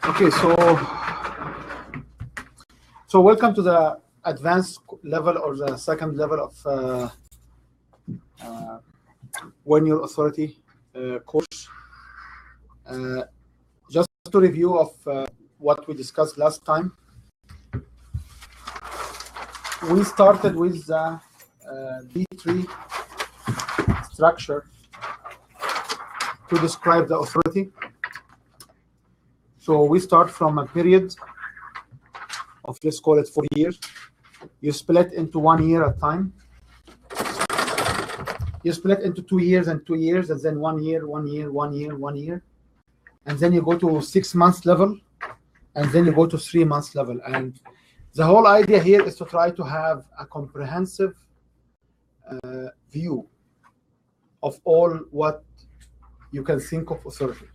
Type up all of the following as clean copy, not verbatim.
Okay, so welcome to the advanced level or the second level of one-year authority course. Just to review of what we discussed last time, we started with the B3 structure to describe the authority. So we start from a period of, let's call it 4 years. You split into 1 year at a time. You split into 2 years and 2 years, and then 1 year, 1 year, 1 year, 1 year. And then you go to 6 months level, and then you go to 3 months level. And the whole idea here is to try to have a comprehensive view of all what you can think of authority.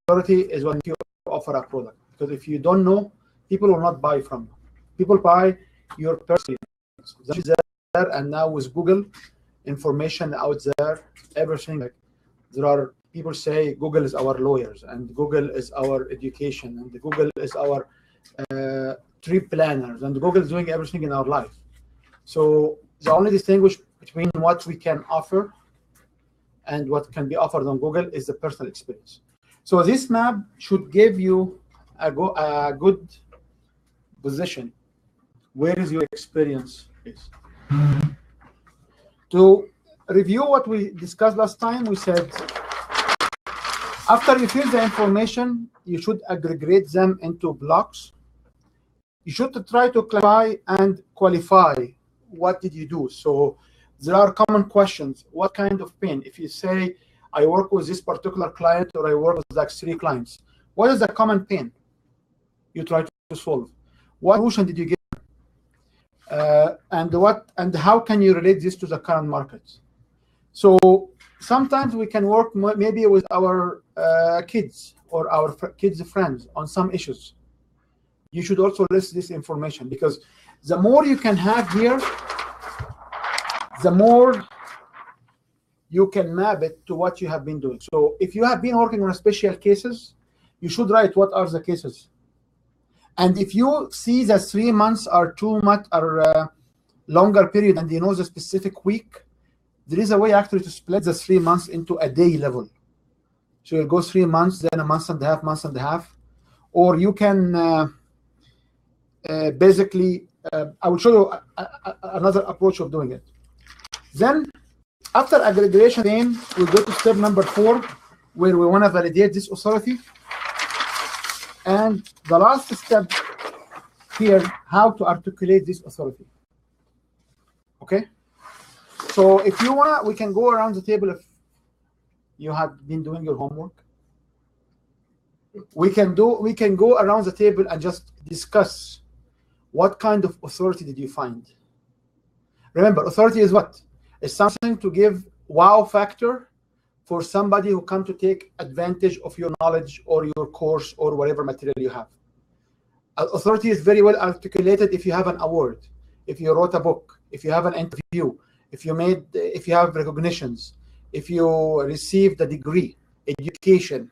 Authority is when you offer a product, because if you don't know, people will not buy from you. People buy your personal experience. That is there, and now with Google, information out there, everything. Like there are people say Google is our lawyers, and Google is our education, and Google is our trip planners, and Google is doing everything in our life. So the only distinguish between what we can offer and what can be offered on Google is the personal experience. So this map should give you a good position. Where is your experience is. To review what we discussed last time, we said after you fill the information, you should aggregate them into blocks. You should try to clarify and qualify what did you do. So there are common questions. What kind of pain? If you say, I work with this particular client, or I work with like 3 clients, what is the common pain you try to solve? What solution did you get? And how can you relate this to the current market? So sometimes we can work maybe with our kids or our kids' friends on some issues. You should also list this information, because the more you can have here, the more you can map it to what you have been doing. So if you have been working on special cases, you should write what are the cases. And if you see that 3 months are too much or longer period, and you know the specific week, there is a way actually to split the 3 months into a day level. So you'll go 3 months, then a month and a half, or you can basically, I will show you another approach of doing it. Then after aggregation, we go to step number 4, where we want to validate this authority. And the last step here, how to articulate this authority. Okay? So if you want, we can go around the table if you have been doing your homework. We can go around the table and just discuss what kind of authority did you find. Remember, authority is what? It's something to give wow factor for somebody who come to take advantage of your knowledge or your course or whatever material you have. Authority is very well articulated if you have an award, if you wrote a book, if you have an interview, if you have recognitions, if you received a degree, education.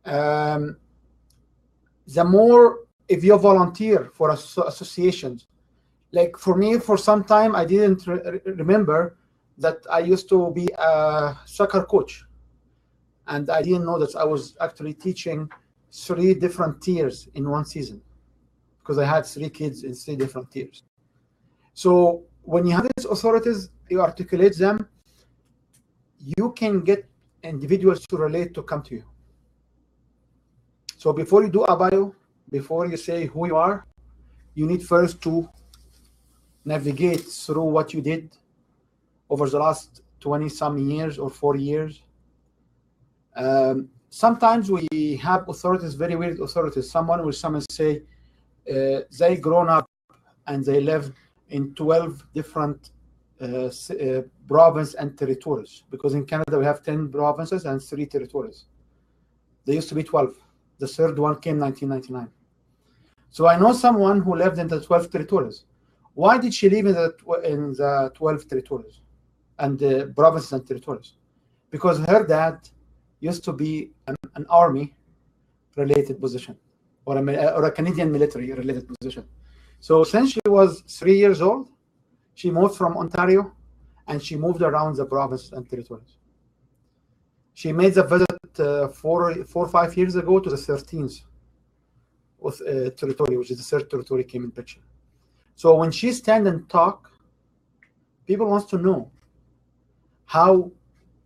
The more, if you volunteer for associations. Like for me, for some time, I didn't remember that I used to be a soccer coach. And I didn't know that I was actually teaching 3 different tiers in one season, because I had 3 kids in 3 different tiers. So when you have these authorities, you articulate them, you can get individuals to relate to come to you. So before you do a bio, before you say who you are, you need first to navigate through what you did over the last 20-some years or 4 years. Sometimes we have authorities, very weird authorities. Someone will say they grown up and they lived in 12 different provinces and territories, because in Canada we have 10 provinces and 3 territories. There used to be 12. The third one came 1999. So I know someone who lived in the 12 territories. Why did she live in the 12 territories? and the provinces and territories, because her dad used to be an army-related position, or a Canadian military-related position. So since she was 3 years old, she moved from Ontario, and she moved around the provinces and territories. She made the visit 4 or 5 years ago to the 13th territory, which is the third territory came in picture. So when she stand and talk, people wants to know how,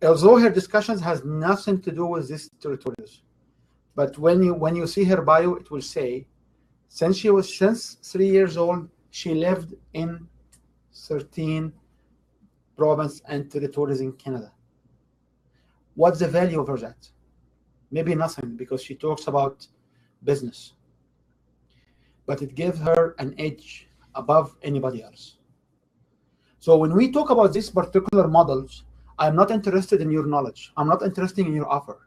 although her discussions has nothing to do with these territories, but when you see her bio, it will say, since 3 years old, she lived in 13 provinces and territories in Canada. What's the value of that? Maybe nothing, because she talks about business. But it gives her an edge above anybody else. So when we talk about these particular models, I'm not interested in your knowledge. I'm not interested in your offer.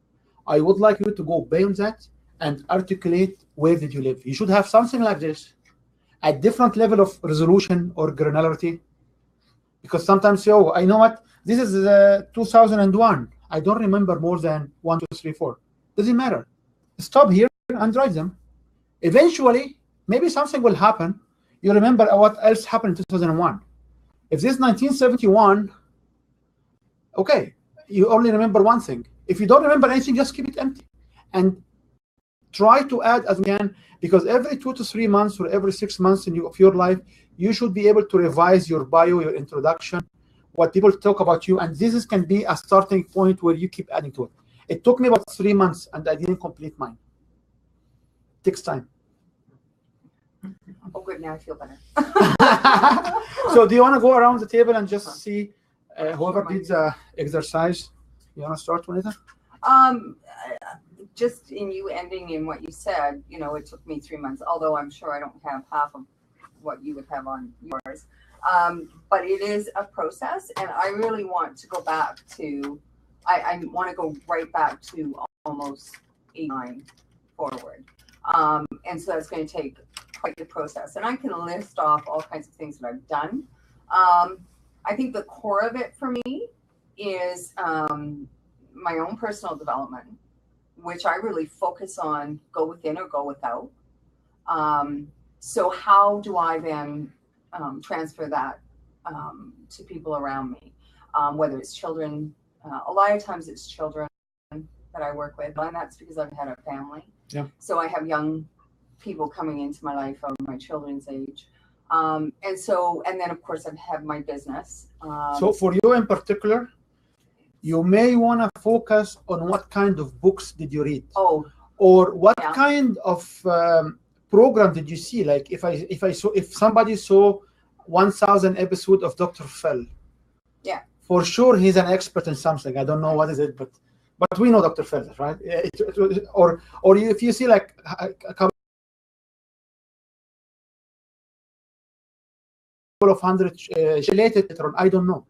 I would like you to go beyond that and articulate where did you live. You should have something like this at different level of resolution or granularity. Because sometimes, I know what, this is 2001. I don't remember more than 1, 2, 3, 4. Doesn't matter. Stop here and write them. Eventually, maybe something will happen. You remember what else happened in 2001. If this is 1971, okay, you only remember one thing. If you don't remember anything, just keep it empty. And try to add as you can, because every 2 to 3 months or every 6 months of your life, you should be able to revise your bio, your introduction, what people talk about you, and this can be a starting point where you keep adding to it. It took me about 3 months, and I didn't complete mine. It takes time. Oh, good. Now I feel better. So do you want to go around the table and just see whoever did the exercise? You want to start, Juanita? Just in you ending in what you said, it took me 3 months, although I'm sure I don't have half of what you would have on yours. But it is a process, and I really want to go back to, I want to go right back to almost 89 forward. And so that's going to take quite the process. And I can list off all kinds of things that I've done. I think the core of it for me is my own personal development, which I really focus on go within or go without. So how do I then transfer that to people around me, whether it's children, a lot of times it's children that I work with, and that's because I've had a family. Yeah. So I have young people coming into my life of my children's age. And then of course I've had my business. So for you in particular, you may want to focus on what kind of books did you read? Or what kind of program did you see? Like if somebody saw 1,000 episodes of Dr. Phil, for sure he's an expert in something. I don't know what is it, but we know Dr. Phil, right? Or if you see like a couple of hundred related, I don't know,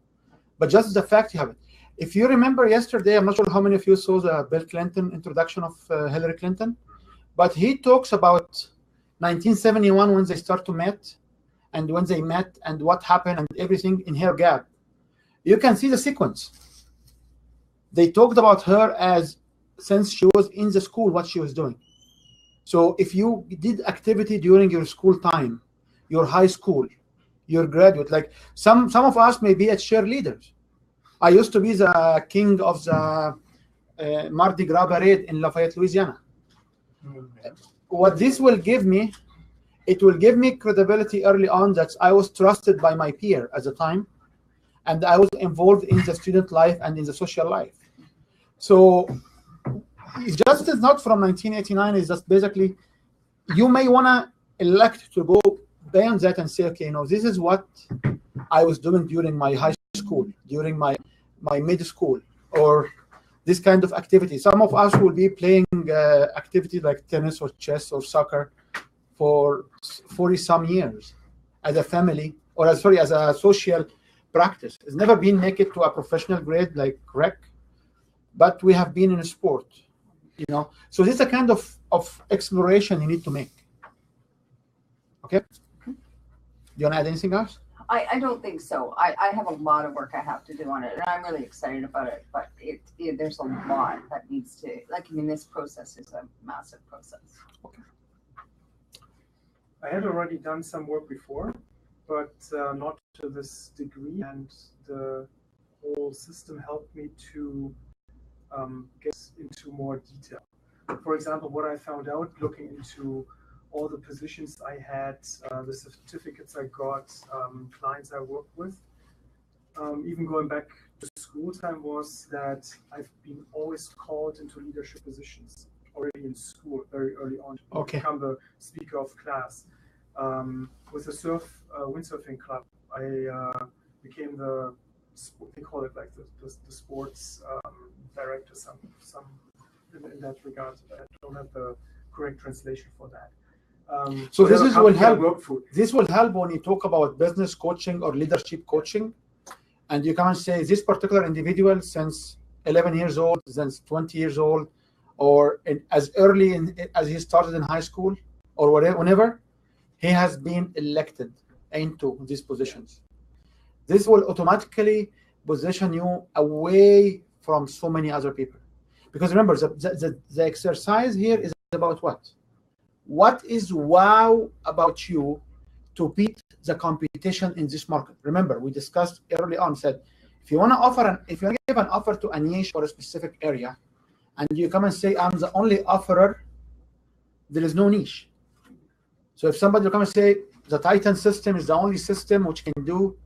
but just the fact you have it. If you remember yesterday, I'm not sure how many of you saw the Bill Clinton introduction of Hillary Clinton, but he talks about 1971 when they start to meet, and when they met, and what happened, and everything in her gap. You can see the sequence. They talked about her as since she was in the school, what she was doing. So if you did activity during your school time, your high school, your graduate, like some of us may be at cheerleaders. I used to be the king of the Mardi Gras parade in Lafayette, Louisiana. What this will give me, it will give me credibility early on that I was trusted by my peer at the time, and I was involved in the student life and in the social life. So just is not from 1989, it's just basically, you may want to elect to go beyond that and say, okay, this is what I was doing during my high school, during my middle school, or this kind of activity. Some of us will be playing activities like tennis or chess or soccer for 40-some years as a family, or as a social practice. It's never been make it to a professional grade like rec, but we have been in a sport, So this is a kind of exploration you need to make. Okay? Do you want to add anything else? I don't think so. I have a lot of work I have to do on it, and I'm really excited about it. But there's a lot that needs to, like, I mean, this process is a massive process. Okay. I had already done some work before, but not to this degree, and the whole system helped me to get into more detail. For example, what I found out looking into all the positions I had, the certificates I got, clients I worked with, even going back to school time, was that I've been always called into leadership positions already in school very early on to Okay. become the speaker of class. With the windsurfing club, I became they call it like the sports director, some in that regard. I don't have the correct translation for that. So this will help. This will help when you talk about business coaching or leadership coaching, and you can say this particular individual since 11 years old, since 20 years old, or as early as he started in high school or whenever, he has been elected into these positions. This will automatically position you away from so many other people. Because remember, the exercise here is about what? What is wow about you to beat the competition in this market? Remember, we discussed early on, said, if you want to give an offer to a niche or a specific area, and you come and say, I'm the only offerer, there is no niche. So if somebody will come and say, the Titan system is the only system which can do,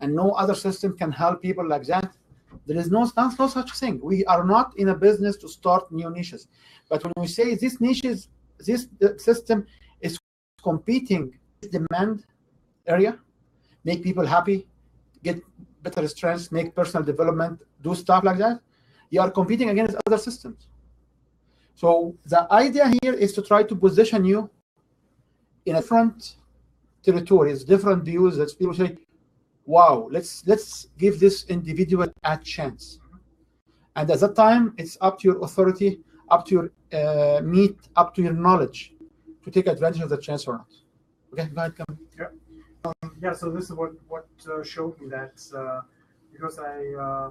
and no other system can help people like that, there is no such thing. We are not in a business to start new niches. But when we say this niches, this system is competing demand area, make people happy, get better strengths, make personal development, do stuff like that, you are competing against other systems. So the idea here is to try to position you in a different territories, different views that people say, wow, let's give this individual a chance. And at that time, it's up to your authority, up to your meat, up to your knowledge to take advantage of the chance or not. Okay, go ahead, come. Yeah, so this is what showed me that because I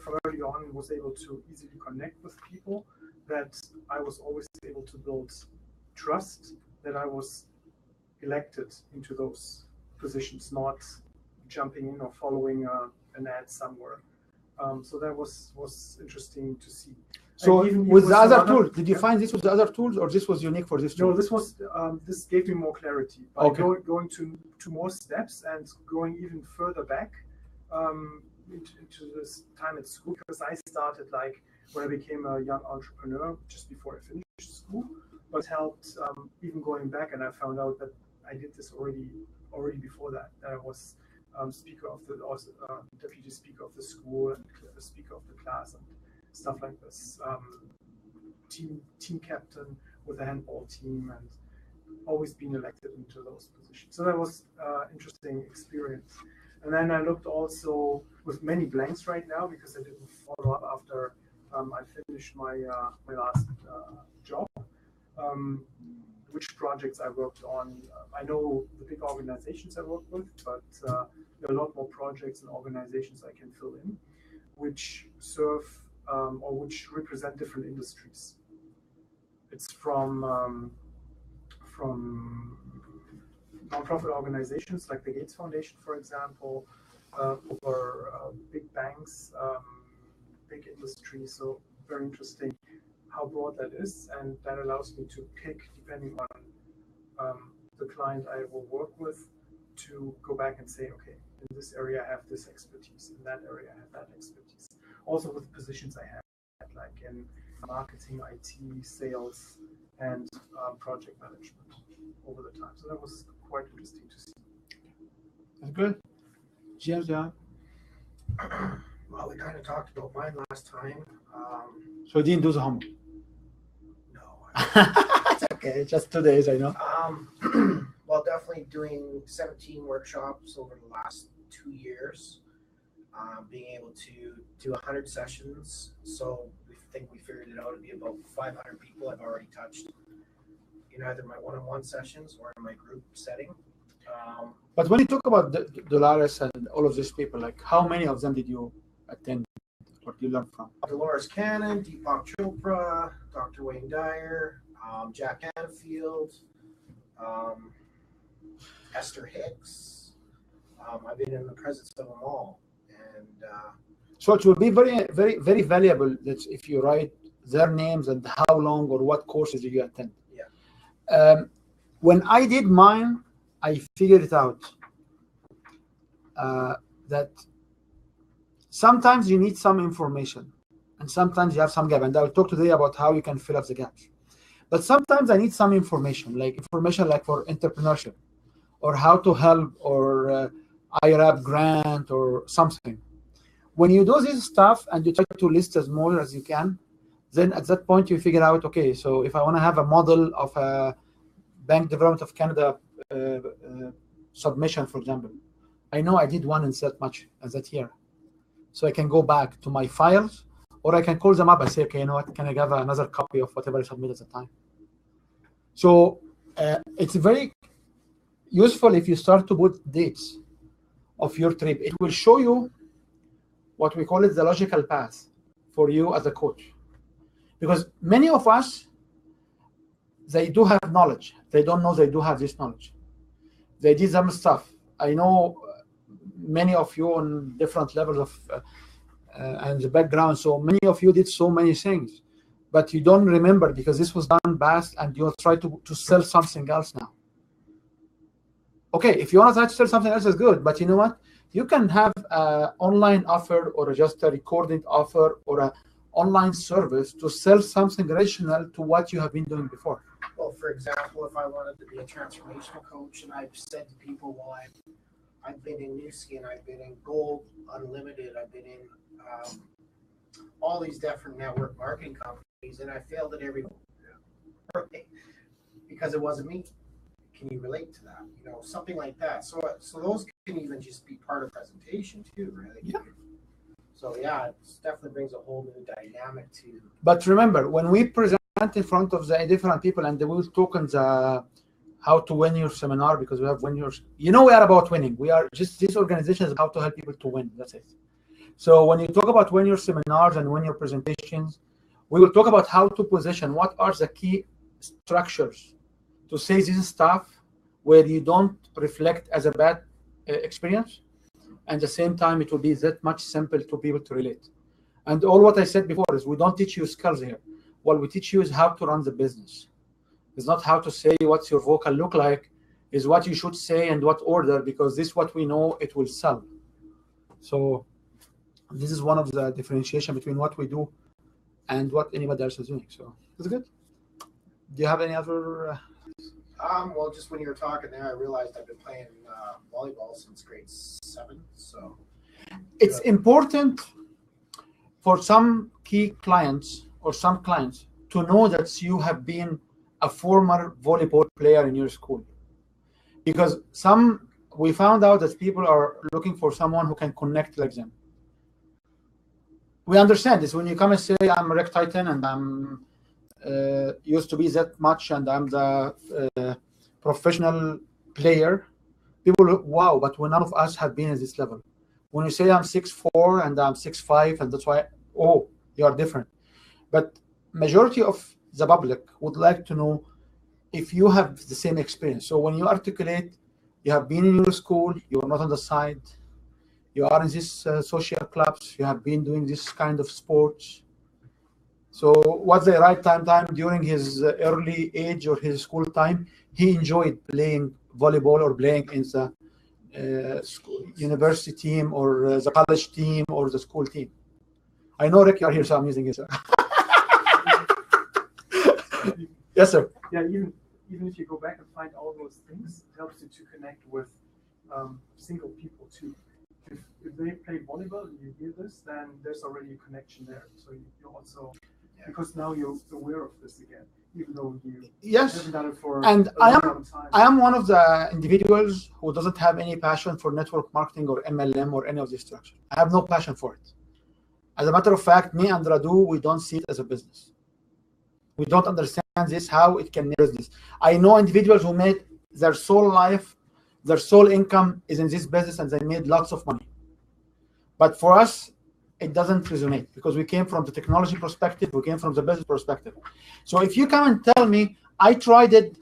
from early on was able to easily connect with people, that I was always able to build trust, that I was elected into those positions, not jumping in or following an ad somewhere. So that was interesting to see. So with the other tools, did you find this with the other tools, or this was unique for this tool? No, this was this gave me more clarity by going to more steps and going even further back into this time at school, because I started like when I became a young entrepreneur just before I finished school, but helped even going back, and I found out that I did this already before that. That I was deputy speaker of the school and speaker of the class and stuff like this. Team captain with the handball team, and always been elected into those positions. So that was interesting experience. And then I looked also with many blanks right now because I didn't follow up after I finished my last job. Which projects I worked on. I know the big organizations I worked with, but there are a lot more projects and organizations I can fill in, which serve or which represent different industries. It's from nonprofit organizations like the Gates Foundation, for example, over big banks, big industries. So very interesting how broad that is, and that allows me to pick, depending on the client I will work with, to go back and say, okay, in this area I have this expertise, in that area I have that expertise. Also with the positions I had, like in marketing, IT, sales, and project management over the time. So that was quite interesting to see. That's good. James, yeah. Well, we kind of talked about mine last time. So you didn't do the homework? No. It's okay. Just 2 days, I know. Well, definitely doing 17 workshops over the last 2 years. Being able to do 100 sessions. So we think we figured it out to be about 500 people I've already touched in either my one-on-one sessions or in my group setting. But when you talk about Dolores and all of these people, like how many of them did you attend or did you learn from? Dolores Cannon, Deepak Chopra, Dr. Wayne Dyer, Jack Anfield, Esther Hicks. I've been in the presence of them all. And so it will be very, very, very valuable that if you write their names and how long or what courses did you attend. Yeah. When I did mine, I figured it out that sometimes you need some information and sometimes you have some gap. And I will talk today about how you can fill up the gaps. But sometimes I need some information like for entrepreneurship or how to help or IRAP grant or something. When you do this stuff and you try to list as more as you can, then at that point you figure out, okay, so if I want to have a model of a Bank Development of Canada submission, for example, I know I did one in that year. So I can go back to my files, or I can call them up and say, okay, you know what, can I have another copy of whatever I submitted at the time? So it's very useful if you start to put dates of your trip. It will show you what we call it the logical path for you as a coach. Because many of us, they do have knowledge. They don't know they do have this knowledge. They did some stuff. I know many of you on different levels of and the background. So many of you did so many things, but you don't remember because this was done fast and you'll try to sell something else now. Okay, if you want to try to sell something else, is good. But you know what? You can have an online offer or just a recorded offer or an online service to sell something additional to what you have been doing before. well, for example, if I wanted to be a transformational coach and I've said to people, well, I've been in New Skin, I've been in Gold Unlimited, I've been in all these different network marketing companies, and I failed at every because it wasn't me. Can you relate to that? You know, something like that. So those can even just be part of presentation too, right? Yeah. So yeah, it definitely brings a whole new dynamic to. But remember, when we present in front of the different people and they will talk on the how to win your seminar, because we have winners. You know, we are about winning. We are just, this organization is how to help people to win. That's it. So when you talk about win your seminars and win your presentations, we will talk about how to position, what are the key structures to say this stuff where you don't reflect as a bad experience. And at the same time, it will be that much simple to be able to relate. And all what I said before is we don't teach you skills here. What we teach you is how to run the business. It's not how to say what's your vocal look like, is what you should say and what order, because this is what we know it will sell. So this is one of the differentiation between what we do and what anybody else is doing. So it's good. Do you have any other? Well, just when you were talking there, I realized I've been playing volleyball since grade 7. So it's important for some key clients or some clients to know that you have been a former volleyball player in your school, because we found out that people are looking for someone who can connect like them. We understand this when you come and say, I'm Rick Titan and I'm used to be that much and I'm the professional player. People look, wow, but none of us have been at this level. When you say I'm 6'4" and I'm 6'5", and that's why, oh, you are different. But majority of the public would like to know if you have the same experience. So when you articulate, you have been in your school, you are not on the side, you are in these social clubs, you have been doing this kind of sports. So what's the right time during his early age or his school time, he enjoyed playing volleyball or playing in the university team or the college team or the school team. I know, Rick, you're here, so I'm using it. Yes, sir. Yeah, even if you go back and find all those things, it helps you to connect with single people too. If they play volleyball and you hear this, then there's already a connection there. So you also, because now you're aware of this again, even though you haven't done it for and a long time. I am one of the individuals who doesn't have any passion for network marketing or MLM or any of these structures. I have no passion for it. As a matter of fact, me and Radu, we don't see it as a business. We don't understand this, how it can be business. I know individuals who made their sole life their sole income is in this business and they made lots of money. But for us, it doesn't resonate because we came from the technology perspective, we came from the business perspective. So if you come and tell me, I tried it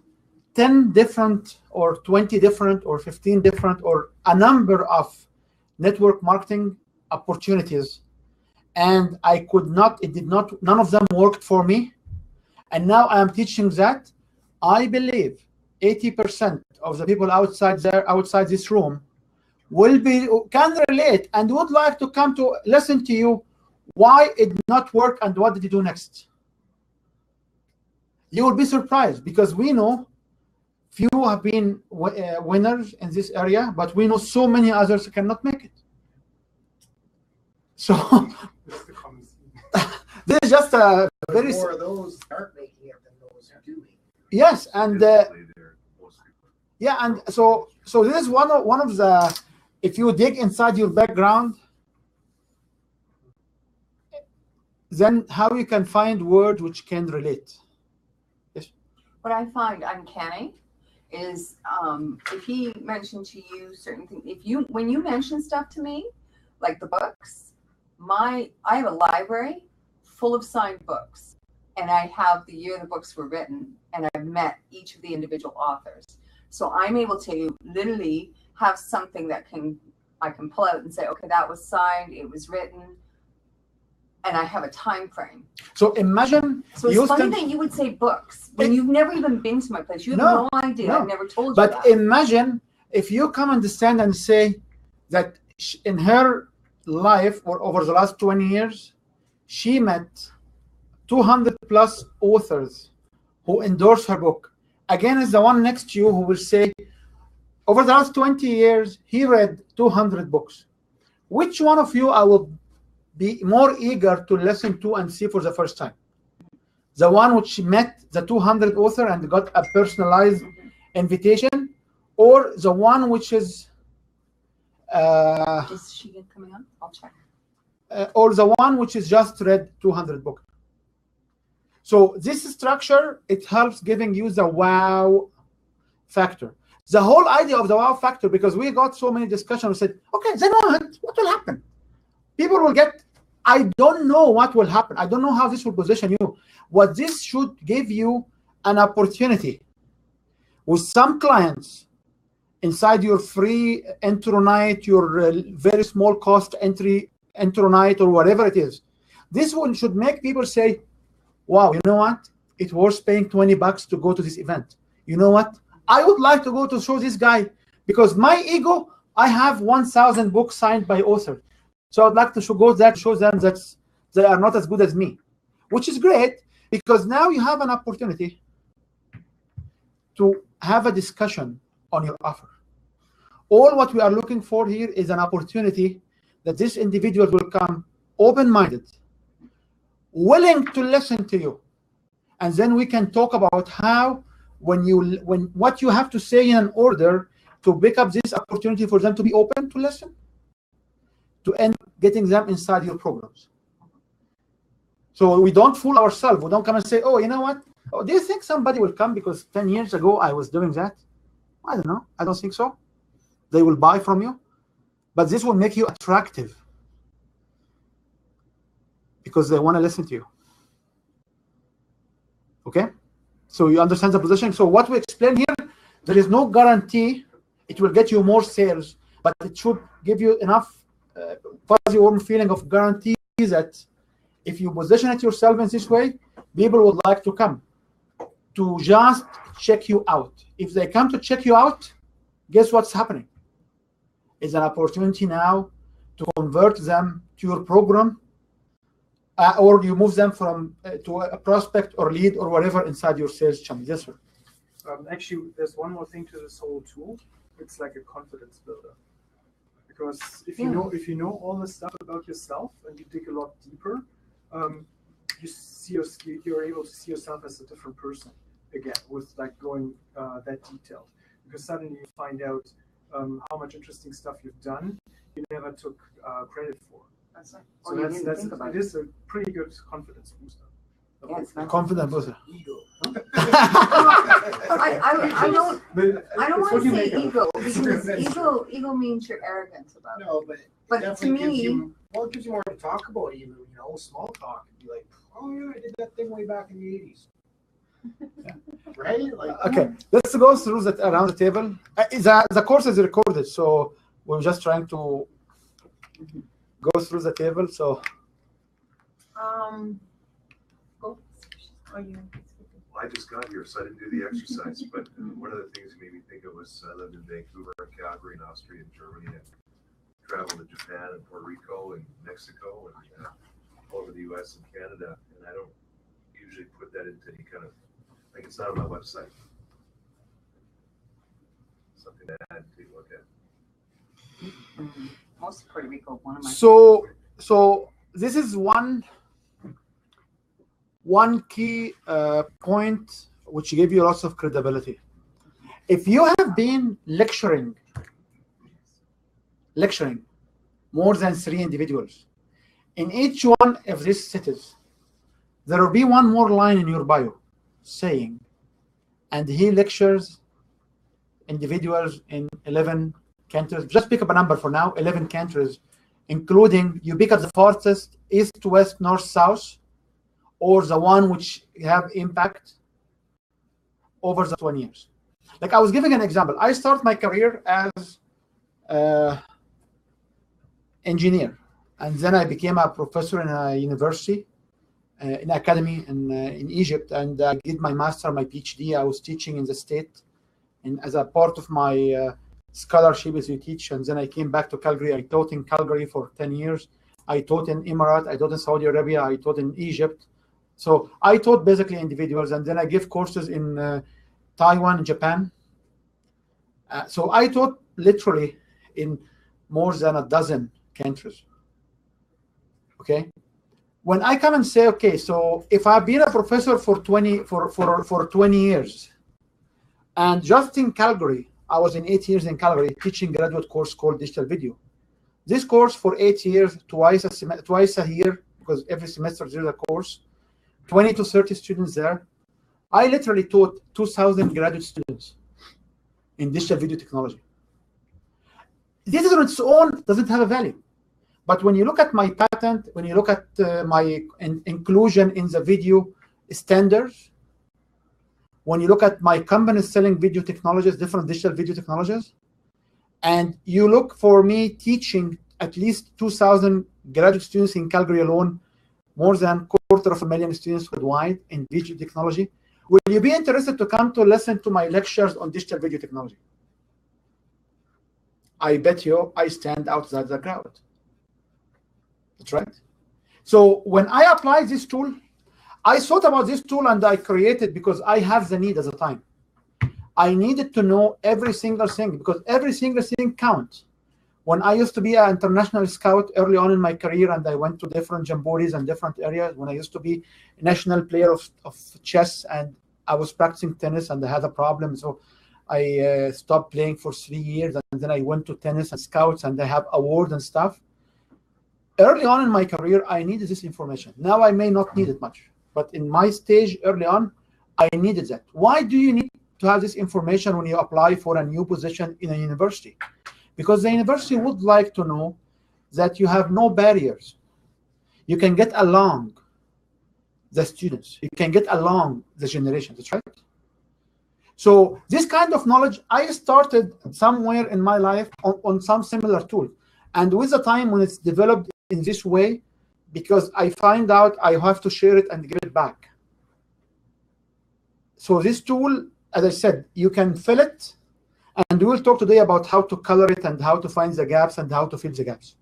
10 different or 20 different or 15 different or a number of network marketing opportunities, and I could not, it did not, none of them worked for me, and now I am teaching that, I believe 80% of the people outside this room can relate and would like to come to listen to you why it did not work and what did you do next. You will be surprised because we know few have been winners in this area, but we know so many others cannot make it. So this is just a very more of those aren't making it than those who do make it. Yes, and yeah, and so this is one of the, if you dig inside your background, then how you can find words which can relate. Yes. What I find uncanny is if he mentioned to you certain things, when you mention stuff to me, like the books, I have a library full of signed books, and I have the year the books were written, and I've met each of the individual authors. So I'm able to literally have something that I can pull out and say, okay, that was signed, it was written, and I have a time frame. So imagine. So it's funny that you would say books when you've never even been to my place. You have no idea. No. I've never told you But that. imagine if you come and stand and say that in her life or over the last 20 years, she met 200 plus authors who endorse her book. Again, is the one next to you who will say, over the last 20 years, he read 200 books. Which one of you I will be more eager to listen to and see for the first time? The one which met the 200 author and got a personalized invitation, or the one which is Is she coming on? I'll check. or the one which is just read 200 books. So this structure, it helps giving you the wow factor. The whole idea of the wow factor, because we got so many discussions, we said, okay, then what will happen? People will get, I don't know what will happen. I don't know how this will position you. What this should give you an opportunity with some clients inside your free intro night, your very small cost entry intro night, or whatever it is. This one should make people say, wow, you know what? It's worth paying $20 to go to this event. You know what? I would like to go to show this guy because my ego, I have 1,000 books signed by authors. So I'd like to go there to show them that they are not as good as me, which is great because now you have an opportunity to have a discussion on your offer. All what we are looking for here is an opportunity that this individual will come open-minded, willing to listen to you, and then we can talk about how what you have to say in an order to pick up this opportunity for them to be open to listen, to end getting them inside your programs. So we don't fool ourselves. We don't come and say, oh, you know what? Oh, do you think somebody will come because 10 years ago I was doing that? I don't know. I don't think so. They will buy from you. But this will make you attractive because they want to listen to you. Okay? So you understand the position. So what we explain here, there is no guarantee it will get you more sales, but it should give you enough fuzzy warm feeling of guarantee that if you position it yourself in this way, people would like to come to just check you out. If they come to check you out, guess what's happening? It's an opportunity now to convert them to your program, or you move them from to a prospect or lead or whatever inside your sales channel. Yes, sir. Actually, there's one more thing to this whole tool. It's like a confidence builder. Because if you know all the stuff about yourself and you dig a lot deeper, you're able to see yourself as a different person again with like going that detailed. Because suddenly you find out how much interesting stuff you've done you never took credit for. That's right. So it is a pretty good confidence booster. Yeah, it's not. Confident booster. Ego. I don't want What do to you say make of it? ego because ego means you're arrogant about it. No, but But to definitely gives me, you, well, it gives you more to talk about, even, you know, small talk. Be like, oh yeah, I did that thing way back in the 80s. Right? Like, Okay, let's go through that around the table. The course is recorded, so we're just trying to go through the table. So Go. Are you? I just got here, so I didn't do the exercise, but one of the things that made me think of was I lived in Vancouver and Calgary and Austria and Germany and traveled to Japan and Puerto Rico and Mexico and all over the US and Canada. And I don't usually put that into any kind of, like, it's not on my website. Something to add to look at. most of Puerto Rico, one of my. so this is one key point which gave you lots of credibility. If you have been lecturing more than 3 individuals in each one of these cities, there will be one more line in your bio saying, and he lectures individuals in 11 countries. Just pick up a number for now, 11 countries, including, you pick up the farthest east, west, north, south, or the one which have impact over the 20 years. Like I was giving an example. I started my career as engineer, and then I became a professor in a university, in academy in Egypt, and I did my master, my PhD. I was teaching in the state, and as a part of my scholarship as you teach, and then I came back to Calgary. I taught in Calgary for 10 years. I taught in Emirates, I taught in Saudi Arabia, I taught in Egypt. So I taught basically individuals, and then I give courses in Taiwan, Japan. So I taught literally in more than a dozen countries. Okay. When I come and say, okay, so if I've been a professor for 20 years, and just in Calgary, I was in 8 years in Calgary teaching graduate course called Digital Video. This course for 8 years, twice a year, because every semester there's a course, 20 to 30 students there. I literally taught 2,000 graduate students in digital video technology. This on its own doesn't have a value. But when you look at my patent, when you look at my inclusion in the video standards, when you look at my company selling video technologies, different digital video technologies, and you look for me teaching at least 2,000 graduate students in Calgary alone, more than 250,000 students worldwide in video technology, will you be interested to come to listen to my lectures on digital video technology? I bet you I stand outside the crowd. That's right. So when I applied this tool, I thought about this tool and I created because I have the need at the time. I needed to know every single thing because every single thing counts. When I used to be an international scout early on in my career and I went to different jamborees and different areas, when I used to be a national player of chess and I was practicing tennis and I had a problem, so I stopped playing for 3 years and then I went to tennis and scouts and I have awards and stuff. Early on in my career, I needed this information. Now I may not need it much, but in my stage early on, I needed that. Why do you need to have this information when you apply for a new position in a university? Because the university would like to know that you have no barriers. You can get along the students. You can get along the generations. That's right. So this kind of knowledge, I started somewhere in my life on some similar tool. And with the time when it's developed in this way, because I find out I have to share it and give it back. So this tool, as I said, you can fill it, and we will talk today about how to color it and how to find the gaps and how to fill the gaps.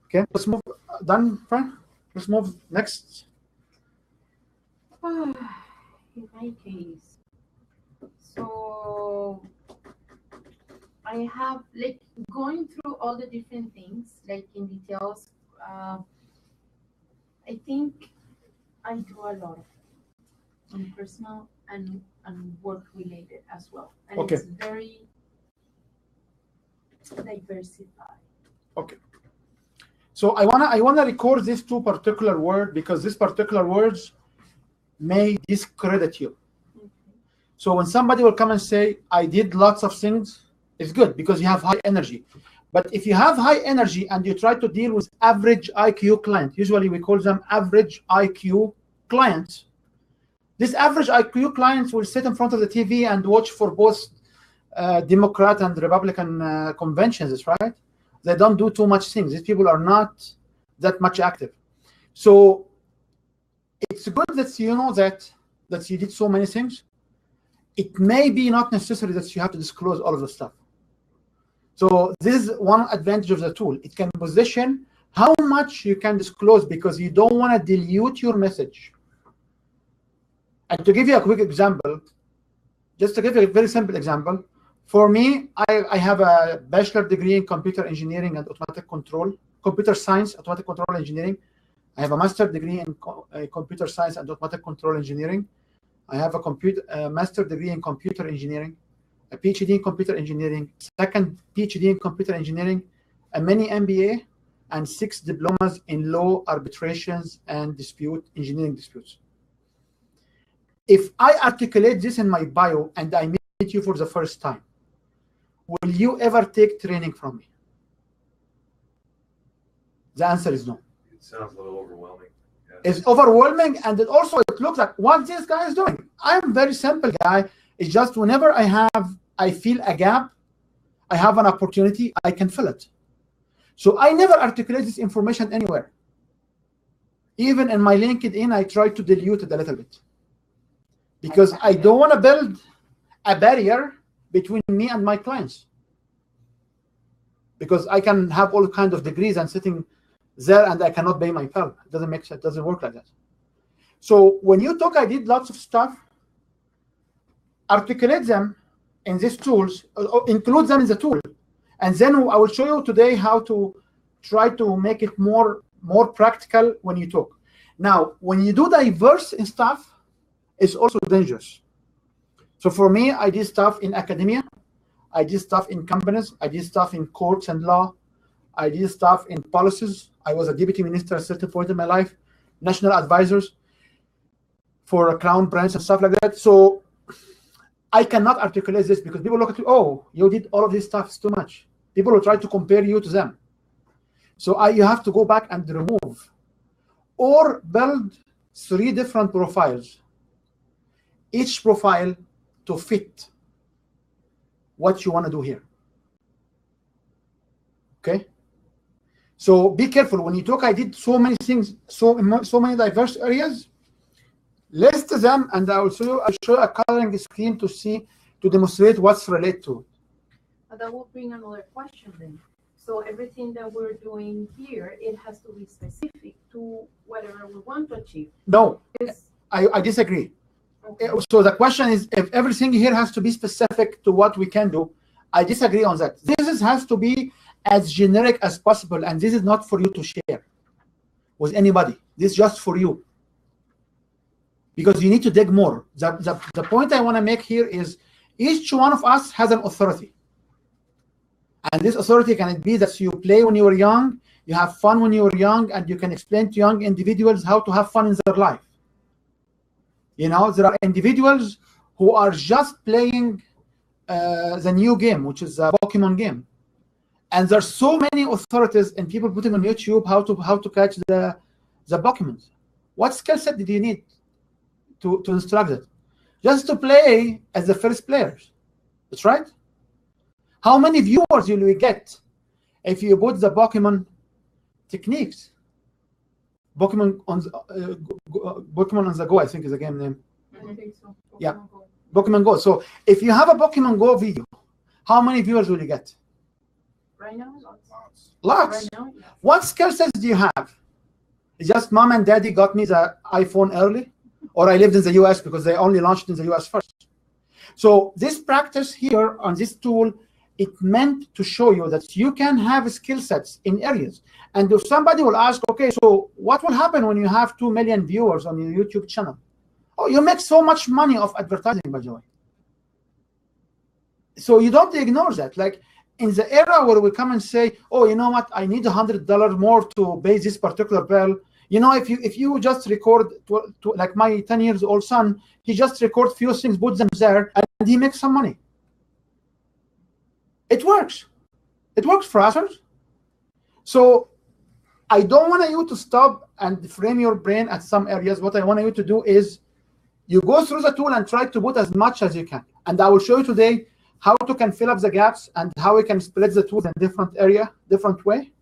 Okay, let's move. Done, Fran? Let's move next. In my case, so I have like going through all the different things, like in details. I think I do a lot of it, on personal and work related as well, and Okay. it's very diversified. Okay. So I wanna record these two particular words because these particular words may discredit you. So when somebody will come and say, I did lots of things, it's good because you have high energy. But if you have high energy and you try to deal with average IQ client, usually we call them average IQ clients. This average IQ clients will sit in front of the TV and watch for both Democrat and Republican conventions, right? They don't do too much things. These people are not that much active. So it's good that you know that you did so many things. It may be not necessary that you have to disclose all of the stuff. So this is one advantage of the tool. It can position how much you can disclose because you don't want to dilute your message. And to give you a quick example, just to give you a very simple example, for me, I have a bachelor degree in computer engineering and automatic control, computer science, automatic control engineering. I have a master degree in computer science and automatic control engineering. I have a master degree in computer engineering, a PhD in computer engineering, second PhD in computer engineering, a mini MBA, and 6 diplomas in law, arbitrations, and engineering disputes. If I articulate this in my bio and I meet you for the first time, will you ever take training from me? The answer is no. It sounds a little overwhelming. Yeah. It's overwhelming, and it looks like what this guy is doing. I'm a very simple guy. It's just whenever I feel a gap, I have an opportunity, I can fill it. So I never articulate this information anywhere. Even in my LinkedIn, I try to dilute it a little bit because I don't want to build a barrier between me and my clients. Because I can have all kinds of degrees and sitting there and I cannot pay my bill. It doesn't make sense. It doesn't work like that. So when you talk, I did lots of stuff, articulate them in these tools, include them in the tool. And then I will show you today how to try to make it more practical when you talk. Now, when you do diverse in stuff, it's also dangerous. So for me, I did stuff in academia. I did stuff in companies. I did stuff in courts and law. I did stuff in policies. I was a deputy minister at a certain point in my life, national advisors for a crown prince and stuff like that. So I cannot articulate this because people look at you, oh, you did all of this stuff, it's too much. People will try to compare you to them. So you have to go back and remove or build 3 different profiles, each profile to fit what you want to do here. Okay? So be careful when you talk. I did so many things, so many diverse areas. List them, and I'll show you a coloring scheme to demonstrate what's related to. That will bring another question then. So everything that we're doing here, it has to be specific to whatever we want to achieve. No, I disagree. Okay. So the question is, if everything here has to be specific to what we can do, I disagree on that. This has to be as generic as possible, and this is not for you to share with anybody. This is just for you. Because you need to dig more. The point I want to make here is each one of us has an authority. And this authority can be that you play when you were young, you have fun when you were young, and you can explain to young individuals how to have fun in their life. You know, there are individuals who are just playing the new game, which is a Pokemon game. And there's so many authorities and people putting on YouTube how to catch the Pokemon. What skill set did you need to instruct it? Just to play as the first players. That's right. How many viewers will we get if you put the Pokemon techniques? Pokemon on the Go, I think is the game name. I think so. Yeah. Pokemon Go. So if you have a Pokemon Go video, how many viewers will you get? Right now, Lots. Right now, yeah. What skill sets do you have? It's just mom and daddy got me the iPhone early, or I lived in the US because they only launched in the US first. So this practice here on this tool, it meant to show you that you can have skill sets in areas. And if somebody will ask, okay, so what will happen when you have 2 million viewers on your YouTube channel? Oh, you make so much money off advertising, by the way. So you don't ignore that. Like, in the era where we come and say, oh, you know what, I need $100 more to pay this particular bill. You know, if you just record like my 10 years old son, he just records few things, puts them there, and he makes some money. It works. It works for us. So I don't want you to stop and frame your brain at some areas. What I want you to do is you go through the tool and try to put as much as you can. And I will show you today how to can fill up the gaps and how we can split the tools in different way.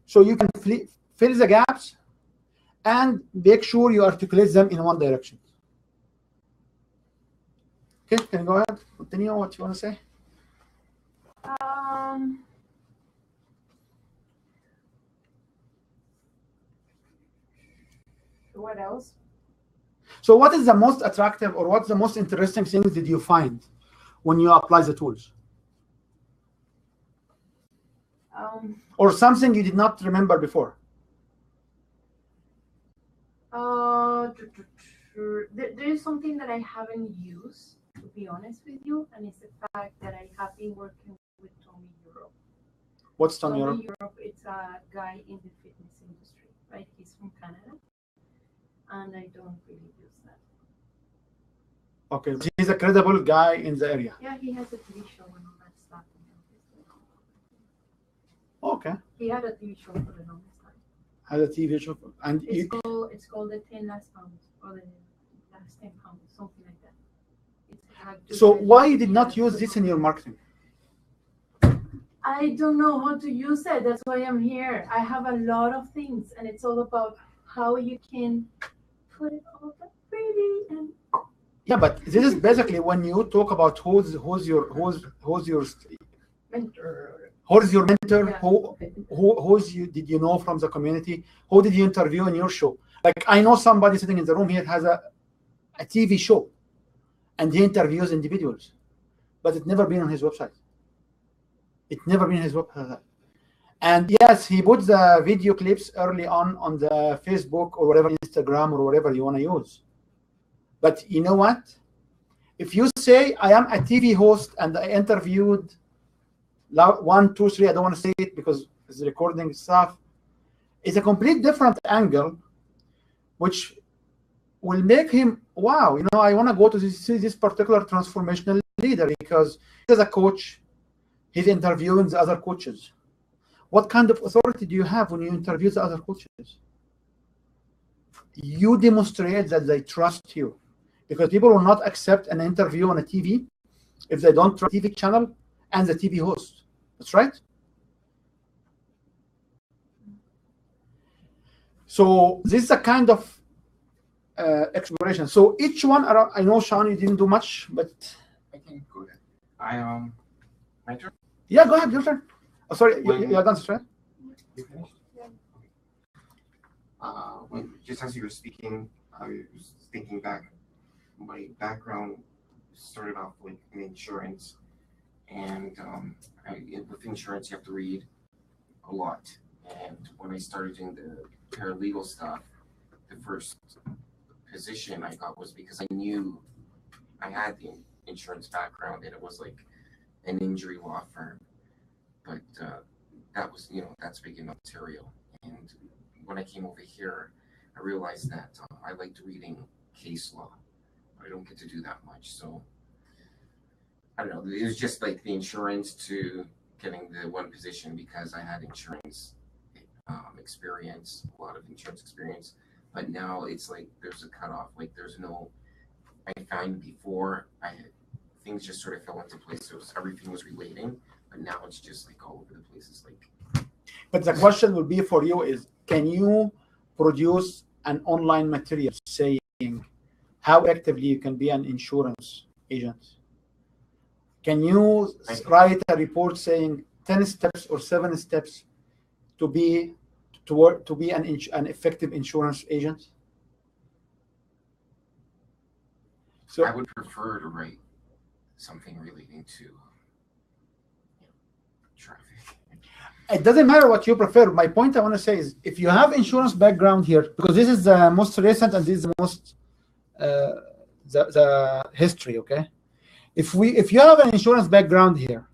So you can fill the gaps and make sure you articulate them in one direction. Okay, can you go ahead? Continue what you want to say. What else? So what is the most attractive or what's the most interesting things did you find when you apply the tools? Or something you did not remember before? There is something that I haven't used, to be honest with you, and it's the fact that I have been working with Tommy Europe. What's Tommy Europe? Europe, it's a guy in the fitness industry, right? He's from Canada, and I don't really use that. Okay, he's a credible guy in the area. Yeah, he has a TV show and all that stuff. Okay. He had a TV show for the longest time. Had a TV show, and It's called the 10 Last Pounds or the Last 10 Pounds, something like that. So why you did not use this in your marketing? I don't know how to use it. That's why I'm here. I have a lot of things, and it's all about how you can put it all that pretty and. Yeah, but this is basically when you talk about who's your mentor. Who's your mentor? Yeah. Did you know from the community? Who did you interview in your show? Like I know somebody sitting in the room here has a TV show, and he interviews individuals, but it's never been on his website. It's never been his website. And yes, he puts the video clips early on the Facebook or whatever, Instagram or whatever you want to use. But you know what? If you say I am a TV host and I interviewed 1, 2, 3, I don't want to say it because it's recording stuff. It's a complete different angle, which will make him, wow, you know, I want to go to see this particular transformational leader because he's a coach. He's interviewing the other coaches. What kind of authority do you have when you interview the other coaches? You demonstrate that they trust you, because people will not accept an interview on a TV if they don't trust the TV channel and the TV host. That's right. So this is a kind of exploration. So each one, I know, Sean, you didn't do much, but I can go ahead. My turn? Yeah, go ahead, your turn. Oh, sorry, you're done, right? You finished? Yeah. Just as you were speaking, I was thinking back. My background started off like in insurance, and with insurance you have to read a lot. And when I started doing the paralegal stuff, the first position I got was because I knew I had the insurance background, and it was like an injury law firm. But that was, that's big in Ontario. And when I came over here, I realized that I liked reading case law. I don't get to do that much. So I don't know. It was just like the insurance to getting the one position because I had insurance experience, a lot of insurance experience. But now it's like there's a cutoff. Like there's no, I found before things just sort of fell into place. So everything was relating. But now it's just like all over the place. It's like. But the question will be for you is, can you produce an online material saying how actively you can be an insurance agent? Can you write a report saying 10 steps or 7 steps to be an effective insurance agent? So I would prefer to write something relating to traffic. It doesn't matter what you prefer. My point I want to say is, if you have insurance background here, because this is the most recent and this is the most the history, okay? If you have an insurance background here,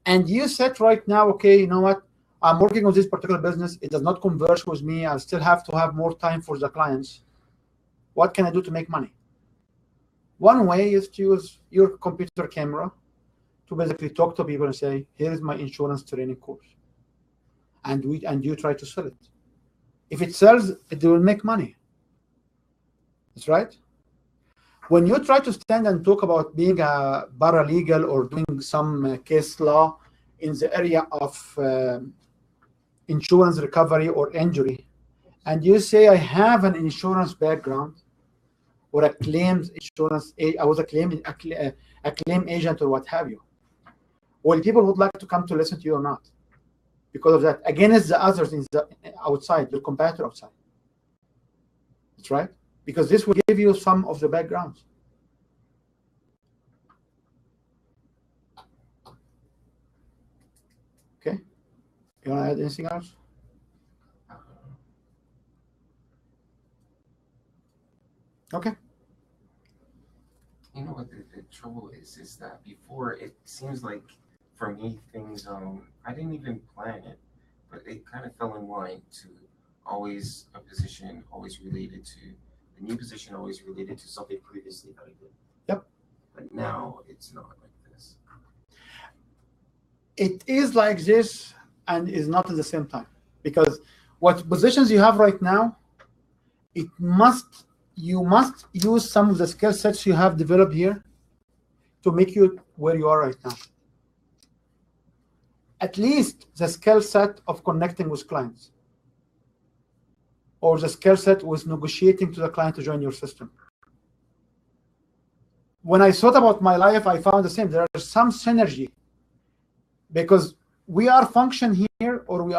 and you said right now, okay, you know what? I'm working on this particular business. It does not converge with me. I still have to have more time for the clients. What can I do to make money? One way is to use your computer camera to basically talk to people and say, here is my insurance training course. And you try to sell it. If it sells, it will make money. That's right. When you try to stand and talk about being a paralegal or doing some case law in the area of insurance recovery or injury, and you say, I have an insurance background or a claims insurance, I was a claim agent or what have you, well, people would like to come to listen to you or not because of that. Against the others in the outside, your competitor outside. That's right. Because this will give you some of the backgrounds. Okay. You want to add anything else? Okay. You know what the trouble is that before it seems like for me things I didn't even plan it, but it kind of fell in line to always a position always related to the new position always related to something previously that I did. Yep. But now it's not like this. It is like this and is not at the same time, because what positions you have right now, you must use some of the skill sets you have developed here to make you where you are right now. At least the skill set of connecting with clients, or the skill set with negotiating to the client to join your system. When I thought about my life, I found the same. There is some synergy because we are function here, or we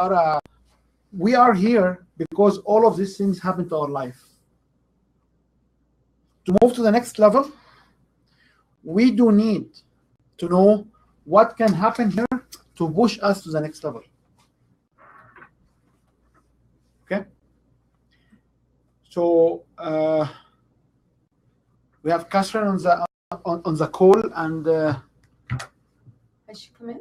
are here because all of these things happen to our life. To move to the next level, we do need to know what can happen here to push us to the next level. Okay. So we have Catherine on the call, and Has she come in?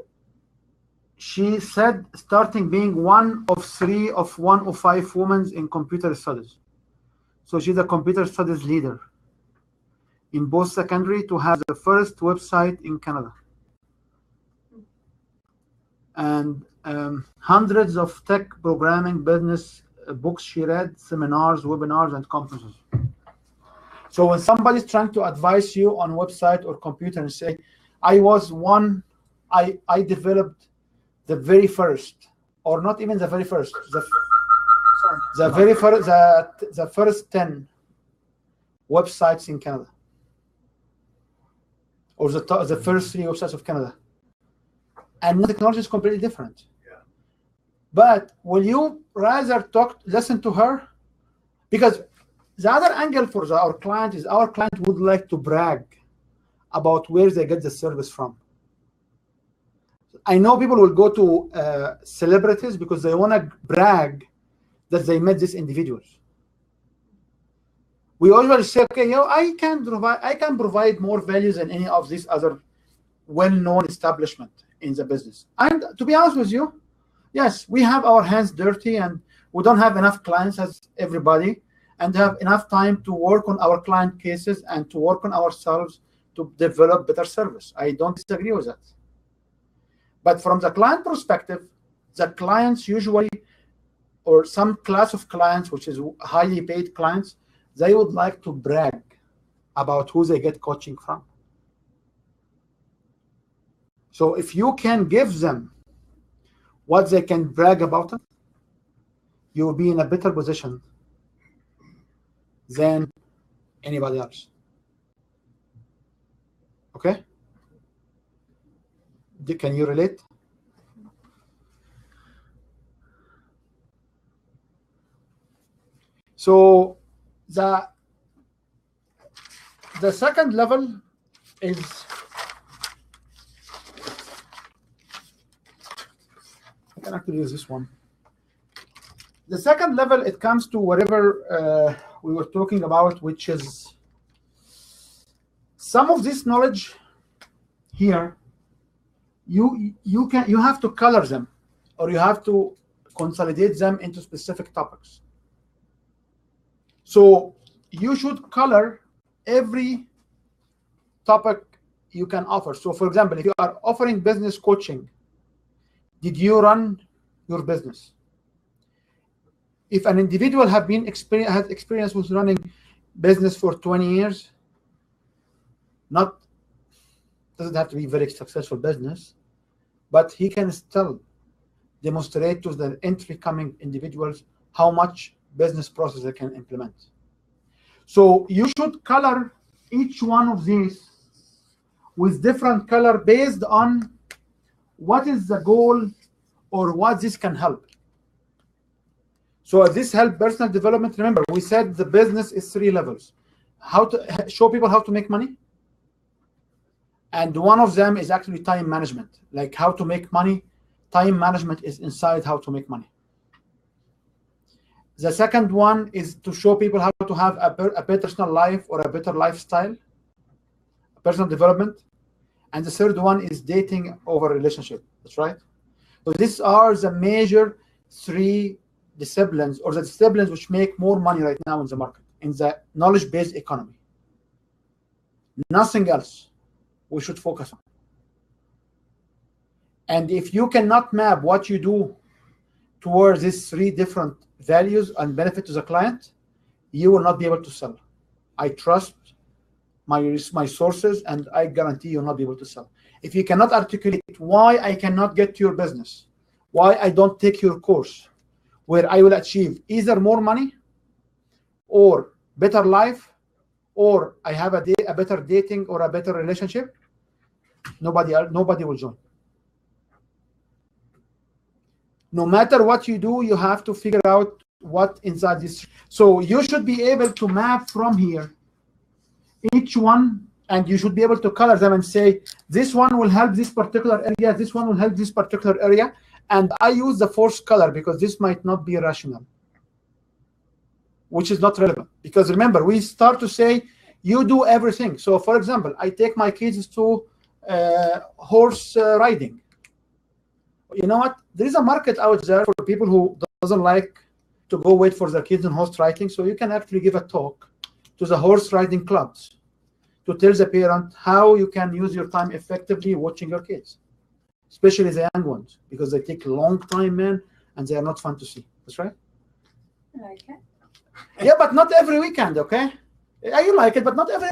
she said starting being one of 3 of 1 of 5 women in computer studies. So she's a computer studies leader in both secondary to have the first website in Canada. And hundreds of tech programming business books she read, seminars, webinars, and conferences. So when somebody's trying to advise you on website or computer and say, I developed the very first, or not even the very first, the first 10 websites in Canada, or the first 3 websites of Canada. And the technology is completely different. Yeah. But will you rather listen to her? Because the other angle for our client is our client would like to brag about where they get the service from. I know people will go to celebrities because they want to brag that they met these individuals. We always say, okay, I can provide more value than any of these other well-known establishment in the business. And to be honest with you, yes, we have our hands dirty and we don't have enough clients as everybody, and have enough time to work on our client cases and to work on ourselves to develop better service. I don't disagree with that. But from the client perspective, the clients usually, or some class of clients, which is highly paid clients, they would like to brag about who they get coaching from. So if you can give them what they can brag about, you will be in a better position than anybody else. Okay? Can you relate? So the second level is I can actually use this one. The second level, it comes to whatever we were talking about, which is some of this knowledge here you have to color them, or you have to consolidate them into specific topics. So you should color every topic you can offer. So for example, if you are offering business coaching, did you run your business? If an individual has experience with running business for 20 years, doesn't have to be very successful business, but he can still demonstrate to the entry coming individuals how much business process they can implement. So you should color each one of these with different color based on what is the goal or what this can help. So this help personal development. Remember, we said the business is 3 levels. How to show people how to make money. And one of them is actually time management, like how to make money. Time management is inside how to make money. The second one is to show people how to have a better personal life or a better lifestyle, personal development. And the third one is dating over relationship. That's right. So these are the major 3 disciplines, or the disciplines which make more money right now in the market, in the knowledge-based economy. Nothing else we should focus on. And if you cannot map what you do towards these 3 different values and benefit to the client, you will not be able to sell. I trust my sources, and I guarantee you'll not be able to sell. If you cannot articulate why I cannot get to your business, why I don't take your course, where I will achieve either more money or better life, or I have a better dating or a better relationship, nobody will join. No matter what you do, you have to figure out what inside this. So you should be able to map from here each one, and you should be able to color them and say, this one will help this particular area, this one will help this particular area. And I use the 4th color because this might not be rational, which is not relevant. Because remember, we start to say, you do everything. So for example, I take my kids to horse riding. You know what? There is a market out there for people who doesn't like to go wait for their kids in horse riding. So you can actually give a talk to the horse riding clubs to tell the parent how you can use your time effectively watching your kids, especially the young ones, because they take a long time, man, and they are not fun to see. That's right. Okay. Yeah, but not every weekend, okay? I like it, but not every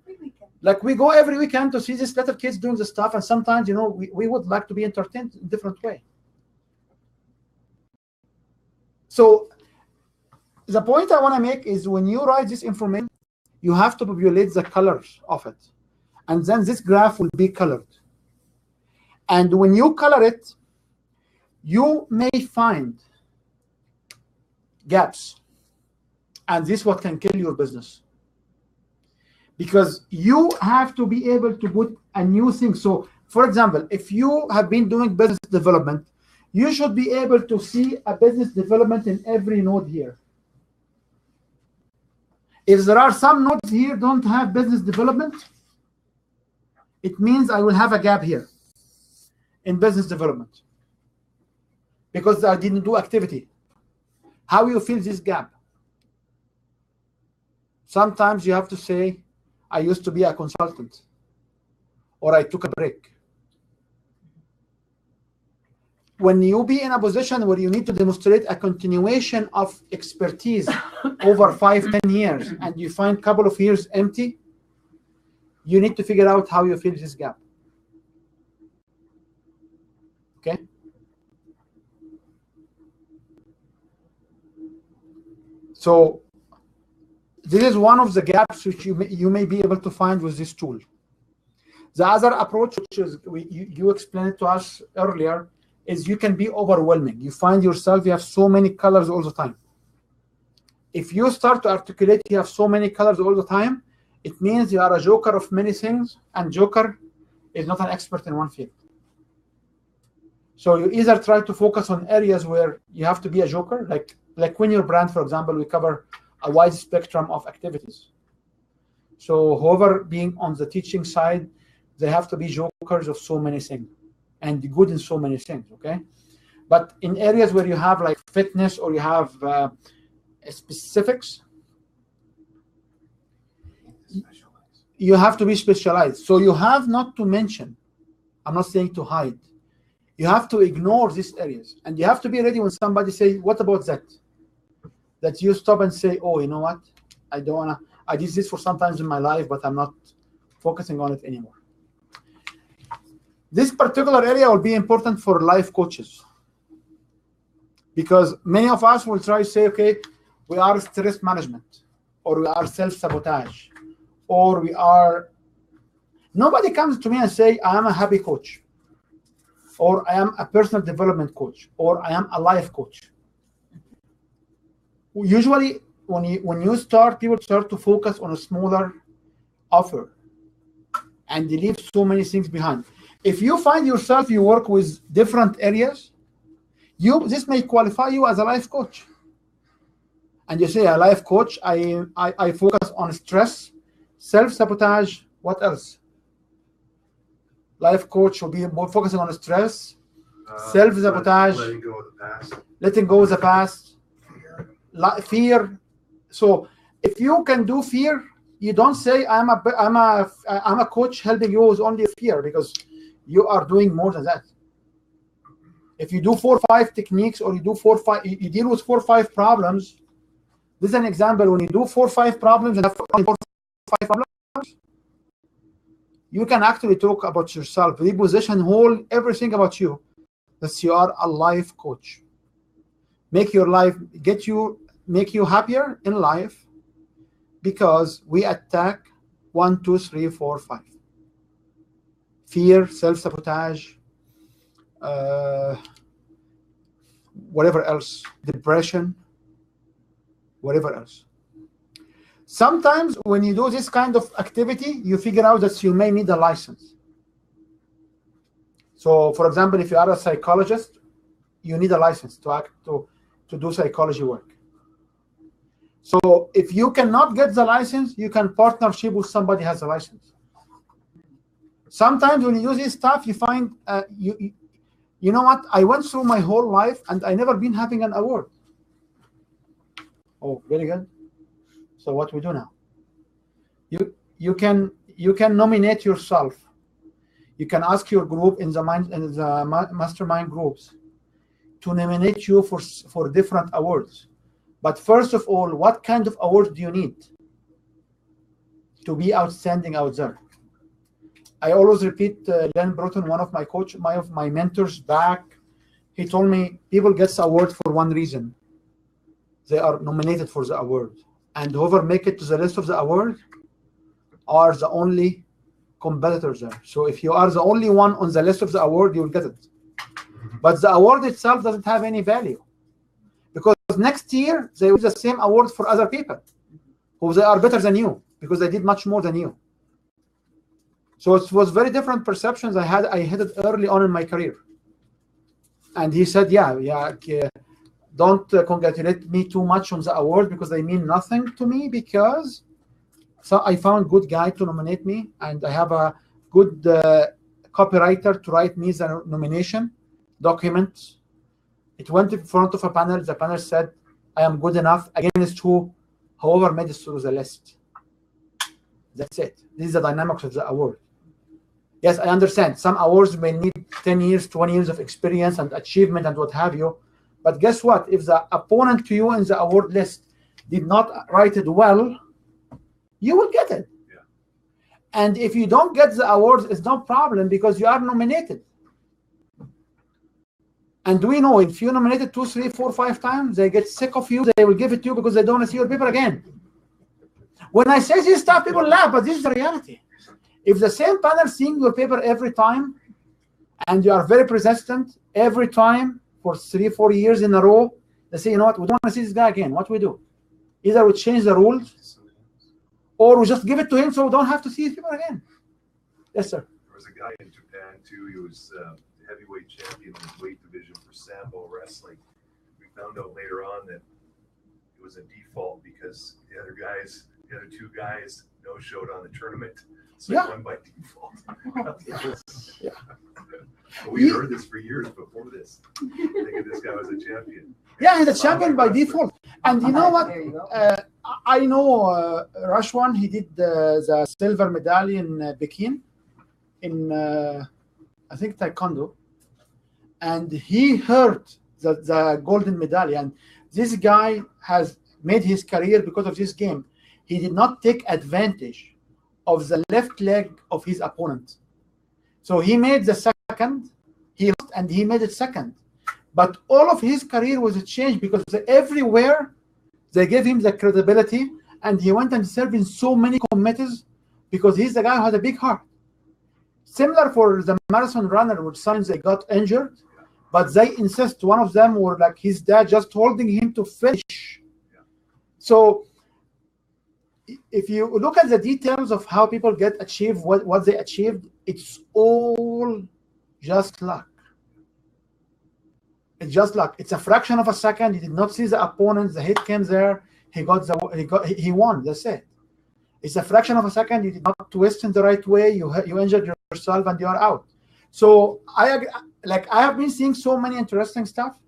weekend. Like we go every weekend to see these little kids doing the stuff, and sometimes, you know, we would like to be entertained in a different way. So the point I want to make is when you write this information, you have to populate the colors of it. And then this graph will be colored. And when you color it, you may find gaps. And this is what can kill your business. Because you have to be able to put a new thing. So, for example, if you have been doing business development, you should be able to see a business development in every node here. If there are some nodes here don't have business development, it means I will have a gap here in business development because I didn't do activity. How you fill this gap? Sometimes you have to say, I used to be a consultant, or I took a break. When you be in a position where you need to demonstrate a continuation of expertise over 5-10 years, and you find a couple of years empty, you need to figure out how you fill this gap. Okay? So this is one of the gaps which you may be able to find with this tool. The other approach, which is you explained to us earlier, is you can be overwhelming. You find yourself, you have so many colors all the time. If you start to articulate, you have so many colors all the time, it means you are a joker of many things, and joker is not an expert in one field. So you either try to focus on areas where you have to be a joker, like when your brand, for example, we cover a wide spectrum of activities. So whoever being on the teaching side, they have to be jokers of so many things. and good in so many things, okay? But in areas where you have like fitness or you have specifics, you have to be specialized. So you have not to mention, I'm not saying to hide, you have to ignore these areas. And you have to be ready when somebody say, what about that? That you stop and say, oh, you know what? I don't wanna, I did this for sometimes in my life, but I'm not focusing on it anymore. This particular area will be important for life coaches, because many of us will try to say, okay, we are stress management, or we are self-sabotage, or we are, nobody comes to me and say, I am a happy coach, or I am a personal development coach, or I am a life coach. Usually, when you start, people start to focus on a smaller offer, and they leave so many things behind. If you find yourself, you work with different areas, this may qualify you as a life coach. And you say, a life coach, I focus on stress, self-sabotage, what else? Life coach will be more focusing on stress, self-sabotage, letting go of the past, letting go of the past, fear. So if you can do fear, you don't say I'm a coach helping you with only fear, because you are doing more than that. If you do 4 or 5 techniques, or you do 4 or 5, you deal with 4 or 5 problems. This is an example. When you do 4 or 5 problems and have 4 or 5 problems, you can actually talk about yourself, reposition everything about you, that you are a life coach. Make your life, make you happier in life, because we attack 1, 2, 3, 4, 5. Fear, self-sabotage, whatever else, depression, whatever else. Sometimes when you do this kind of activity, you figure out that you may need a license. So for example, if you are a psychologist, you need a license to do psychology work. So if you cannot get the license, you can partnership with somebody who has a license. Sometimes when you do this stuff, you find, you know what, I went through my whole life and I never been having an award. Oh, very good. So what we do now? You can nominate yourself. You can ask your group in the mastermind groups to nominate you for different awards. But first of all, what kind of award do you need to be outstanding out there? I always repeat, Len Broughton, one of my mentors back, he told me people get the award for one reason. They are nominated for the award. And whoever make it to the list of the award are the only competitors there. So if you are the only one on the list of the award, you will get it. But the award itself doesn't have any value, because next year they will the same award for other people who they are better than you, because they did much more than you. So it was very different perceptions I had it early on in my career. And he said, don't congratulate me too much on the award, because they mean nothing to me, because so I found good guy to nominate me, and I have a good copywriter to write me the nomination document. It went in front of a panel. The panel said, I am good enough against whoever made it through the list. That's it. This is the dynamics of the award. Yes, I understand. Some awards may need 10 years, 20 years of experience and achievement and what have you. But guess what? If the opponent to you in the award list did not write it well, you will get it. Yeah. And if you don't get the awards, it's no problem, because you are nominated. And we know if you nominated 2, 3, 4, 5 times, they get sick of you. They will give it to you because they don't want to see your paper again. When I say this stuff, people laugh, but this is the reality. If the same panel seeing your paper every time, and you are very persistent every time for 3, 4 years in a row, they say, you know what, we don't want to see this guy again. What do we do? Either we change the rules, or we just give it to him so we don't have to see his paper again. Yes, sir. There was a guy in Japan too. He was the heavyweight champion in his weight division for Sambo wrestling. We found out later on that it was a default because the other 2 guys no-showed on the tournament. So he won by default. We heard this for years before this. Thinking this guy was a champion. Yeah, he's a champion by default. And you know what? There you go. I know Rashwan, he did the silver medal in Peking, in I think Taekwondo, and he heard the golden medal. And this guy has made his career because of this game. He did not take advantage of the left leg of his opponent. So he made the second, he lost, and he made it second. But all of his career was changed because everywhere they gave him the credibility, and he went and served in so many committees because he's the guy who had a big heart. Similar for the marathon runner, which sometimes they got injured, but they insist. One of them were like his dad just holding him to finish. So if you look at the details of how people achieve what they achieved, it's all just luck. It's just luck. It's a fraction of a second. He did not see the opponent. The hit came there. He won. That's it. It's a fraction of a second. You did not twist in the right way. You injured yourself and you're out. So I have been seeing so many interesting stuff,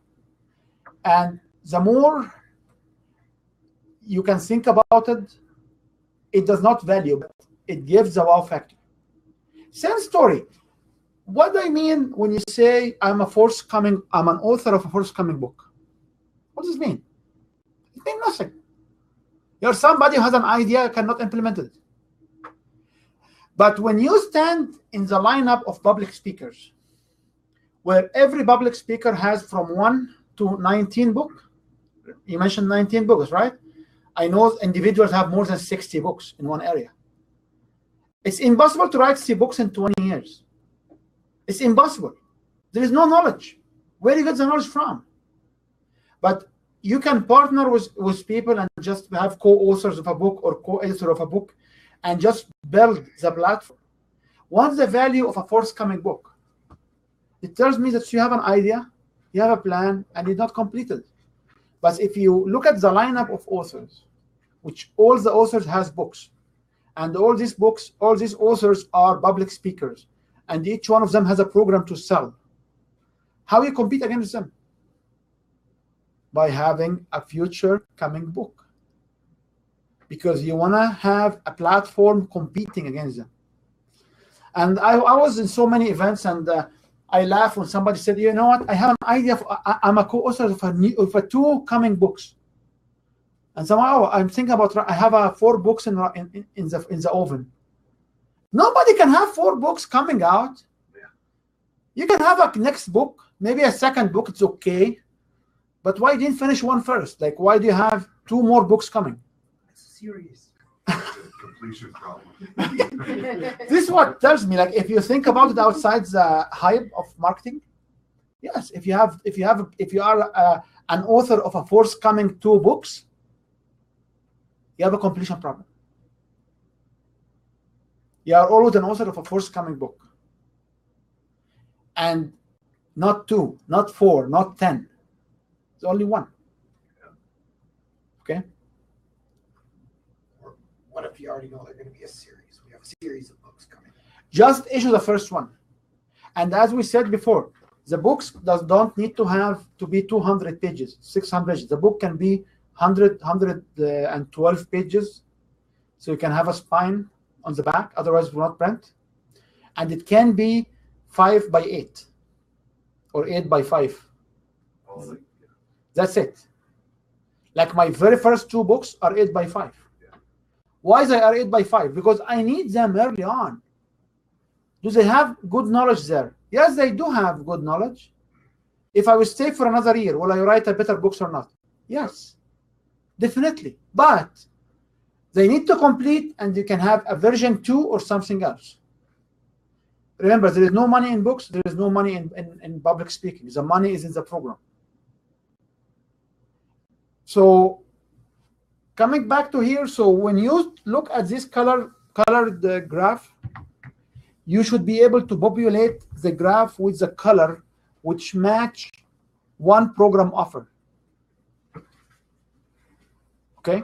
and the more you can think about it, it does not value, but it gives the wow factor. Same story. What do I mean when you say I'm an author of a forthcoming book? What does it mean? It means nothing. You're somebody who has an idea, cannot implement it. But when you stand in the lineup of public speakers, where every public speaker has from 1 to 19 books, you mentioned 19 books, right? I know individuals have more than 60 books in one area. It's impossible to write 60 books in 20 years. It's impossible. There is no knowledge. Where do you get the knowledge from? But you can partner with people and just have co-authors of a book or co-editor of a book and just build the platform. What's the value of a forthcoming book? It tells me that you have an idea, you have a plan, and it's not completed. But if you look at the lineup of authors, which all the authors has books, and all these authors are public speakers, and each one of them has a program to sell, how you compete against them? By having a future coming book. Because you want to have a platform competing against them. And I was in so many events, and I laugh when somebody said, you know what, I have an idea, I'm a co-author of 2 coming books. And somehow I'm thinking about, I have 4 books in the oven. Nobody can have 4 books coming out. You can have a next book, maybe a second book, it's okay. But why didn't finish one first? Like, why do you have 2 more books coming? It's a series. Completion problem. This is what tells me, like, if you think about it outside the hype of marketing, yes, if you are an author of a forthcoming 2 books, you have a completion problem. You are always an author of a forthcoming book, and not 2, not 4, not 10. It's only 1. Okay. What if you already know they're going to be a series? We have a series of books coming. Just issue the first one. And as we said before, the books don't need to be 200 pages, 600 pages. The book can be 112 pages. So you can have a spine on the back, otherwise it will not print. And it can be 5 by 8 or 8 by 5. That's it. Like my very first 2 books are 8 by 5. Why they are 8 by 5? Because I need them early on. Do they have good knowledge there? Yes, they do have good knowledge. If I will stay for another year, will I write a better books or not? Yes, definitely. But they need to complete, and you can have a version 2 or something else. Remember, there is no money in books. There is no money in public speaking. The money is in the program. So coming back to here, so when you look at this colored graph, you should be able to populate the graph with the color which match one program offer. Okay?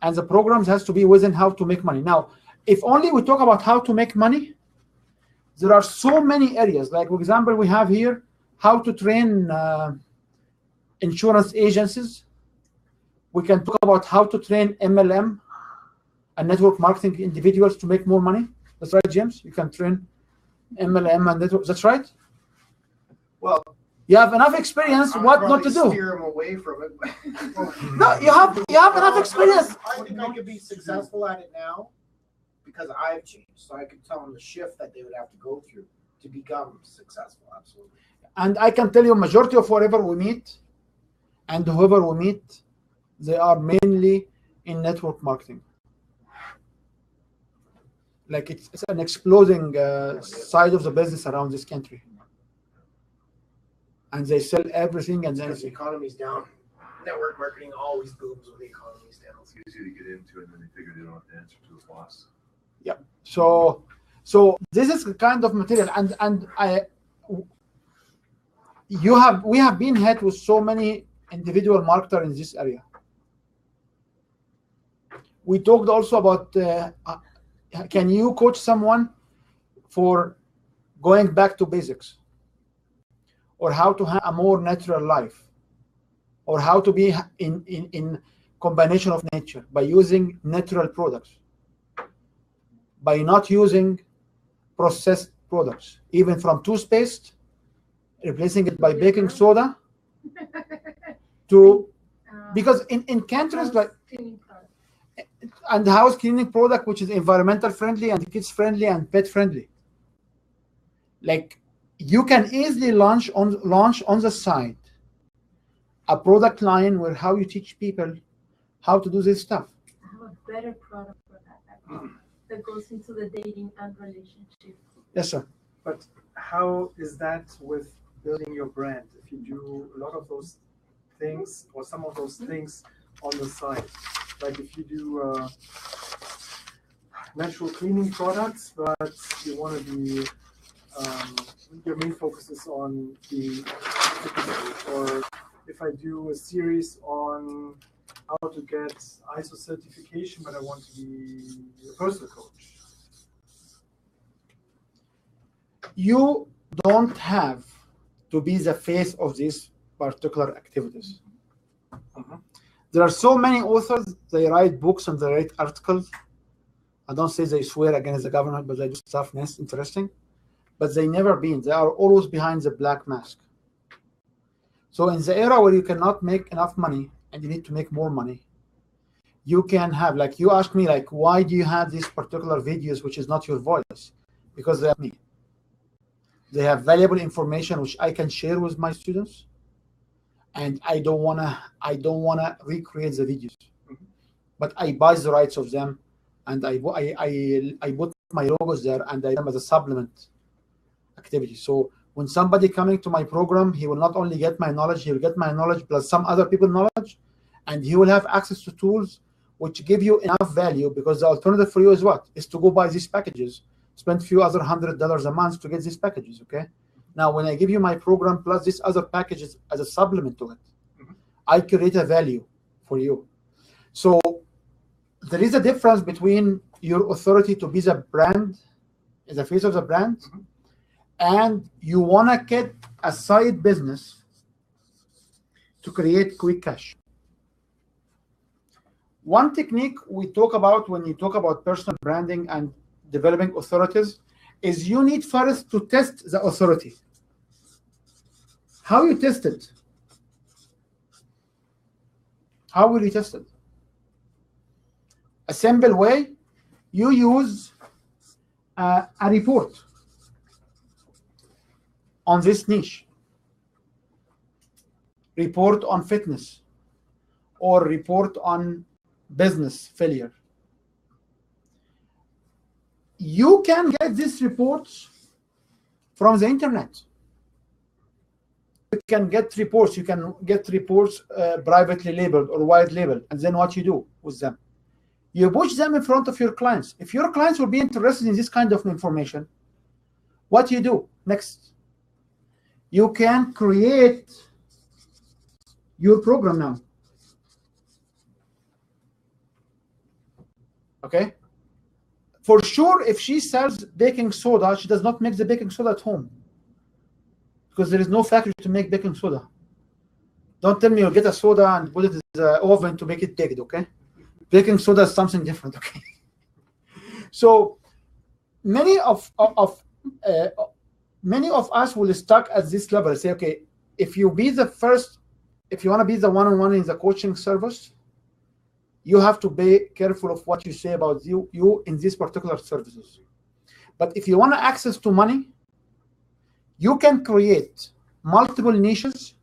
And the programs has to be within how to make money. Now, if only we talk about how to make money, There are so many areas. Like, for example, we have here how to train insurance agencies. We can talk about how to train MLM and network marketing individuals to make more money. That's right, James. You can train MLM and network. That's right. Well, you have enough experience what not to do. Steer them away from it. No, you have enough experience. I think I could be successful at it now because I've changed. So I could tell them the shift that they would have to go through to become successful. Absolutely. And I can tell you, majority of whoever we meet and whoever we meet, they are mainly in network marketing. Like it's an exploding side of the business around this country. And they sell everything and Because the anything. economy's down. Network marketing always booms when the economy's down. It's easy to get into, and then they figure they don't have to answer to a boss. Yeah. So this is the kind of material, and we have been hit with so many individual marketers in this area. We talked also about can you coach someone for going back to basics, or how to have a more natural life, or how to be in combination of nature by using natural products, by not using processed products, even from toothpaste, replacing it by baking soda, to because in countries like and house cleaning product, which is environmental friendly and kids friendly and pet friendly. Like you can easily launch on the side a product line where how you teach people how to do this stuff. I have a better product for that that goes into the dating and relationship. Yes, sir. But how is that with building your brand? If you do a lot of those things or some of those things on the side, like if you do natural cleaning products, but you want to be your main focus is on the or if I do a series on how to get ISO certification, but I want to be a personal coach. You don't have to be the face of these particular activities. There are so many authors, they write books and they write articles. I don't say they swear against the government, but they do stuff nice, interesting. But they never been. They are always behind the black mask. So in the era where you cannot make enough money and you need to make more money, you can have, like you asked me, like, why do you have these particular videos which is not your voice? Because they are me. They have valuable information which I can share with my students, and I don't wanna recreate the videos, but I buy the rights of them, and I put my logos there, and I them as a supplement activity. So when somebody coming to my program, he will not only get my knowledge, he will get my knowledge plus some other people's knowledge, and he will have access to tools which give you enough value, because the alternative for you is what? Is to go buy these packages, spend a few other $100 a month to get these packages, okay? Now, when I give you my program plus these other packages as a supplement to it, I create a value for you. So there is a difference between your authority to be the brand, the face of the brand, and you want to get a side business to create quick cash. One technique we talk about when you talk about personal branding and developing authorities is you need first to test the authority. How you test it? How will you test it? A simple way, you use a report on this niche. Report on fitness or report on business failure. You can get these reports from the internet. You can get reports. You can get reports privately labeled or white labeled. And then what you do with them? You push them in front of your clients. If your clients will be interested in this kind of information, what you do next? You can create your program now. Okay? For sure, if she sells baking soda, she does not make the baking soda at home because there is no factory to make baking soda. Don't tell me you'll get a soda and put it in the oven to make it baked, okay? Baking soda is something different, okay? So many of us will stuck at this level. Say, okay, if you be the first, if you want to be the one-on-one in the coaching service, you have to be careful of what you say about you in these particular services. But if you want access to money, you can create multiple niches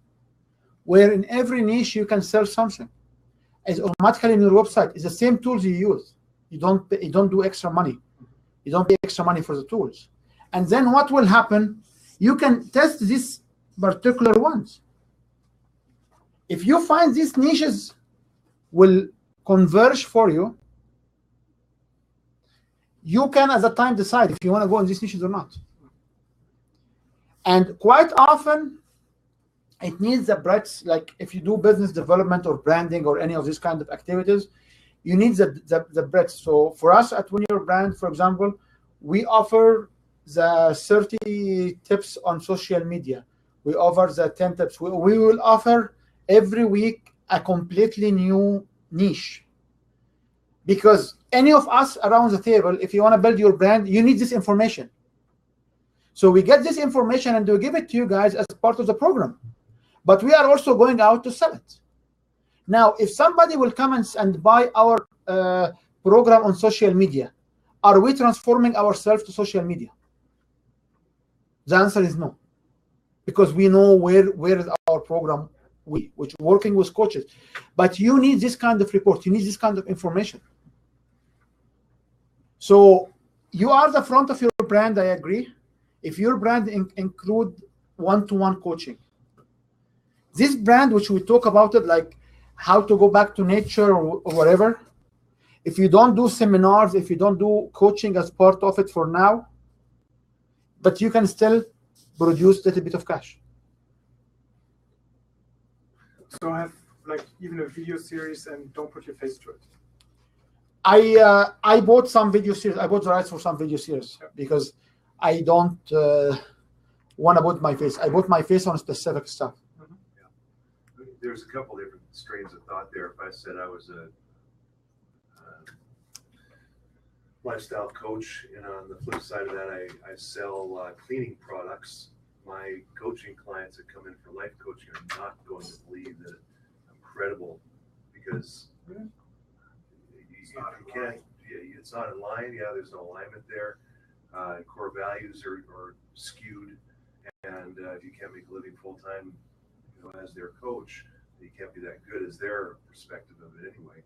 where in every niche you can sell something. As automatically in your website, it's the same tools you use. You don't do extra money. You don't pay extra money for the tools. And then what will happen? You can test these particular ones. If you find these niches will converge for you, you can at that time decide if you want to go in these niches or not. And quite often, it needs the breadth. Like if you do business development or branding or any of these kind of activities, you need the breadth. So for us at Win Your Brand, for example, we offer the 30 tips on social media. We offer the 10 tips. We will offer every week a completely new niche. Because any of us around the table, if you want to build your brand, you need this information. So we get this information and we give it to you guys as part of the program. But we are also going out to sell it. Now, if somebody will come and buy our program on social media, are we transforming ourselves to social media? The answer is no. Because we know where is our program, which working with coaches. But you need this kind of report. You need this kind of information. So you are the front of your brand, I agree. If your brand include one-to-one coaching, this brand, which we talk about it, like how to go back to nature or whatever, if you don't do seminars, if you don't do coaching as part of it for now, but you can still produce a little bit of cash. So have like even a video series and don't put your face to it. I bought some video series. I bought the rights for some video series because I don't want to put my face. I put my face on specific stuff. Yeah. There's a couple different strains of thought there. If I said I was a lifestyle coach, and on the flip side of that, I sell cleaning products, my coaching clients that come in for life coaching are not going to believe that I'm credible because it's not in line. Yeah, there's no alignment there. Core values are skewed, and if you can't make a living full time, as their coach, you can't be that good as their perspective of it anyway.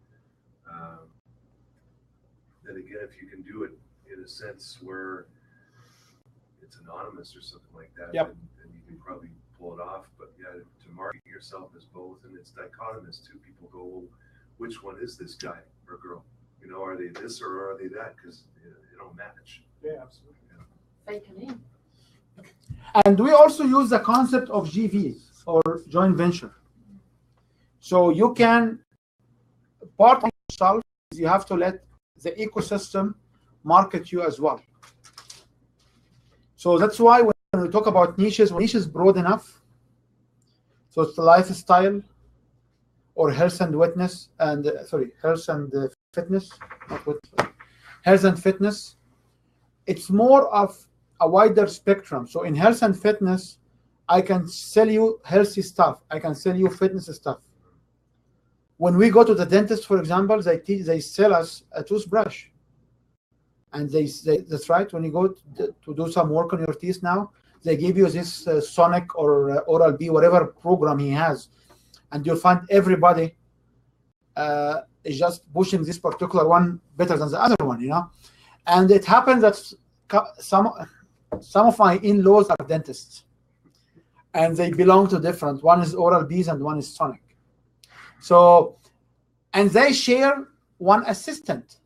Then again, if you can do it in a sense where it's anonymous or something like that, then you can probably pull it off. But yeah, to market yourself as both, and it's dichotomous too. People go, well, which one is this guy or girl? Are they this or are they that? Because they don't match. Yeah, absolutely. Fake name. And we also use the concept of GVs or joint venture. So you can, part of yourself, you have to let the ecosystem market you as well. So that's why when we talk about niches, when niche is broad enough, so it's the lifestyle or health and witness, and health and fitness, not witness, health and fitness, it's more of a wider spectrum. So in health and fitness, I can sell you healthy stuff. I can sell you fitness stuff. When we go to the dentist, for example, they sell us a toothbrush. And that's right, when you go to do some work on your teeth now, they give you this Sonic or Oral-B, whatever program he has. And you'll find everybody is just pushing this particular one better than the other one, And it happens that some of my in-laws are dentists. And they belong to different. One is Oral-B's and one is Sonic. So, and they share one assistant.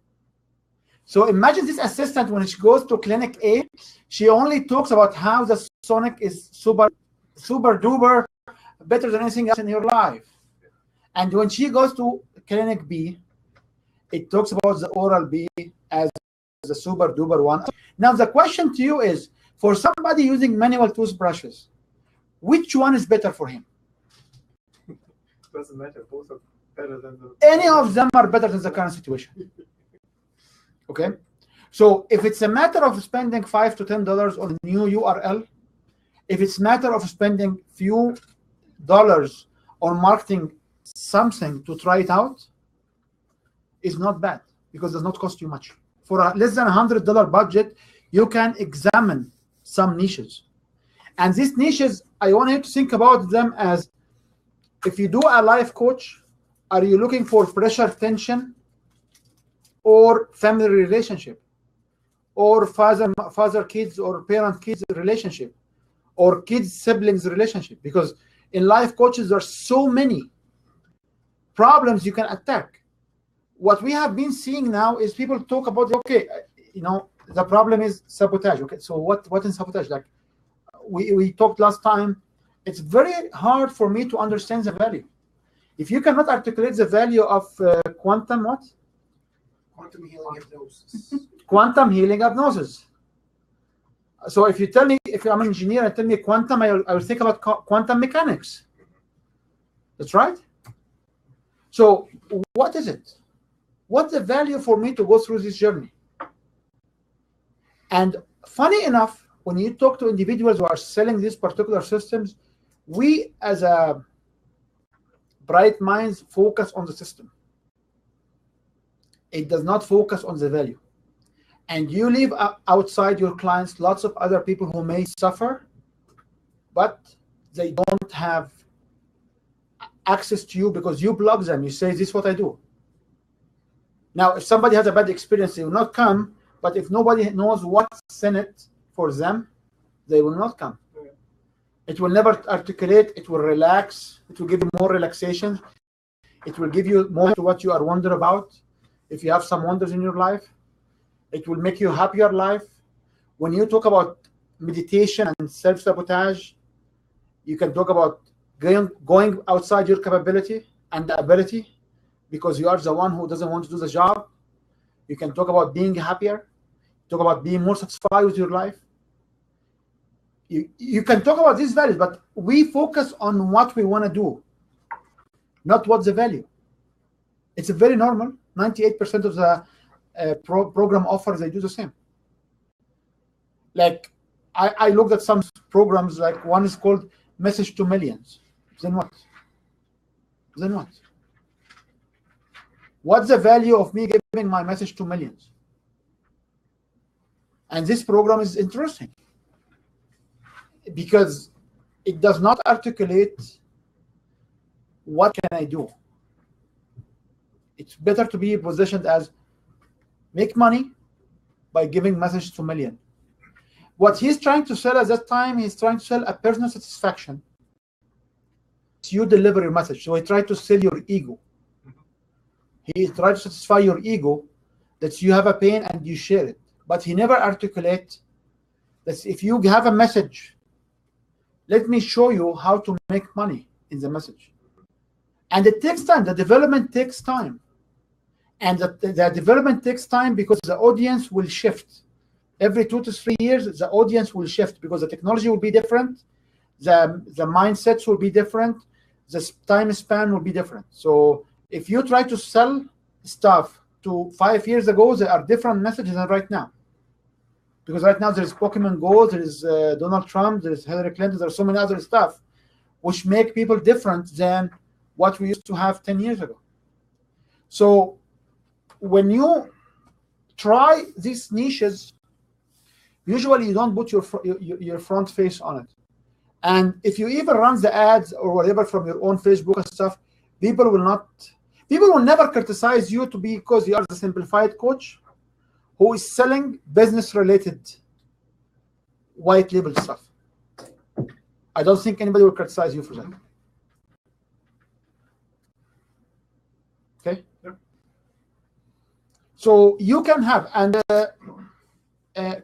So imagine this assistant, when she goes to clinic A, she only talks about how the Sonic is super duper better than anything else in your life. And when she goes to clinic B, it talks about the Oral-B as the super duper one. Now the question to you is, for somebody using manual toothbrushes, which one is better for him? Doesn't matter. Both are better than the. Any of them are better than the current situation. Okay, so if it's a matter of spending $5 to $10 on a new URL, if it's a matter of spending few dollars on marketing something to try it out, it's not bad because it does not cost you much. For a less than $100 budget, you can examine some niches. And these niches, I want you to think about them as, if you do a life coach, are you looking for pressure tension or family relationship or father kids or parent kids relationship or kids siblings relationship? Because in life coaches, there are so many problems you can attack. What we have been seeing now is people talk about, okay, you know, the problem is sabotage. Okay, so what is sabotage? Like we talked last time, it's very hard for me to understand the value. If you cannot articulate the value of quantum what? Quantum healing hypnosis. Quantum healing hypnosis. So if you tell me, if I'm an engineer and tell me quantum, I will think about quantum mechanics. That's right. So what is it? What's the value for me to go through this journey? And funny enough, when you talk to individuals who are selling these particular systems, we as a bright minds focus on the system. It does not focus on the value. And you leave outside your clients lots of other people who may suffer, but they don't have access to you because you block them. You say, this is what I do. Now, if somebody has a bad experience, they will not come. But if nobody knows what's in it for them, they will not come. It will never articulate. It will relax. It will give you more relaxation. It will give you more to what you are wondering about. If you have some wonders in your life, it will make you a happier life. When you talk about meditation and self-sabotage, you can talk about going outside your capability and ability because you are the one who doesn't want to do the job. You can talk about being happier, talk about being more satisfied with your life. You can talk about these values, but we focus on what we want to do, not what's the value. It's very normal. 98% of the program offers, they do the same. Like I looked at some programs, like one is called Message to Millions. Then what? Then what? What's the value of me giving my message to millions? And this program is interesting because it does not articulate what can I do. It's better to be positioned as make money by giving message to million. What he's trying to sell at that time, he's trying to sell a personal satisfaction. You deliver your message. So he tried to sell your ego. He tried to satisfy your ego that you have a pain and you share it. But he never articulates that if you have a message, let me show you how to make money in the message. And it takes time. The development takes time. And the development takes time because the audience will shift. Every 2 to 3 years, the audience will shift because the technology will be different. The mindsets will be different. The time span will be different. So if you try to sell stuff to 5 years ago, there are different messages than right now. Because right now there is Pokemon Go, there is Donald Trump, there is Hillary Clinton, there are so many other stuff which make people different than what we used to have 10 years ago. So when you try these niches, usually you don't put your front face on it. And if you even run the ads or whatever from your own Facebook and stuff, people will never criticize you because you are the simplified coach who is selling business-related white label stuff. I don't think anybody will criticize you for that. Okay? Yeah. So you can have, and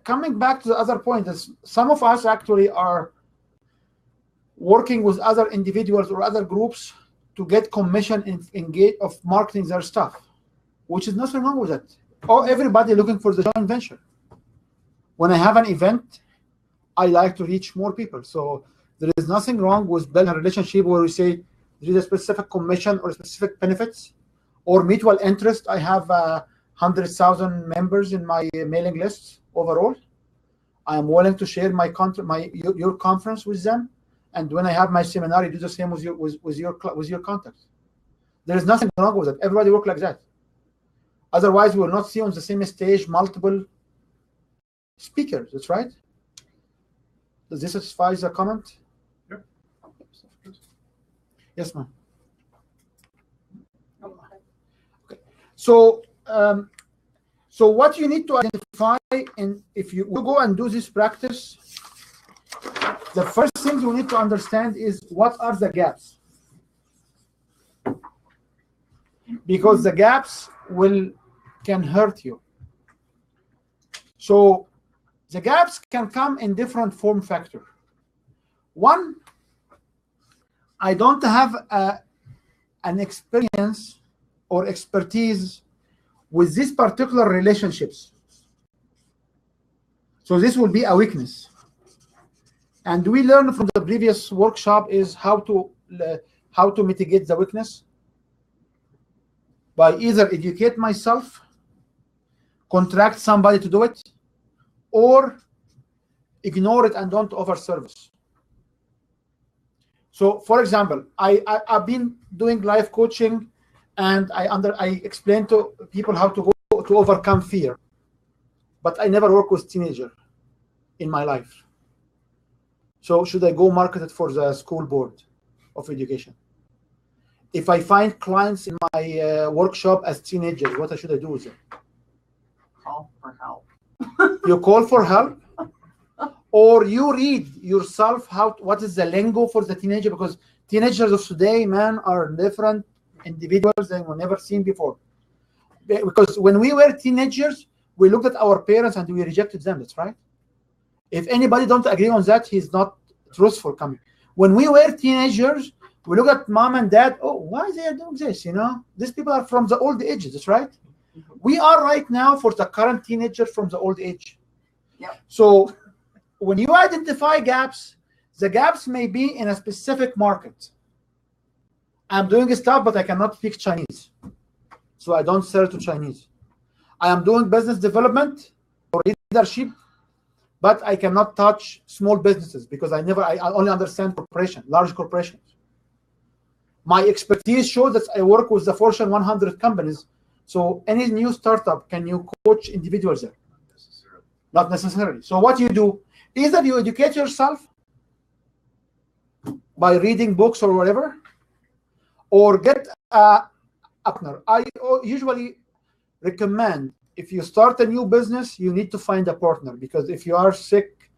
coming back to the other point, is some of us actually are working with other individuals or other groups to get commission of marketing their stuff, which is nothing wrong with it. or everybody looking for the joint venture. When I have an event, I like to reach more people. So there is nothing wrong with building a relationship where we say there is a specific commission or specific benefits or mutual interest. I have 100,000 members in my mailing list overall. I am willing to share your conference with them, and when I have my seminar, you do the same with your contacts. There is nothing wrong with it. Everybody work like that. Otherwise, we will not see on the same stage multiple speakers. That's right. Does this satisfy the comment? Yeah. Yes, ma'am. Okay. So, so what you need to identify, and if you go and do this practice, the first thing you need to understand is what are the gaps, because the gaps can hurt you. So the gaps can come in different form factor. One, I don't have an experience or expertise with these particular relationships. So this will be a weakness. And we learned from the previous workshop is how to mitigate the weakness by either educate myself, contract somebody to do it, or ignore it and don't offer service. So, for example, I've been doing life coaching, and I explain to people how to overcome fear, but I never work with teenagers in my life. So should I go market it for the school board of education? If I find clients in my workshop as teenagers, what should I do with them? Call for help. You call for help, or you read yourself what is the lingo for the teenager, because teenagers of today, man, are different individuals than we've never seen before. Because when we were teenagers, we looked at our parents and we rejected them. That's right. If anybody don't agree on that, he's not truthful coming. When we were teenagers, we look at mom and dad. Oh, why they are doing this? You know, these people are from the old ages. That's right. We are right now for the current teenager from the old age. Yep. So when you identify gaps, the gaps may be in a specific market. I'm doing stuff, but I cannot speak Chinese, so I don't sell to Chinese. I am doing business development or leadership, but I cannot touch small businesses because I only understand large corporations. My expertise shows that I work with the Fortune 100 companies. So any new startup, can you coach individuals there? Not necessarily. So what you do, either you educate yourself by reading books or whatever, or get a partner. I usually recommend, if you start a new business, you need to find a partner, because if you are sick,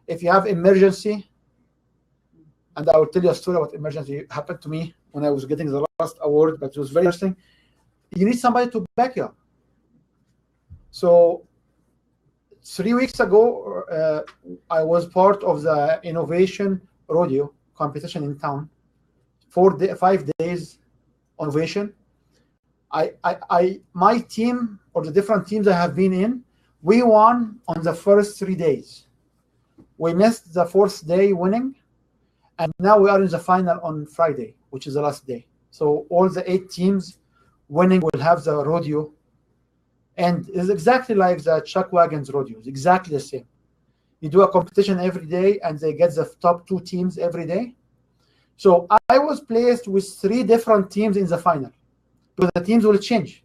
if you have emergency, and I will tell you a story about emergency. It happened to me when I was getting the last award, but it was very interesting. You need somebody to back you up. So 3 weeks ago, I was part of the innovation rodeo competition in town. 5 days innovation. My team, or the different teams I have been in, we won on the first 3 days. We missed the 4th day winning, and now we are in the final on Friday, which is the last day. So all the 8 teams winning will have the rodeo, and it's exactly like the Chuck Wagons rodeo. It's exactly the same. You do a competition every day, and they get the top 2 teams every day. So I was placed with 3 different teams in the final, because the teams will change.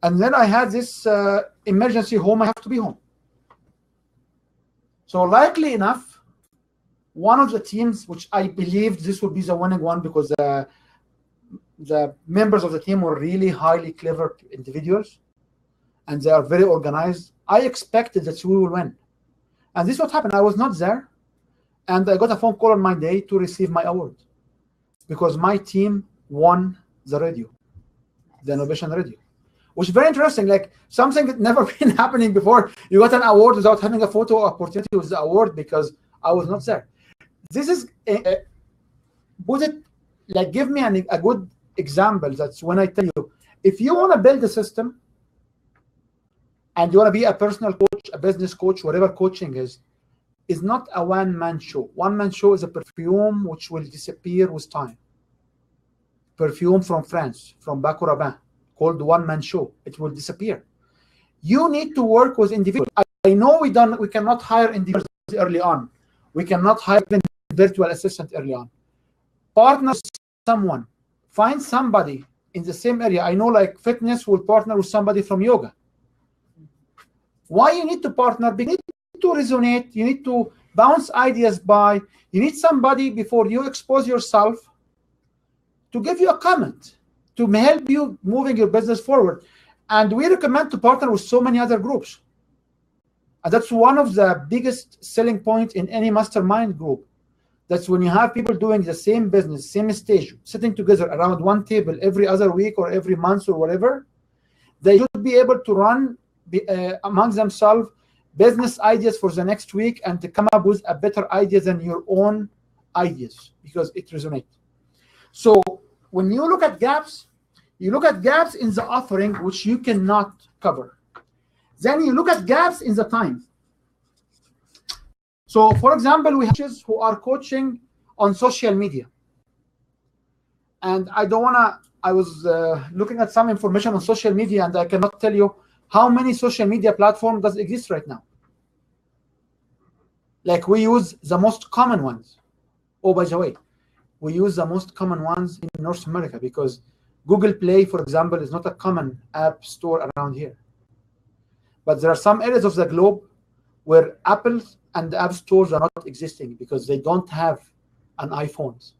And then I had this emergency home. I have to be home. So likely enough, one of the teams, which I believed this would be the winning one, because the members of the team were really highly clever individuals, and they are very organized. I expected that we will win. And this is what happened. I was not there. And I got a phone call on my day to receive my award, because my team won the radio, the innovation radio, which is very interesting. Like something that never been happening before. You got an award without having a photo opportunity with the award, because I was not there. This is give me a good example. That's when I tell you, if you want to build a system, and you want to be a personal coach, a business coach, whatever coaching is not a one-man show. One-man show is a perfume which will disappear with time. Perfume from France, from Paco Rabanne, called one-man show. It will disappear. You need to work with individuals. I know we cannot hire individuals early on. We cannot hire a virtual assistant early on. Partner with someone. Find somebody in the same area. I know like fitness will partner with somebody from yoga. Why you need to partner? Because you need to resonate. You need to bounce ideas by. You need somebody before you expose yourself to give you a comment, to help you moving your business forward. And we recommend to partner with so many other groups. And that's one of the biggest selling points in any mastermind group. That's when you have people doing the same business, same stage, sitting together around one table every other week or every month or whatever, they should be able to run among themselves business ideas for the next week and to come up with a better idea than your own ideas because it resonates. So when you look at gaps, you look at gaps in the offering which you cannot cover. Then you look at gaps in the time. So for example, we have coaches who are coaching on social media. And I was looking at some information on social media and I cannot tell you how many social media platforms does exist right now. Like we use the most common ones. Oh, by the way, we use the most common ones in North America because Google Play, for example, is not a common app store around here. But there are some areas of the globe where Apple and the app stores are not existing because they don't have an iPhone.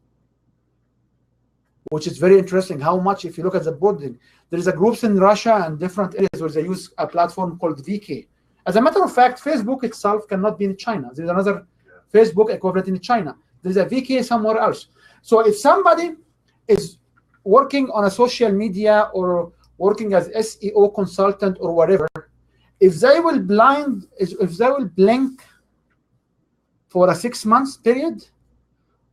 Which is very interesting how much, if you look at the boarding, there is a groups in Russia and different areas where they use a platform called VK. As a matter of fact, Facebook itself cannot be in China. There's another Facebook equivalent in China. There's a VK somewhere else. So if somebody is working on a social media or working as SEO consultant or whatever, if they will blink for a 6 months period,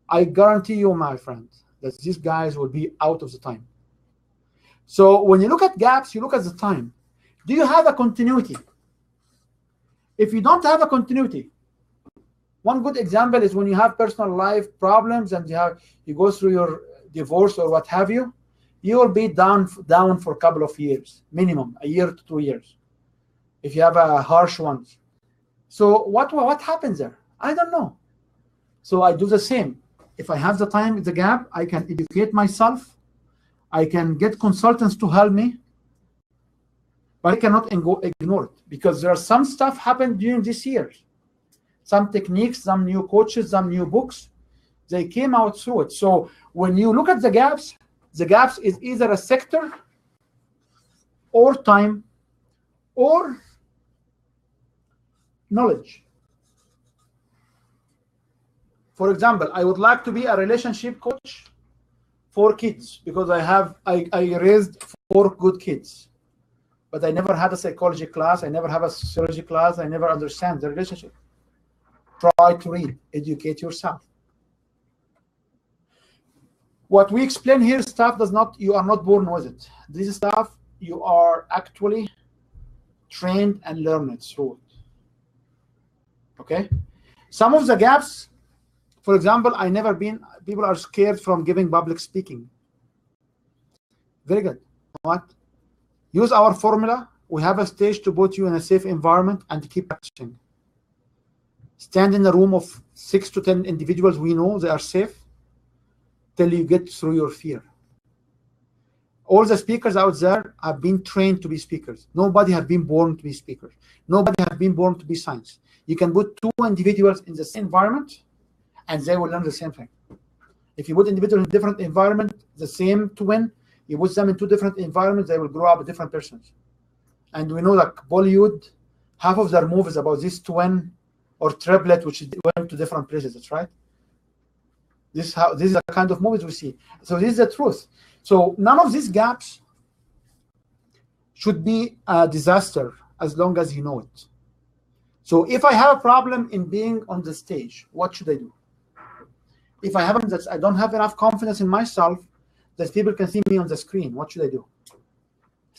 I guarantee you, my friend, that these guys will be out of the time. So when you look at gaps, you look at the time. Do you have a continuity? If you don't have a continuity, one good example is when you have personal life problems and you go through your divorce or what have you, you will be down for a couple of years, minimum, a year to 2 years, if you have a harsh one. So what happens there? I don't know. So I do the same. If I have the time, the gap, I can educate myself. I can get consultants to help me. But I cannot ignore it because there are some stuff happened during this year. Some techniques, some new coaches, some new books, they came out through it. So when you look at the gaps is either a sector or time or knowledge. For example, I would like to be a relationship coach for kids because I raised 4 good kids, but I never had a psychology class. I never have a sociology class. I never understand the relationship. Try to read, educate yourself. What we explain here, stuff you are not born with it. This stuff you are actually trained and learned through it. Okay? Some of the gaps, for example, people are scared from giving public speaking. Very good. What? Use our formula. We have a stage to put you in a safe environment and keep practicing. Stand in a room of 6 to 10 individuals we know they are safe till you get through your fear. All the speakers out there have been trained to be speakers. Nobody has been born to be speakers. Nobody has been born to be science. You can put 2 individuals in the same environment and they will learn the same thing. If you put individuals in different environment, the same twin, you put them in 2 different environments, they will grow up different persons. And we know that Bollywood, half of their movies about this twin or triplet, which went to different places. That's right. This is the kind of movies we see. So this is the truth. So none of these gaps should be a disaster as long as you know it. So if I have a problem in being on the stage, what should I do? If I don't have enough confidence in myself that people can see me on the screen, what should I do?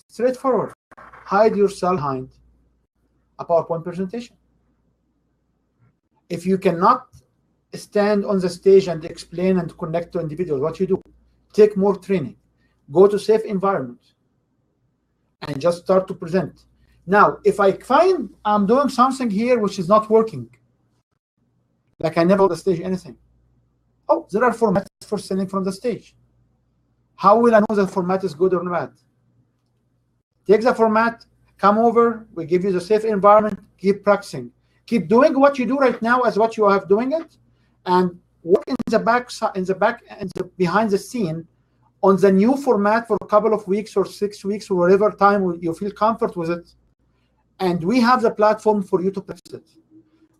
Straightforward. Hide yourself behind a PowerPoint presentation. If you cannot stand on the stage and explain and connect to individuals, what you do? Take more training. Go to safe environment and just start to present. Now, if I find I'm doing something here which is not working, like I never on the stage anything. Oh, there are formats for selling from the stage. How will I know the format is good or bad? Take the format, come over, we give you the safe environment, keep practicing. Keep doing what you do right now as what you are doing it, and work in the back, behind the scene on the new format for a couple of weeks or 6 weeks or whatever time you feel comfort with it. And we have the platform for you to practice it.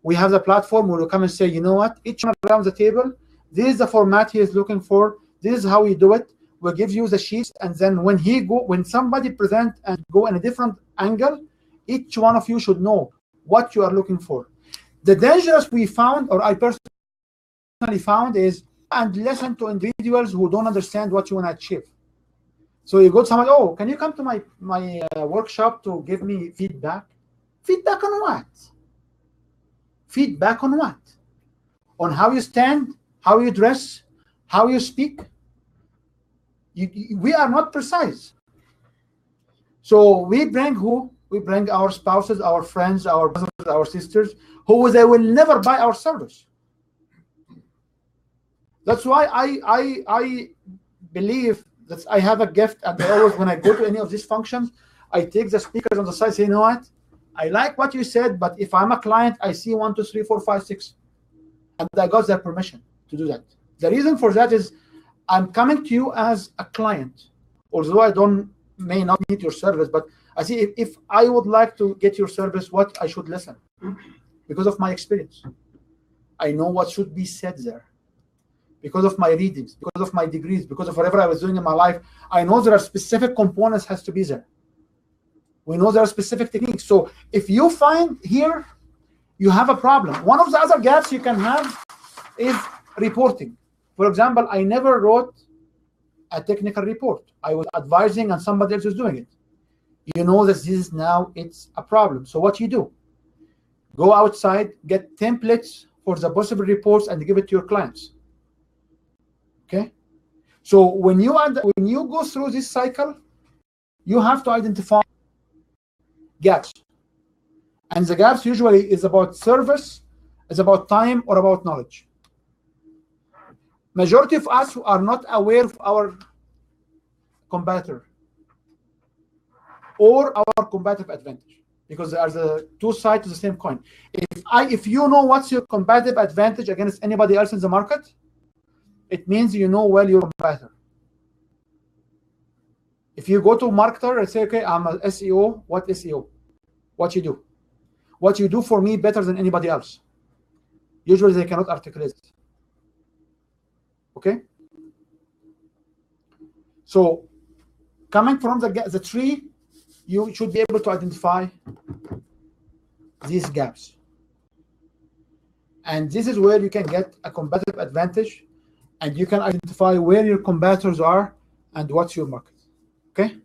We have the platform where you come and say, you know what, each one around the table, this is the format he is looking for, this is how you do it. We'll give you the sheets, and then when somebody present and go in a different angle, each one of you should know what you are looking for. The dangerous we found, or I personally found, is and listen to individuals who don't understand what you want to achieve. So you go to someone, oh, can you come to my workshop to give me feedback? Feedback on what? Feedback on what? On how you stand, how you dress, how you speak? We are not precise. So we bring who? We bring our spouses, our friends, our brothers, our sisters, who they will never buy our service. That's why I believe that I have a gift, and I always, when I go to any of these functions, I take the speakers on the side, say, you know what? I like what you said, but if I'm a client, I see 1, 2, 3, 4, 5, 6. And I got their permission to do that. The reason for that is I'm coming to you as a client, although I may not need your service, but I see if I would like to get your service, what I should listen, because of my experience. I know what should be said there, because of my readings, because of my degrees, because of whatever I was doing in my life. I know there are specific components has to be there. We know there are specific techniques. So if you find here you have a problem, one of the other gaps you can have is reporting. For example, I never wrote a technical report. I was advising and somebody else is doing it. You know that this is now, it's a problem. So what you do? Go outside, get templates for the possible reports and give it to your clients. Okay? So when you go through this cycle, you have to identify gaps. And the gaps usually is about service, is about time, or about knowledge. Majority of us are not aware of our competitor or our competitive advantage, because there are the two sides to the same coin. If you know what's your competitive advantage against anybody else in the market, it means you know well your competitor. If you go to a marketer and say, okay, I'm an SEO, what SEO? What you do? What you do for me better than anybody else? Usually they cannot articulate it. Okay? So coming from the tree, you should be able to identify these gaps. And this is where you can get a competitive advantage, and you can identify where your competitors are and what's your market. Okay?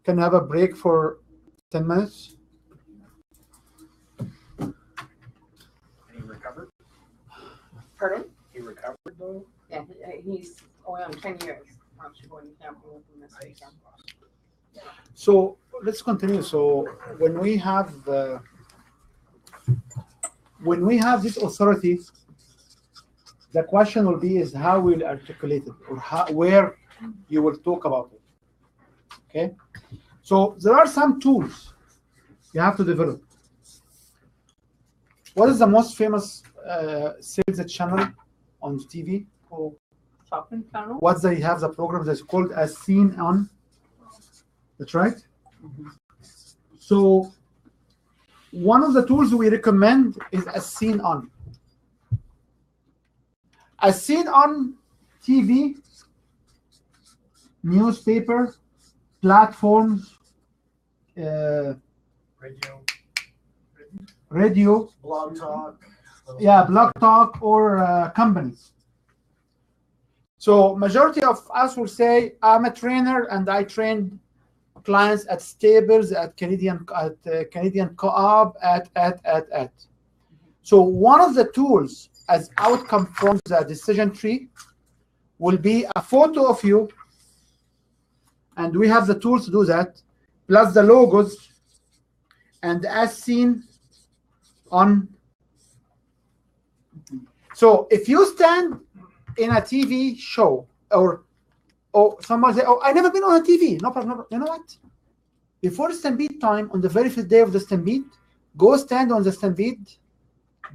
Can we have a break for 10 minutes? And he recovered? Pardon? He recovered though? Yeah, he's only on 10 years. I'm sure going to camp with him this Nice. weekend. So let's continue. So when we have this authority, the question will be is how we'll articulate it, or where you will talk about it. Okay. So there are some tools you have to develop. What is the most famous sales channel on TV? Oh, shopping channel? What they have the program that's called As Seen On. That's right. Mm-hmm. So one of the tools we recommend is As Seen On. As Seen On TV, newspaper, platforms, radio, Blog Talk. yeah, Blog Talk, or companies. So majority of us will say, I'm a trainer and I train clients at Staples, at Canadian Co-op, at. So one of the tools as outcome from the decision tree will be a photo of you, and we have the tools to do that, plus the logos, and as seen on. So if you stand in a TV show, or someone say, "Oh, I've never been on a TV," no problem. You know what? Before Stampede time, on the very first day of the Stampede, go stand on the Stampede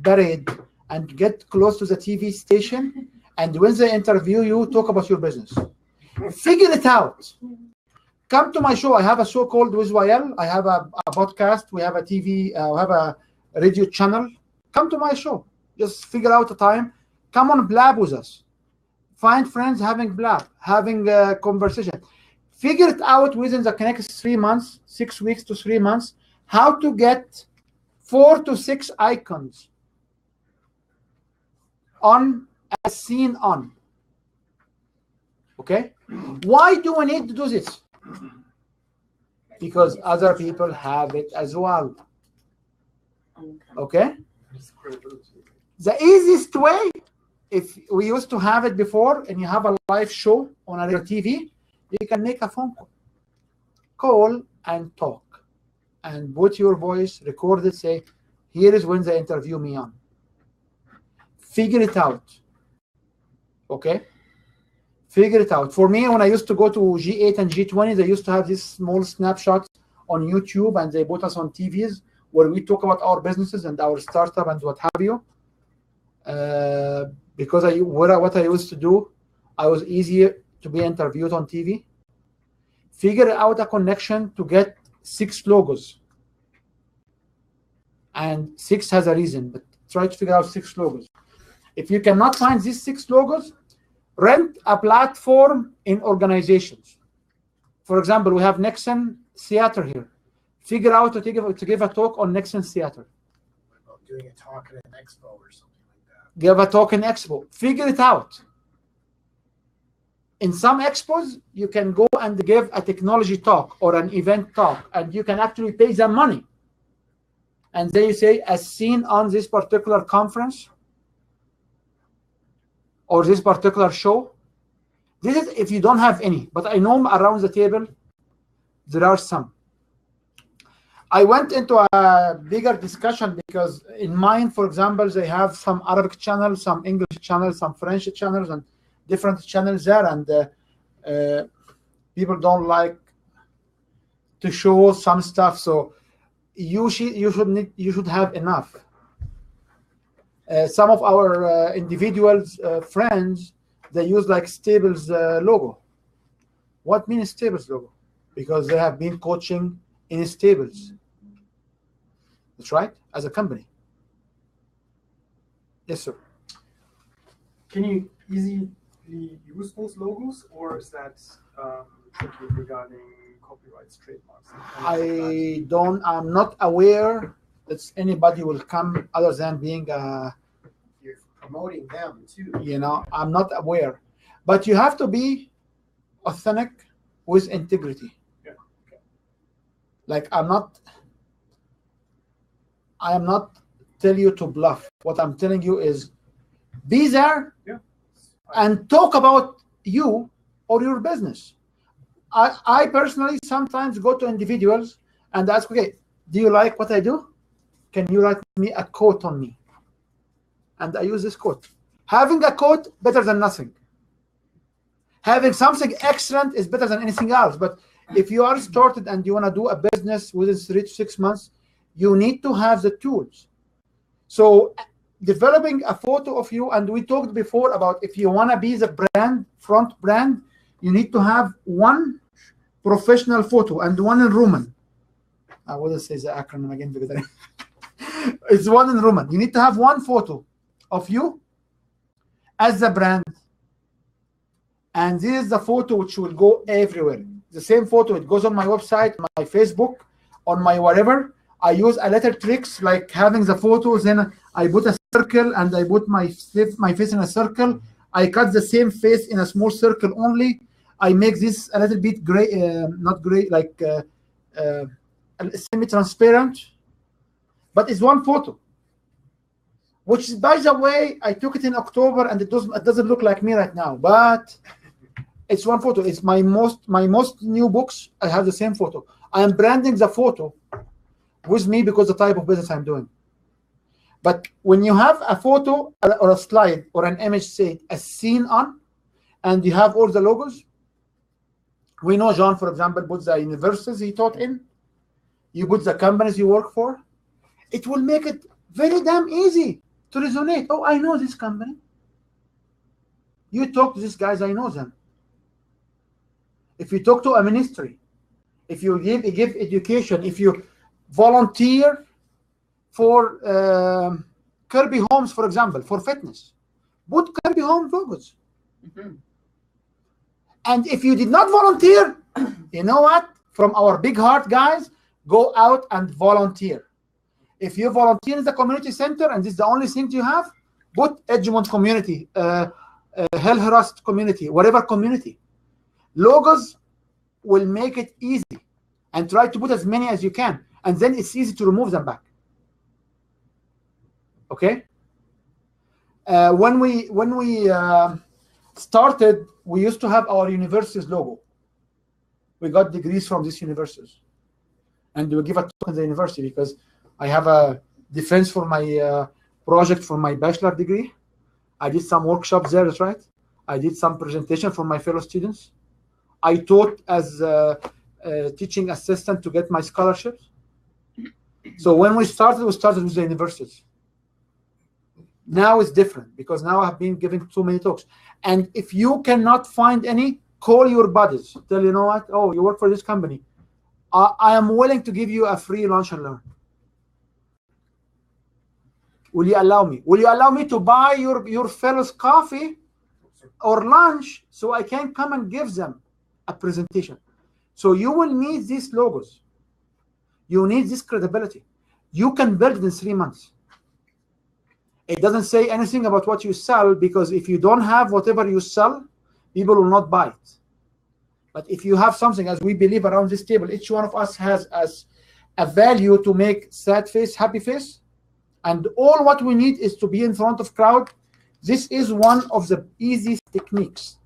parade and get close to the TV station. And when they interview you, talk about your business. Figure it out. Come to my show. I have a show called With YL. I have a podcast. We have a TV. We have a radio channel. Come to my show. Just figure out a time. Come on, blab with us. Find friends having blab, having a conversation. Figure it out within the next 3 months, 6 weeks to 3 months, how to get 4 to 6 icons on as seen on. Okay? Why do we need to do this? Because other people have it as well. Okay? The easiest way, if we used to have it before, and you have a live show on a TV, you can make a phone call. Call and talk. And put your voice, record it, say, here is when they interview me on. Figure it out. Okay? Figure it out. For me, when I used to go to G8 and G20, they used to have these small snapshots on YouTube, and they put us on TVs where we talk about our businesses and our startup and what have you. Because what I used to do, I was easier to be interviewed on TV. Figure out a connection to get 6 logos. And 6 has a reason, but try to figure out 6 logos. If you cannot find these 6 logos, rent a platform in organizations. For example, we have Nexen Theater here. Figure out to give a talk on Nexen Theater. About doing a talk at an expo or something like that. Give a talk in expo. Figure it out. In some expos, you can go and give a technology talk or an event talk, and you can actually pay them money. And they say, as seen on this particular conference or this particular show. This is if you don't have any, but I know around the table there are some. I went into a bigger discussion because in mine, for example, they have some Arabic channels, some English channels, some French channels, and different channels there, and people don't like to show some stuff. So you should have enough. Some of our individuals, friends, they use like Staples logo. What means Staples logo? Because they have been coaching in Staples. That's right, as a company. Yes, sir. Can you easily use those logos, or is that tricky regarding copyrights, trademarks? I'm not aware that anybody will come other than being You're promoting them too. I'm not aware. But you have to be authentic with integrity. Yeah. Okay. Like I am not telling you to bluff. What I'm telling you is be there and talk about you or your business. I personally sometimes go to individuals and ask, okay, do you like what I do? Can you write me a quote on me? And I use this quote. Having a quote, better than nothing. Having something excellent is better than anything else. But if you are started and you want to do a business within 3 to 6 months, you need to have the tools. So developing a photo of you, and we talked before about if you want to be the brand, front brand, you need to have one professional photo and one in Roman. I wouldn't say the acronym again because it's one in Roman. You need to have one photo of you as the brand. And this is the photo which will go everywhere. The same photo, it goes on my website, my Facebook, on my whatever. I use a little tricks like having the photos, then I put a circle and I put my face in a circle. I cut the same face in a small circle only. I make this a little bit gray, not gray, like semi-transparent, but it's one photo. Which is, by the way, I took it in October, and it doesn't look like me right now, but it's one photo. It's my most new books. I have the same photo. I am branding the photo with me because the type of business I'm doing. But when you have a photo or a slide or an image, say a scene on, and you have all the logos, we know John, for example, puts the universities he taught in. You put the companies you work for. It will make it very damn easy to resonate. Oh, I know this company. You talk to these guys, I know them. If you talk to a ministry, if you give education, if you volunteer for Kirby Homes, for example, for fitness, put Kirby Homes logos. Mhm. And if you did not volunteer, you know what? From our big heart guys, go out and volunteer. If you volunteer in the community center and this is the only thing you have, put Edgemont community, Hillhurst community, whatever community. Logos will make it easy, and try to put as many as you can, and then it's easy to remove them back. Okay. When we started, we used to have our university's logo. We got degrees from these universities, and we give a talk in the university because I have a defense for my project for my bachelor degree. I did some workshops there, that's right. I did some presentation for my fellow students. I taught as a teaching assistant to get my scholarships. So when we started with the universities. Now it's different because now I have been giving too many talks. And if you cannot find any, call your buddies. Tell you know what? Oh, you work for this company. I am willing to give you a free lunch and learn. Will you allow me? Will you allow me to buy your fellows coffee or lunch so I can come and give them a presentation? So you will need these logos. You need this credibility. You can build it in 3 months. It doesn't say anything about what you sell, because if you don't have whatever you sell, people will not buy it. But if you have something, as we believe around this table, each one of us has as a value to make sad face, happy face. And all what we need is to be in front of crowd. This is one of the easiest techniques.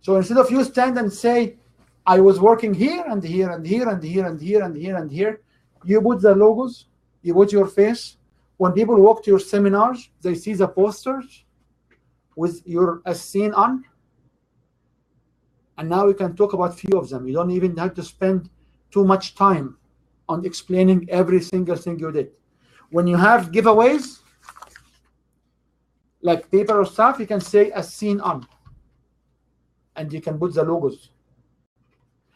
So instead of you stand and say, I was working here and here and here and here and here and here and here, you put the logos, you put your face. When people walk to your seminars, they see the posters with your scene on. And now we can talk about few of them. You don't even have to spend too much time on explaining every single thing you did. When you have giveaways, like paper or stuff, you can say a scene on. And you can put the logos.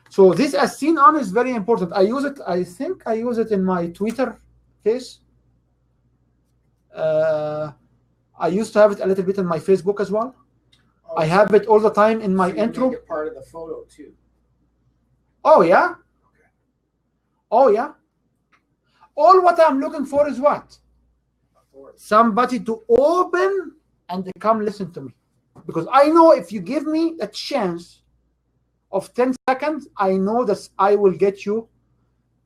So this as seen on is very important. I use it, I think I use it in my Twitter case. I used to have it a little bit in my Facebook as well. Oh, I have it all the time in my so you intro. make it part of the photo too. Oh yeah. Oh yeah. All what I'm looking for is what? Somebody to open and they come listen to me. Because I know if you give me a chance of 10 seconds, I know that I will get you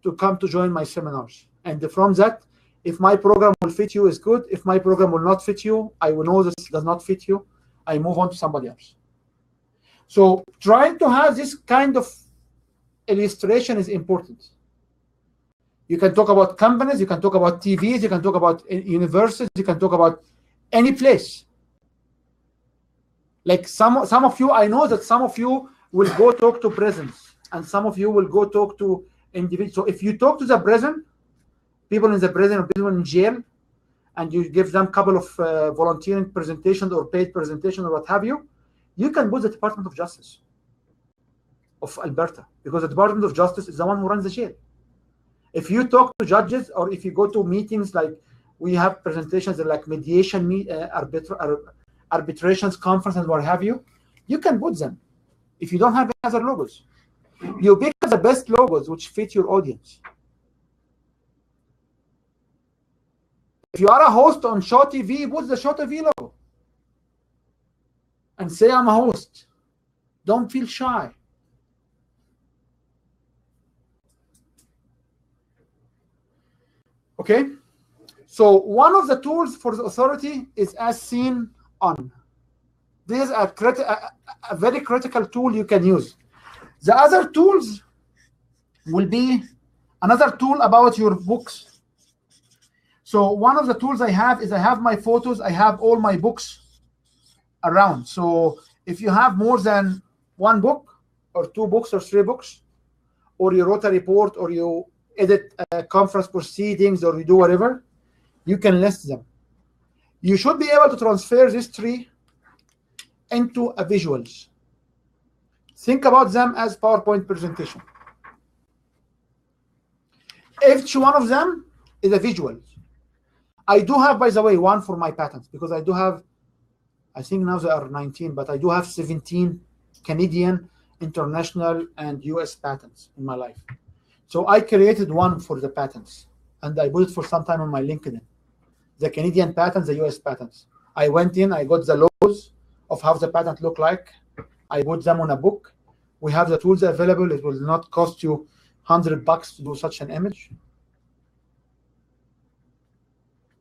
to come to join my seminars. And from that, if my program will fit you, is good. If my program will not fit you, I will know this does not fit you. I move on to somebody else. So trying to have this kind of illustration is important. You can talk about companies, you can talk about TVs, you can talk about universities, you can talk about any place. Like some of you, I know that some of you will go talk to prisons, and some of you will go talk to individuals. So if you talk to the prison, people in the prison or people in jail, and you give them a couple of volunteering presentations or paid presentations or what have you, you can put the Department of Justice of Alberta, because the Department of Justice is the one who runs the jail. If you talk to judges, or if you go to meetings, like we have presentations like mediation, arbitrations conference and what have you, you can put them. If you don't have any other logos, you pick the best logos which fit your audience. If you are a host on Show TV, put the Show TV logo. and say I'm a host. Don't feel shy. Okay? So one of the tools for the authority is as seen on. This is a very critical tool you can use. The other tools will be another tool about your books. So one of the tools I have is I have my photos, I have all my books around. So if you have more than one book or two books or three books, or you wrote a report or you edit conference proceedings or you do whatever, you can list them. You should be able to transfer this tree into a visuals. Think about them as PowerPoint presentation. Each one of them is a visual. I do have, by the way, one for my patents, because I do have, I think now there are 19, but I do have 17 Canadian, international, and US patents in my life. So I created one for the patents, and I put it for some time on my LinkedIn. The Canadian patents, the US patents. I went in, I got the laws of how the patent look like. I put them on a book. We have the tools available. It will not cost you $100 to do such an image.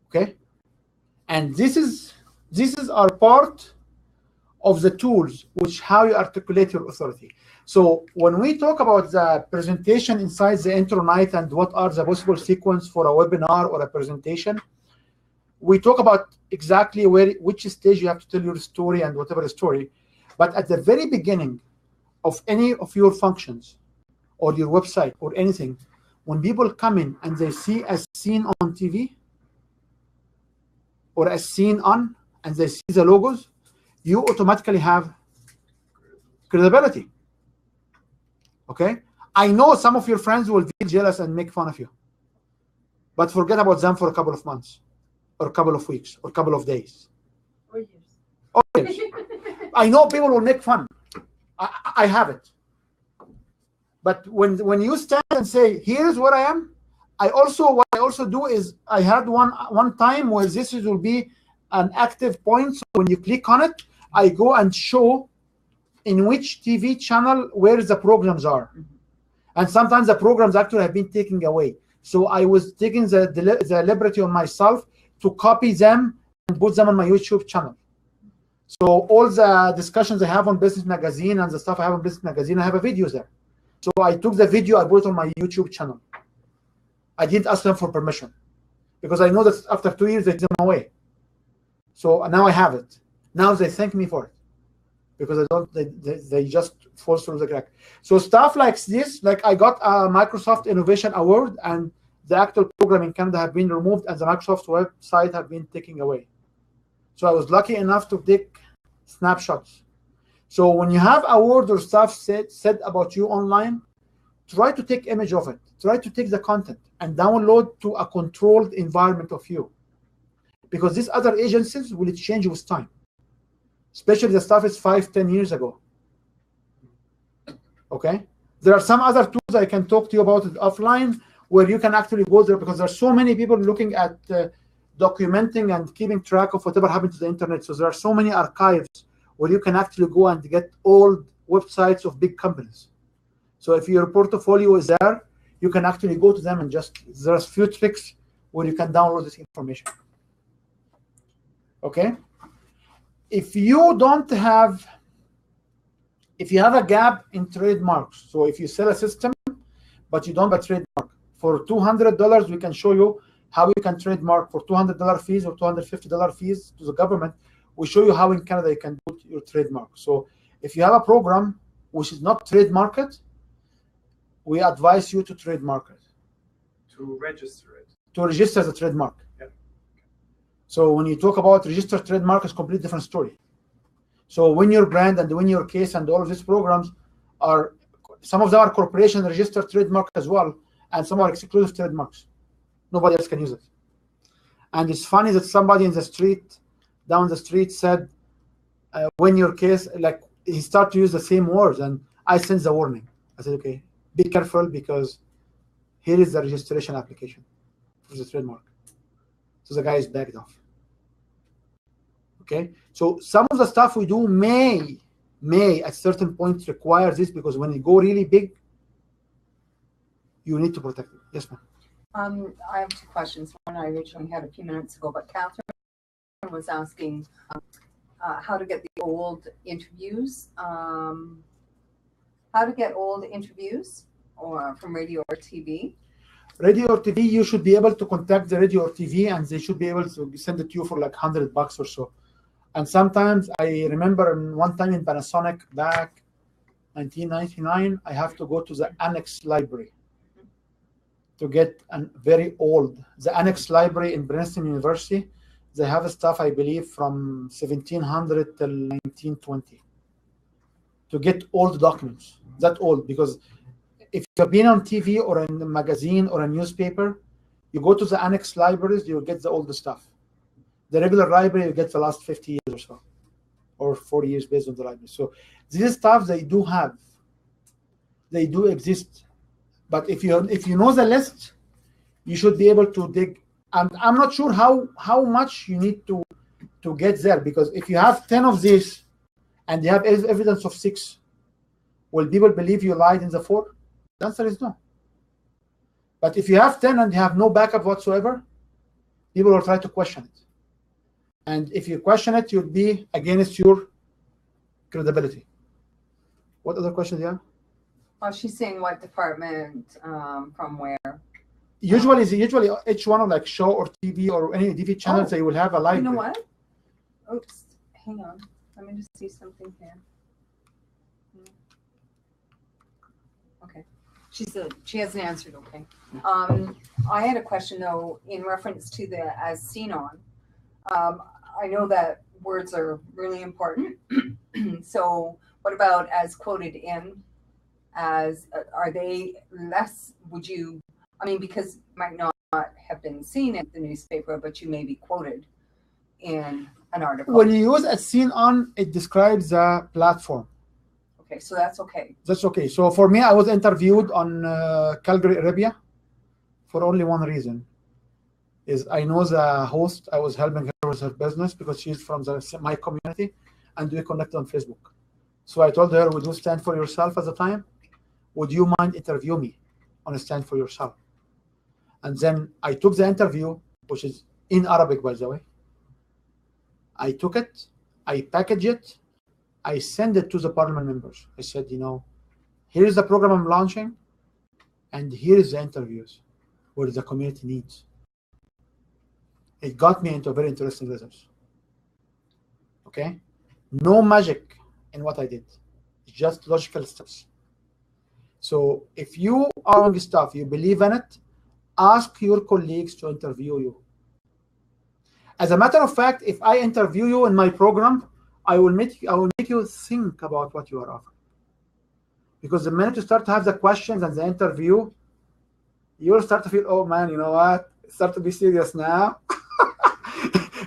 Okay, and this is our part of the tools, which how you articulate your authority. So when we talk about the presentation inside the Intro-Night and what are the possible sequence for a webinar or a presentation, we talk about exactly which stage you have to tell your story and whatever story. But at the very beginning of any of your functions or your website or anything, when people come in and they see as seen on TV or as seen on, and they see the logos, you automatically have credibility. Okay? I know some of your friends will be jealous and make fun of you, but forget about them for a couple of months, or a couple of weeks, or a couple of days. Or years. Or years. I know people will make fun. I have it. But when you stand and say, here's what I am, what I also do is I had one time where this will be an active point. So when you click on it, I go and show in which TV channel where the programs are. And sometimes the programs actually have been taken away. So I was taking the liberty on myself to copy them and put them on my YouTube channel. So all the discussions I have on Business Magazine and the stuff I have on Business Magazine, I have a video there. So I took the video, I put it on my YouTube channel. I didn't ask them for permission because I know that after 2 years they took them away. So now I have it. Now they thank me for it because they just fall through the crack. So stuff like this, like I got a Microsoft Innovation Award, and the actual program in Canada have been removed and the Microsoft website have been taken away. So I was lucky enough to take snapshots. So when you have award or stuff said about you online, try to take image of it. Try to take the content and download to a controlled environment of you. Because these other agencies will change with time. Especially the stuff is 5-10 years ago. Okay? There are some other tools I can talk to you about it offline where you can actually go there, because there are so many people looking at documenting and keeping track of whatever happened to the internet. So there are so many archives where you can actually go and get old websites of big companies. So if your portfolio is there, you can actually go to them and there's a few tricks where you can download this information. Okay? If you have a gap in trademarks, so if you sell a system, but you don't have a trademark, for $200, we can show you how you can trademark for $200 fees or $250 fees to the government. We show you how in Canada you can put your trademark. So if you have a program which is not trademarked, we advise you to trademark it. To register it. To register the trademark. Yeah. So when you talk about registered trademark, it's a completely different story. So when your brand and when your case and all of these programs are, some of them are corporation registered trademark as well, and some are exclusive trademarks. Nobody else can use it. And it's funny that somebody in the street, down the street, said, when your case, like he started to use the same words, and I sent the warning. I said, okay, be careful, because here is the registration application for the trademark. So the guy is backed off. Okay, so some of the stuff we do may at certain point require this, because when you go really big, you need to protect it. Yes, ma'am. I have two questions. One I originally had a few minutes ago, but Catherine was asking how to get the old interviews. How to get old interviews or from radio or TV. Radio or TV, you should be able to contact the radio or TV, and they should be able to send it to you for like $100 or so. And sometimes I remember one time in Panasonic back 1999, I have to go to the Annex Library to get a very old. The Annex Library in Princeton University, they have stuff, I believe, from 1700 till 1920 to get old documents. That old, because if you've been on TV or in a magazine or a newspaper, you go to the Annex libraries, you'll get the older stuff. The regular library, you get the last 50 years or so, or 40 years based on the library. So this stuff they do have, they do exist. But if you know the list, you should be able to dig. And I'm not sure how much you need to get there, because if you have 10 of these and you have evidence of 6, will people believe you lied in the 4? The answer is no. But if you have 10 and you have no backup whatsoever, people will try to question it. And if you question it, you'll be against your credibility. What other questions do you have? Oh, she's saying what department, from where? Usually each one of like show or TV or any TV channels, they will have a library. You know what? Oops, hang on. Let me just see something here. Okay. She hasn't answered, okay. I had a question though, in reference to the as seen on. I know that words are really important. So what about as quoted in? As are they less? Would you? I mean, because you might not have been seen in the newspaper, but you may be quoted in an article. When you use as seen on, it describes the platform. Okay, so that's okay. That's okay. So for me, I was interviewed on Calgary, Arabia, for only one reason. Is I know the host. I was helping her with her business because she's from my community, and we connected on Facebook. So I told her, would you stand for yourself at the time? Would you mind interview me on a stand for yourself? And then I took the interview, which is in Arabic, by the way. I took it, I packaged it, I sent it to the parliament members. I said, here's the program I'm launching, and here is the interviews where the community needs. It got me into very interesting results. Okay? No magic in what I did. It's just logical steps. So if you are doing stuff, you believe in it, ask your colleagues to interview you. As a matter of fact, if I interview you in my program, I will make you think about what you are offering. Because the minute you start to have the questions and the interview, you'll start to feel, oh man, you know what? Start to be serious now.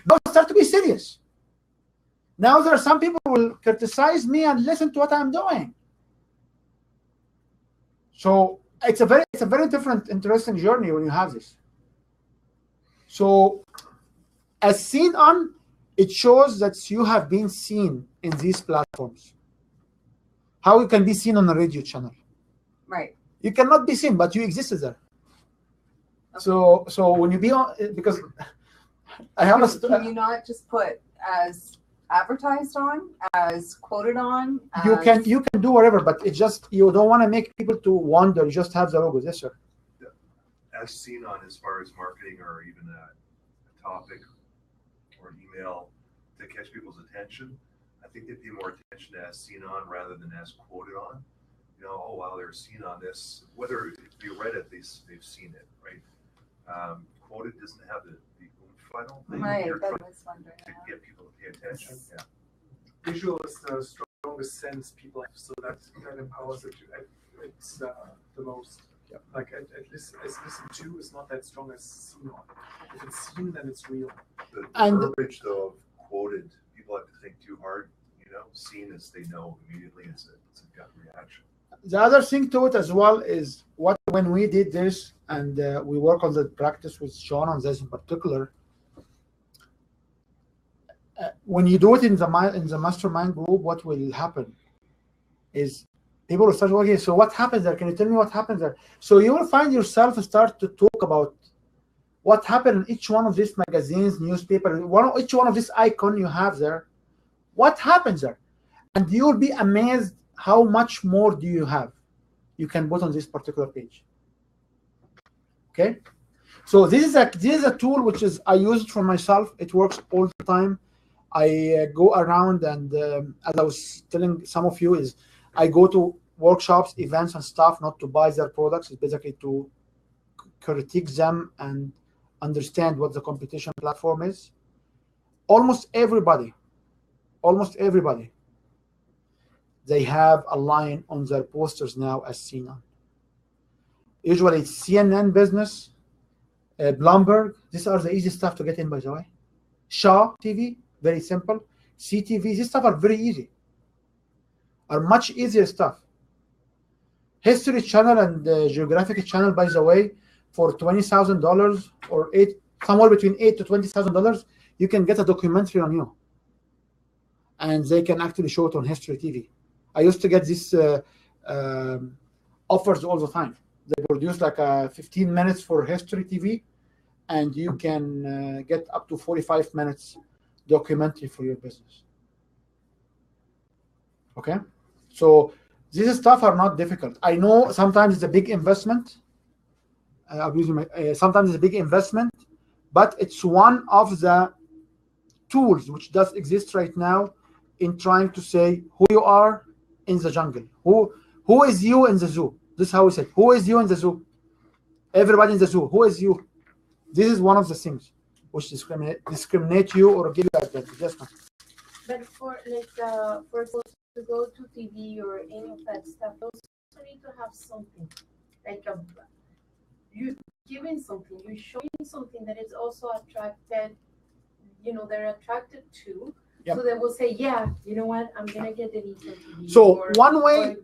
Don't start to be serious. Now there are some people who will criticize me and listen to what I'm doing. So it's a very different, interesting journey when you have this. So as seen on, it shows that you have been seen in these platforms. How you can be seen on a radio channel? Right. You cannot be seen, but you existed there. Okay. So when you be on, because I have can you not just put as advertised on, as quoted on? You can do whatever, but it's just you don't want to make people to wonder. You just have the logos. Yes, sir. Yeah. As seen on, as far as marketing or even a topic or email to catch people's attention, I think they pay more attention to as seen on rather than as quoted on. Oh wow, they're seen on this. Whether if you read it, they've seen it, right? Quoted doesn't have the oomph, I don't think. Right, You're that trying was wondering. to get people to pay attention. Yeah. Visual is the strongest sense people have, so that empowers it. It's the most. Yeah. Like at least as listened to is not that strong as seen on. If it's seen, then it's real. The And- verbiage though of quoted, people have to think too hard. Seen as they know immediately. It's a gut reaction. The other thing to it as well is when we did this and we work on the practice with Sean on this in particular, when you do it in the mastermind group, what will happen is people will start working. So what happens there? Can you tell me what happens there? So you will find yourself start to talk about what happened in each one of these magazines, newspaper, each one of this icon you have there. What happens there? And you will be amazed how much more do you have you can put on this particular page. Okay, so this is a tool which is I use it for myself. It works all the time. I go around and as I was telling some of you, is I go to workshops, events, and stuff, not to buy their products. It's basically to critique them and understand what the competition platform is. Almost everybody, they have a line on their posters now as CNN. Usually it's CNN Business, Bloomberg. These are the easy stuff to get in, by the way. Shaw TV, very simple. CTV, these stuff are very easy, are much easier stuff. History Channel and Geographic Channel, by the way, for $20,000 or somewhere between $8,000 to $20,000, you can get a documentary on you, and they can actually show it on History TV. I used to get these offers all the time. They produce like 15 minutes for History TV, and you can get up to 45 minutes documentary for your business. Okay, so these stuff are not difficult. I know sometimes it's a big investment. Sometimes it's a big investment, but it's one of the tools which does exist right now in trying to say who you are in the jungle. Who is you in the zoo? This is how we said. Who is you in the zoo? Everybody in the zoo. Who is you? This is one of the things which discriminate you or give you advantage. Yes, ma'am. But for those to go to TV or any of that stuff, those also need to have something like you giving something, you're showing something that is also attracted. They're attracted to. Yep. So they will say, yeah, you know what, I'm gonna get the news on TV. So we'll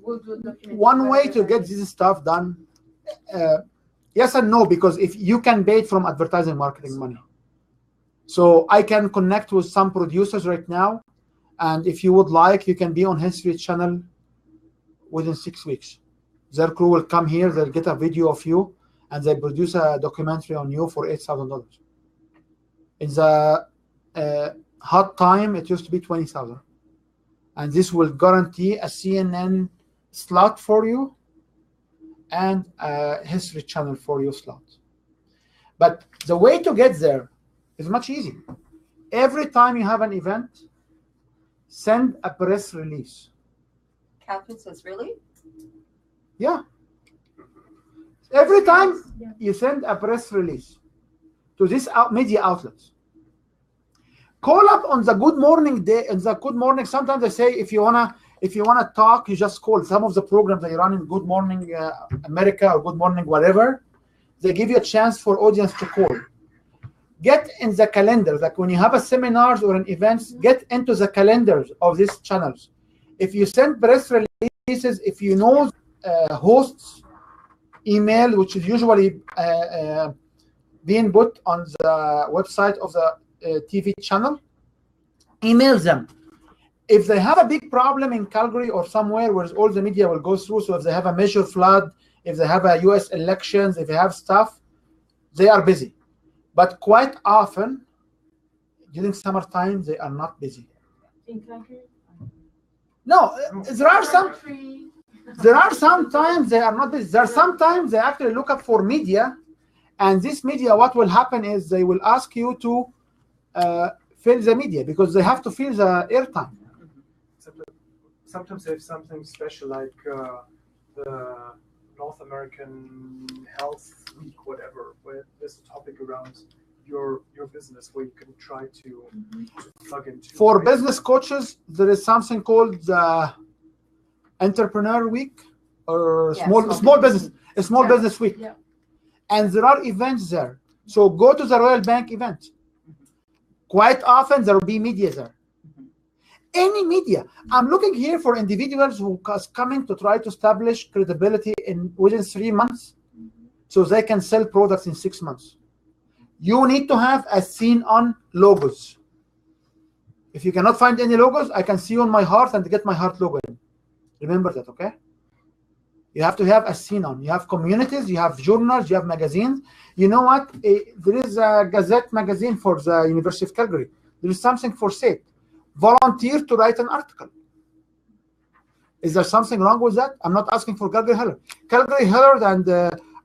one way to get this stuff done, yes and no, because if you can pay from advertising marketing money. So I can connect with some producers right now, and if you would like, you can be on History Channel within 6 weeks. Their crew will come here, they'll get a video of you, and they produce a documentary on you for $8,000. In the hot time, it used to be $20,000, and this will guarantee a CNN slot for you and a History Channel for your slot. But the way to get there is much easier. Every time you have an event, send a press release. Catherine says, really? Yeah. Every time you send a press release to this media outlets, call up on the Good Morning day. In the Good Morning, sometimes they say if you wanna talk, you just call. Some of the programs that you run in Good Morning America or Good Morning whatever, they give you a chance for audience to call. Get in the calendar, like when you have a seminars or an events, get into the calendars of these channels. If you send press releases, if you know hosts email, which is usually being put on the website of the TV channel, email them. If they have a big problem in Calgary or somewhere where all the media will go through, so if they have a major flood, if they have a US elections, if they have stuff, they are busy. But quite often, during summertime, they are not busy. In Calgary? No, there are some times they are not busy. There are sometimes they actually look up for media, and this media, what will happen is they will ask you to fill the media because they have to fill the airtime. Sometimes they have something special like the North American Health Week, whatever, where there's a topic around your business where you can try to plug into. For business coaches, there is something called the Entrepreneur Week or small business week, and there are events there. So go to the Royal Bank event. Quite often there will be media there. Any media. I'm looking here for individuals who are coming to try to establish credibility within 3 months, so they can sell products in 6 months. You need to have a seen on logos. If you cannot find any logos, I can see you on my heart and get my heart logo in. Remember that, okay? You have to have a scene on. You have communities, you have journals, you have magazines. You know what? There is a Gazette magazine for the University of Calgary. There is something for SAIT. Volunteer to write an article. Is there something wrong with that? I'm not asking for Calgary Herald. Calgary Herald and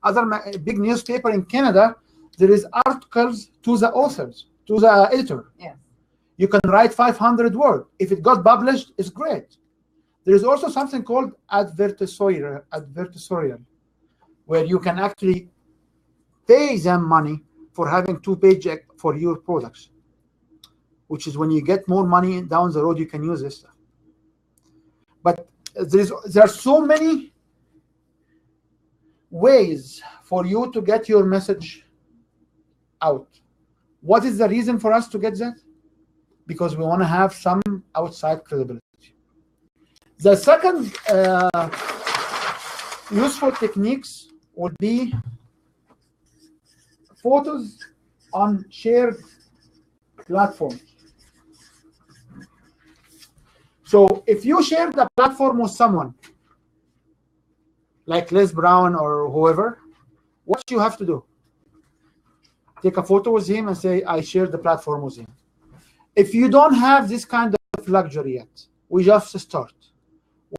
other big newspaper in Canada, there is articles to the authors, to the editor. Yes. You can write 500 words. If it got published, it's great. There is also something called advertisorial, where you can actually pay them money for having 2-page for your products, which is when you get more money down the road, you can use this stuff. But there are so many ways for you to get your message out. What is the reason for us to get that? Because we want to have some outside credibility. The second useful techniques would be photos on shared platforms. So if you share the platform with someone, like Les Brown or whoever, what you have to do? Take a photo with him and say, I shared the platform with him. If you don't have this kind of luxury yet, we just start.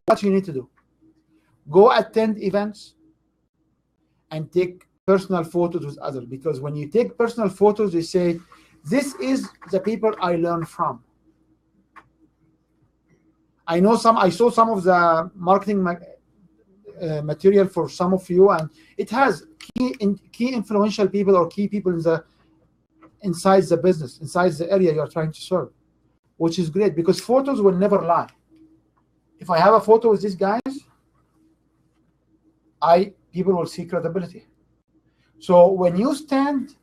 What you need to do? Go attend events and take personal photos with others, because when you take personal photos, you say, this is the people I learned from. I saw some of the marketing material for some of you, and it has key influential people or key people inside the business, inside the area you are trying to serve, which is great because photos will never lie. If I have a photo with these guys, people will see credibility. So when you stand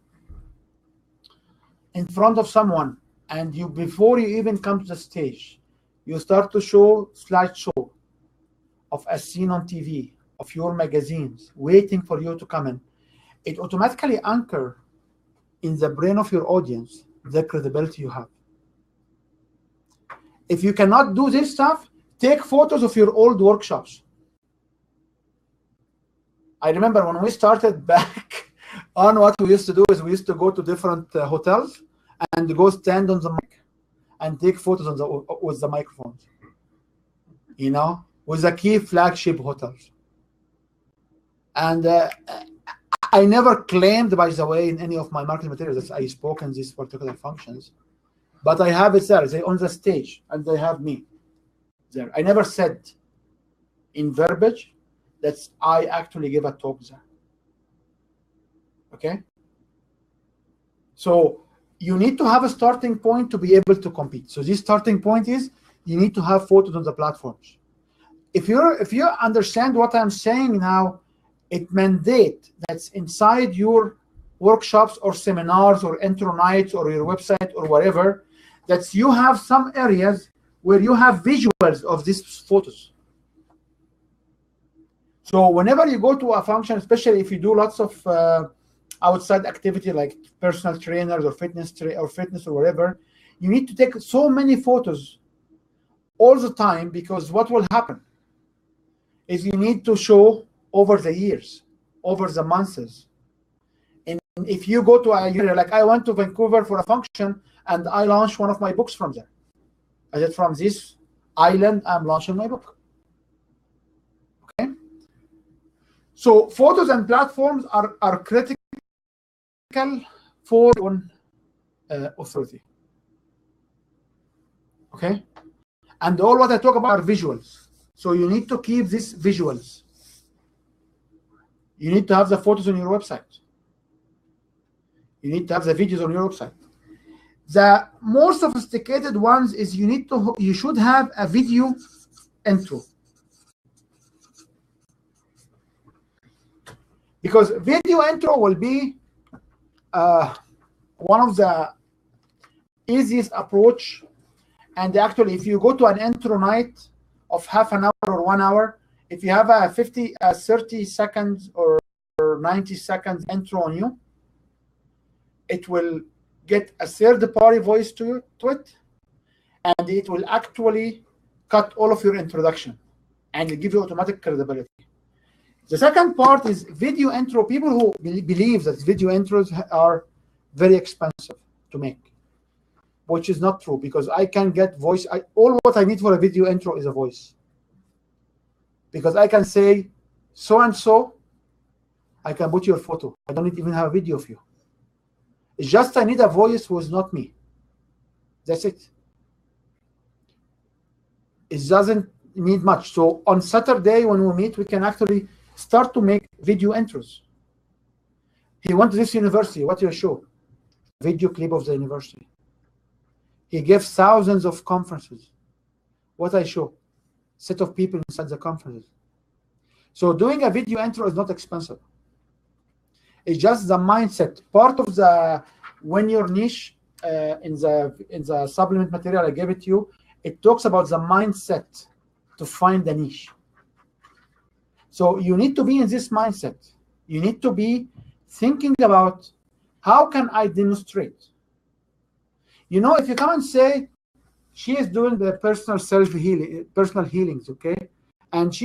in front of someone and before you even come to the stage, you start to show slideshow of a scene on TV, of your magazines, waiting for you to come in, it automatically anchors in the brain of your audience the credibility you have. If you cannot do this stuff, take photos of your old workshops. I remember when we started back on, what we used to do is we used to go to different hotels and go stand on the mic and take photos with the microphones, with the key flagship hotels. And I never claimed, by the way, in any of my marketing materials that I spoke in these particular functions, but I have it there. They on the stage and they have me there. I never said in verbiage that I actually give a talk there. Okay? So you need to have a starting point to be able to compete. So this starting point is you need to have photos on the platforms. If you understand what I'm saying now, it mandates that's inside your workshops or seminars or intro nights or your website or whatever, that you have some areas where you have visuals of these photos. So whenever you go to a function, especially if you do lots of outside activity like personal trainers or fitness or whatever, you need to take so many photos all the time, because what will happen is you need to show over the years, over the months. And if you go to a area, like I went to Vancouver for a function and I launched one of my books from there. I said, from this island, I'm launching my book. Okay? So photos and platforms are critical for authority. Okay? And all what I talk about are visuals. So you need to keep these visuals. You need to have the photos on your website. You need to have the videos on your website. The more sophisticated ones is you should have a video intro. Because video intro will be one of the easiest approach. And actually, if you go to an intro night of half an hour or 1 hour, if you have a 30 seconds or 90 seconds intro on you, it will get a third-party voice to it, and it will actually cut all of your introduction and give you automatic credibility. The second part is video intro. People who believe that video intros are very expensive to make, which is not true, because I can get voice. All what I need for a video intro is a voice, because I can say so and so. I can put your photo. I don't even have a video of you. It's just I need a voice who is not me. That's it. It doesn't need much. So on Saturday when we meet, we can actually start to make video intros. He went to this university. What do you show? Video clip of the university. He gives thousands of conferences. What I show? Set of people inside the conferences. So doing a video intro is not expensive. It's just the mindset. Part of the when your niche in the supplement material I gave it to you, it talks about the mindset to find the niche. So you need to be in this mindset. You need to be thinking about how can I demonstrate. You know, if you come and say she is doing the personal healings, okay, and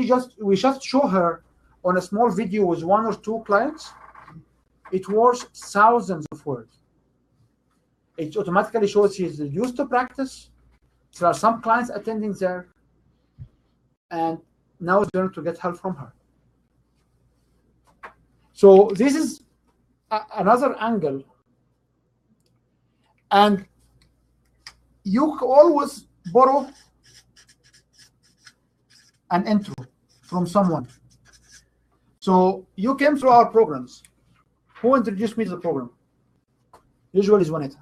we just show her on a small video with 1 or 2 clients, it worth thousands of words. It automatically shows she is used to practice. There are some clients attending there, and now it's going to get help from her. So this is another angle, and you always borrow an intro from someone. So you came through our programs. Who introduced me to the program? Usually is Juanita.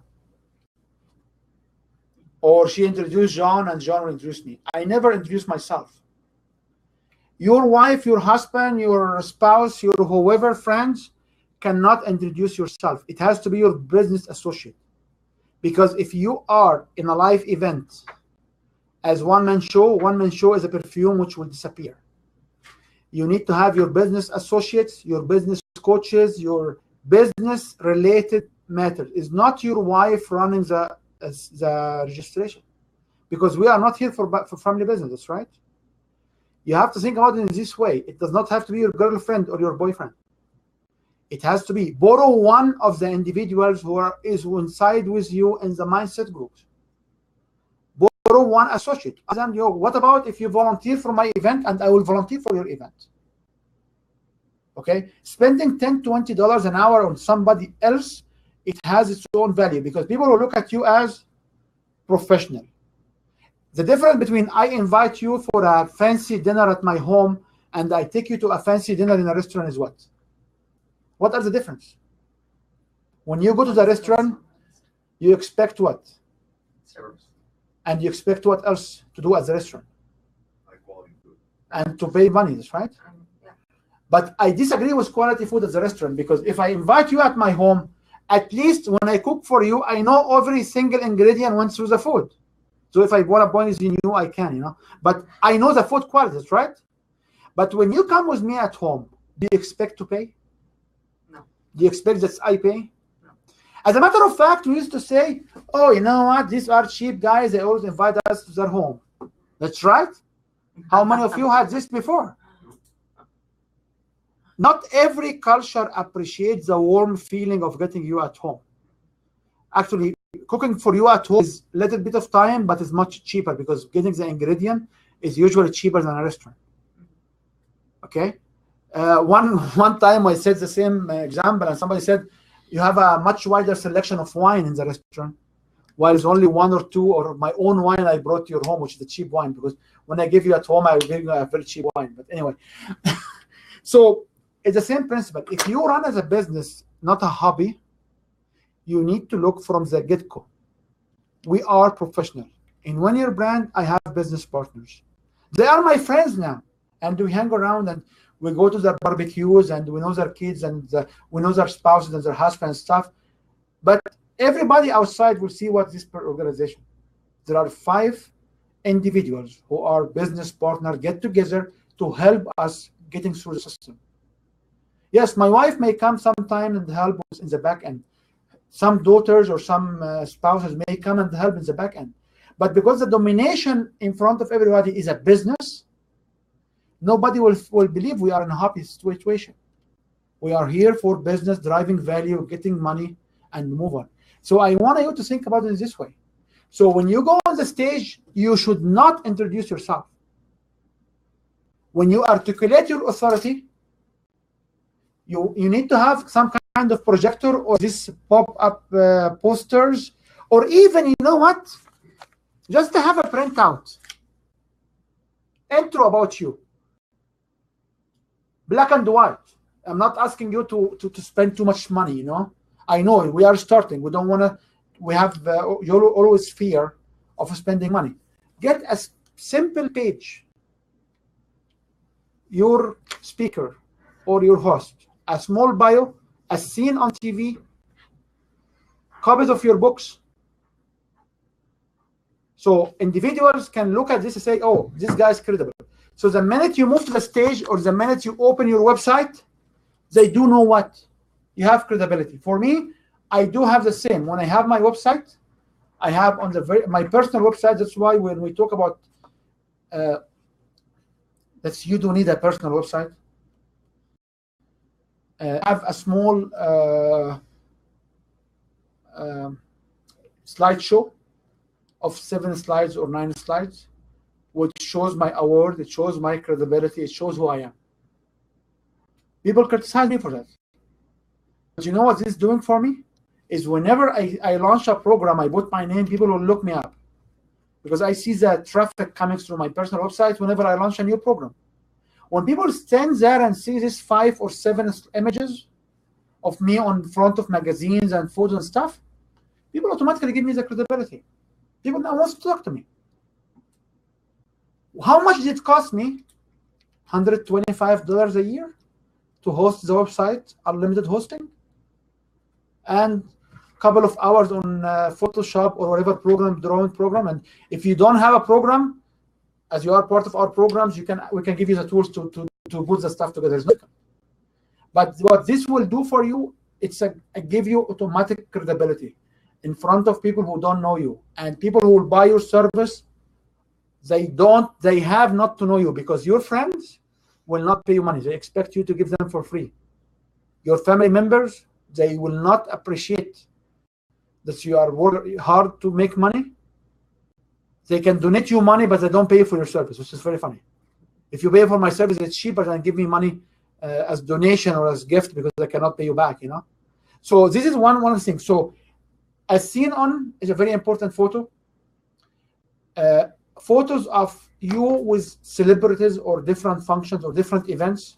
Or she introduced John and John introduced me. I never introduced myself. Your wife, your husband, your spouse, your whoever friends cannot introduce yourself. It has to be your business associate. Because if you are in a live event as one-man show is a perfume which will disappear. You need to have your business associates, your business coaches, your business related matters. It's not your wife running the registration, because we are not here for family business, right? You have to think about it in this way. It does not have to be your girlfriend or your boyfriend. It has to be borrow one of the individuals who is inside with you in the mindset groups. Borrow one associate. What about if you volunteer for my event and I will volunteer for your event? Okay, spending $10, $20 an hour on somebody else, it has its own value, because people will look at you as professional. The difference between I invite you for a fancy dinner at my home and I take you to a fancy dinner in a restaurant is what? What are the difference? When you go to the restaurant, you expect what? Service. And you expect what else to do at the restaurant? High quality food. And to pay money, that's right? Yeah. But I disagree with quality food at the restaurant, because if I invite you at my home, at least when I cook for you, I know every single ingredient went through the food. So if I want to poison you, I can, you know. But I know the food quality, right? But when you come with me at home, do you expect to pay? No. Do you expect that I pay? No. As a matter of fact, we used to say, oh, you know what? These are cheap guys. They always invite us to their home. That's right. How many of you had this before? Not every culture appreciates the warm feeling of getting you at home. Actually, cooking for you at home is a little bit of time, but it's much cheaper, because getting the ingredient is usually cheaper than a restaurant. Okay? One time I said the same example, and somebody said, you have a much wider selection of wine in the restaurant, while it's only 1 or 2, or my own wine I brought to your home, which is the cheap wine, because when I give you at home, I will give you a very cheap wine. But anyway, so it's the same principle. If you run as a business, not a hobby, you need to look from the get-go. We are professional. In One Year Brand, I have business partners. They are my friends now, and we hang around and we go to their barbecues, and we know their kids, and we know their spouses and their husbands and stuff. But everybody outside will see what this organization. There are 5 individuals who are business partners get together to help us getting through the system. Yes, my wife may come sometime and help us in the back end. Some daughters or some spouses may come and help in the back end. But because the domination in front of everybody is a business, nobody will believe we are in a happy situation. We are here for business, driving value, getting money, and move on. So I want you to think about it this way. So when you go on the stage, you should not introduce yourself. When you articulate your authority, you need to have some kind of projector or this pop-up posters, or even, you know what, just to have a printout, intro about you, black and white. I'm not asking you to spend too much money, you know. I know we are starting. We don't want to. We have you always fear of spending money. Get a simple page. Your speaker or your host, a small bio, a scene on TV, copies of your books. So individuals can look at this and say, oh, this guy is credible. So the minute you move to the stage or the minute you open your website, they do know what you have credibility. For me, I do have the same. When I have my website, I have on my personal website. That's why when we talk about you do need a personal website. Have a small slideshow of 7 slides or 9 slides, which shows my award, it shows my credibility, it shows who I am. People criticize me for that. But you know what this is doing for me? Is whenever I launch a program, I put my name, people will look me up. Because I see the traffic coming through my personal website whenever I launch a new program. When people stand there and see these 5 or 7 images of me on front of magazines and photos and stuff, people automatically give me the credibility. People now want to talk to me. How much did it cost me? $125 a year to host the website, unlimited hosting, and a couple of hours on Photoshop or whatever program, drawing program. And if you don't have a program, as you are part of our programs, we can give you the tools to put the stuff together. But what this will do for you, it's give you automatic credibility in front of people who don't know you, and people who will buy your service. They have not to know you, because your friends will not pay you money. They expect you to give them for free. Your family members, they will not appreciate that you are working hard to make money. They can donate you money, but they don't pay you for your service, which is very funny. If you pay for my service, it's cheaper than give me money as donation or as gift, because I cannot pay you back, you know. So this is one of the things. So as seen on is a very important photo. Photos of you with celebrities or different functions or different events.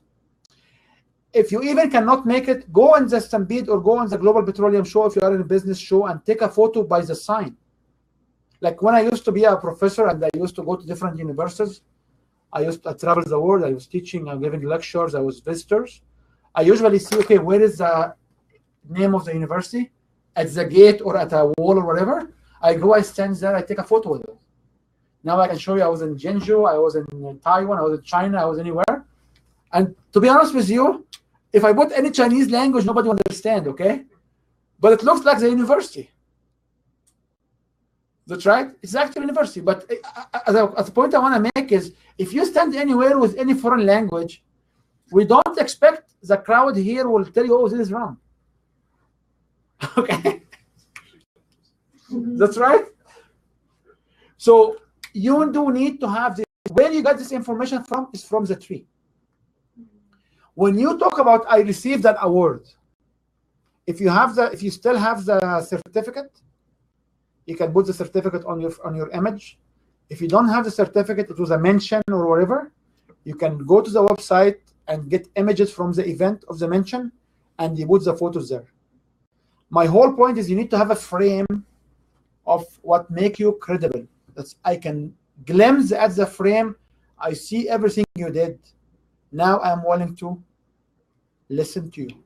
If you even cannot make it, go on the Stampede or go on the Global Petroleum Show if you are in a business show and take a photo by the sign. Like when I used to be a professor and I used to go to different universities, I travel the world, I was teaching, I'm giving lectures, I was visitors. I usually see, okay, where is the name of the university? At the gate or at a wall or whatever. I go, I stand there, I take a photo with it. Now I can show you I was in Jeonju, I was in Taiwan, I was in China, I was anywhere. And to be honest with you, if I put any Chinese language, nobody will understand, okay? But it looks like the university. That's right. It's actually a university. But the point I want to make is, if you stand anywhere with any foreign language, we don't expect the crowd here will tell you, oh, this is wrong. Okay? That's right. So you do need to have this. Where you got this information from is from the tree. When you talk about, I received that award, if you still have the certificate, you can put the certificate on your image. If you don't have the certificate, it was a mention or whatever, you can go to the website and get images from the event of the mention, and you put the photos there. My whole point is you need to have a frame of what make you credible. I can glimpse at the frame. I see everything you did. Now I'm willing to listen to you.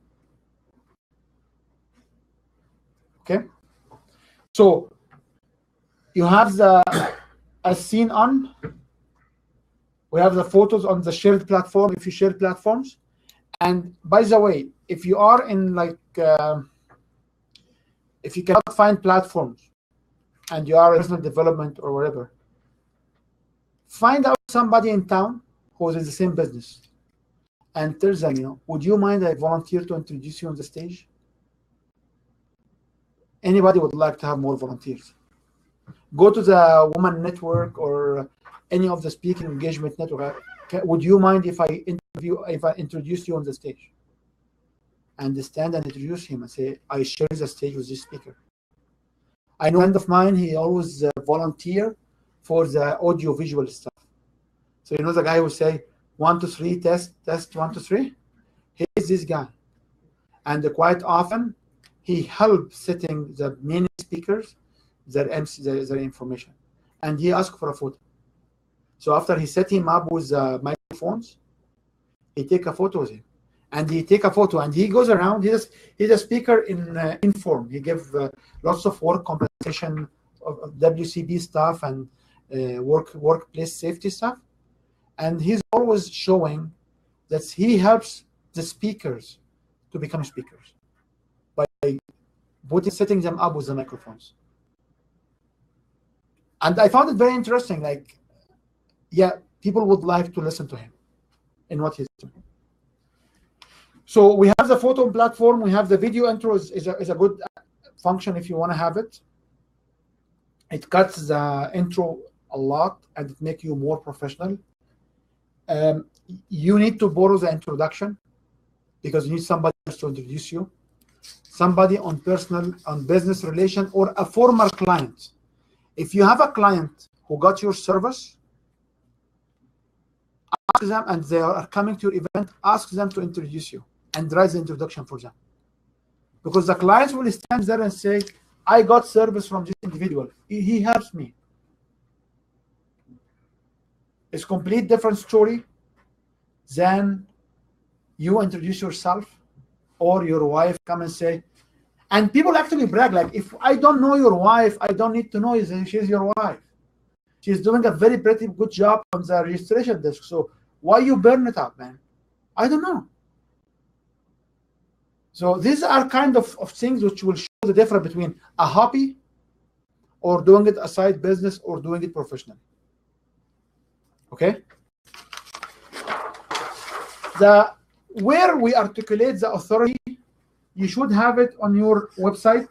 Okay? So you have as seen on, we have the photos on the shared platform, if you share platforms. And by the way, if you are in if you cannot find platforms and you are in personal development or whatever, find out somebody in town who is in the same business and tell them, you know, would you mind I volunteer to introduce you on the stage? Anybody would like to have more volunteers. Go to the Women Network or any of the speaking engagement network. Would you mind if I introduce you on the stage? And stand and introduce him and say, I share the stage with this speaker. I know a friend of mine, he always volunteer for the audio visual stuff. So you know the guy who say 1, 2, 3, test, 1, 2, 3. He's this guy, and quite often he helps setting the main speakers their information, and he asks for a photo. So after he set him up with microphones, he take a photo with him, and he take a photo, and he goes around. He's a speaker in Inform. He gives lots of work compensation, of WCB stuff, and workplace safety stuff. And he's always showing that he helps the speakers to become speakers by setting them up with the microphones. And I found it very interesting. Like, yeah, people would like to listen to him in what he's doing. So we have the photo platform. We have the video intro is a good function if you want to have it. It cuts the intro a lot and it makes you more professional. You need to borrow the introduction because you need somebody else to introduce you, somebody on business relation, or a former client. If you have a client who got your service, ask them, and they are coming to your event, ask them to introduce you and write the introduction for them. Because the clients will stand there and say, I got service from this individual. He helps me. It's a complete different story than you introduce yourself or your wife come and say, and people actually brag, like, if I don't know your wife, I don't need to know she's your wife. She's doing a very pretty good job on the registration desk. So why you burn it out, man? I don't know. So these are kind of things which will show the difference between a hobby or doing it a side business or doing it professionally. Okay? Where we articulate the authority, you should have it on your website.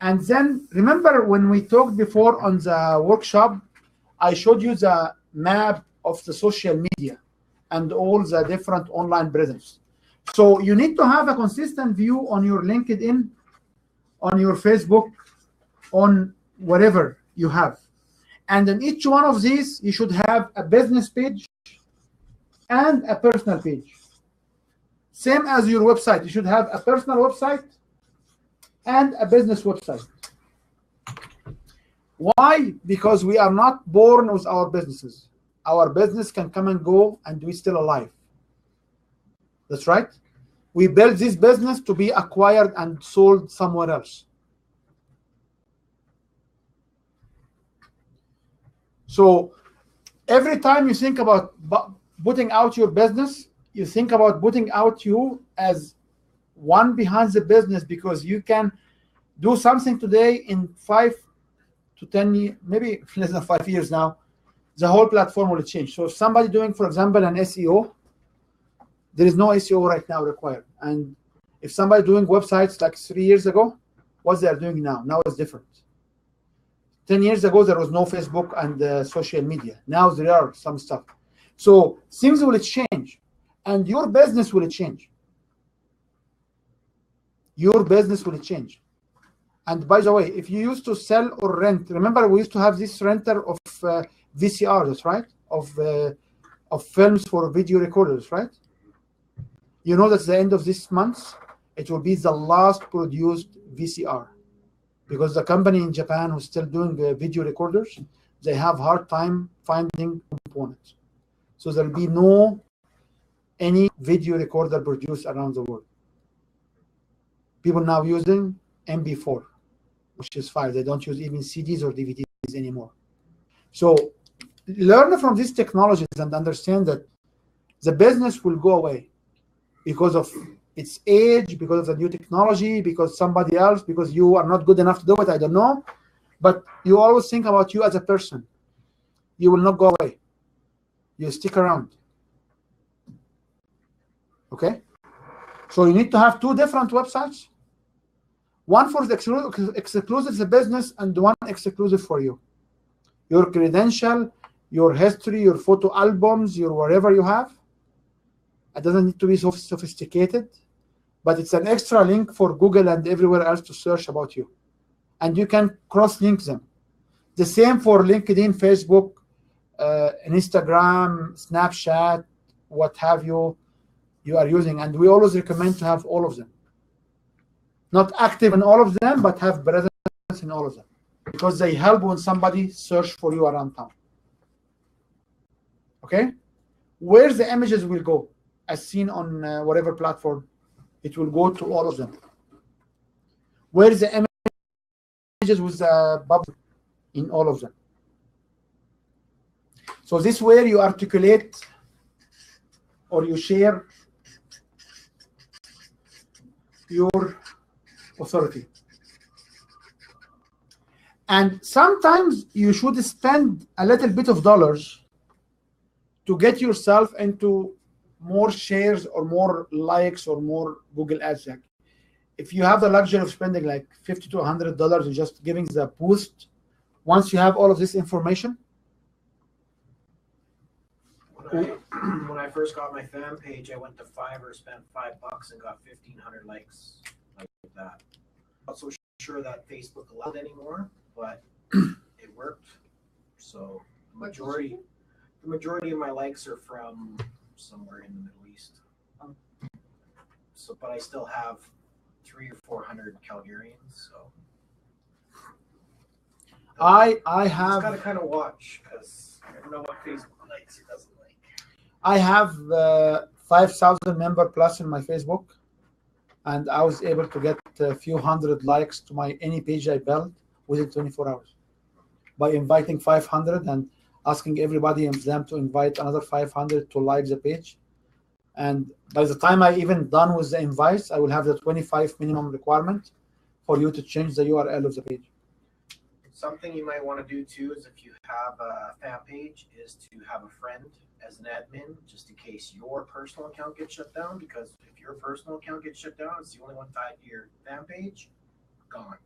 And then remember when we talked before on the workshop, I showed you the map of the social media and all the different online presence. So you need to have a consistent view on your LinkedIn, on your Facebook, on whatever you have. And in each one of these, you should have a business page and a personal page. Same as your website. You should have a personal website and a business website. Why? Because we are not born with our businesses. Our business can come and go and we're still alive. That's right. We built this business to be acquired and sold somewhere else. So every time you think about putting out your business, you think about putting out you as one behind the business, because you can do something today in 5 to 10 years, maybe less than 5 years now, the whole platform will change. So if somebody doing, for example, an SEO, there is no SEO right now required. And if somebody doing websites like 3 years ago, what they are doing now is different. 10 years ago, there was no Facebook and social media. Now there are some stuff. So things will change, and your business will change. Your business will change. And by the way, if you used to sell or rent, remember we used to have this renter of VCRs, right? Of films for video recorders, right? You know that at the end of this month, it will be the last produced VCR, because the company in Japan who's still doing video recorders, they have hard time finding components. So there will be any video recorder produced around the world. People now using MP4, which is fine. They don't use even CDs or DVDs anymore. So learn from these technologies and understand that the business will go away because of it's age, because of the new technology, because somebody else, because you are not good enough to do it, I don't know. But you always think about you as a person. You will not go away. You stick around. Okay? So you need to have two different websites. One for the exclusive business and one exclusive for you. Your credential, your history, your photo albums, your whatever you have. It doesn't need to be so sophisticated, but it's an extra link for Google and everywhere else to search about you. And you can cross-link them. The same for LinkedIn, Facebook, Instagram, Snapchat, what have you are using. And we always recommend to have all of them. Not active in all of them, but have presence in all of them. Because they help when somebody search for you around town. Okay? Where the images will go, as seen on whatever platform, it will go to all of them. Where the images with the bubble in all of them. So this way you articulate or you share your authority. And sometimes you should spend a little bit of dollars to get yourself into more shares or more likes or more Google Ads. If you have the luxury of spending like $50 to $100, you're just giving the boost. Once you have all of this information. When I first got my fan page, I went to Fiverr, spent $5 and got 1,500 likes like that. Not so sure that Facebook allowed anymore, but it worked. So the majority of my likes are from somewhere in the Middle East. So, but I still have 300 or 400 Calgarians. So I just have gotta kind of watch because I don't know what Facebook likes or doesn't like. I have 5,000 member plus in my Facebook, and I was able to get a few hundred likes to any page I built within 24 hours by inviting 500 and asking everybody in them to invite another 500 to like the page. And by the time I even done with the invites, I will have the 25 minimum requirement for you to change the URL of the page. Something you might want to do too is if you have a fan page is to have a friend as an admin just in case your personal account gets shut down, because if your personal account gets shut down, it's the only one tied to your fan page, gone.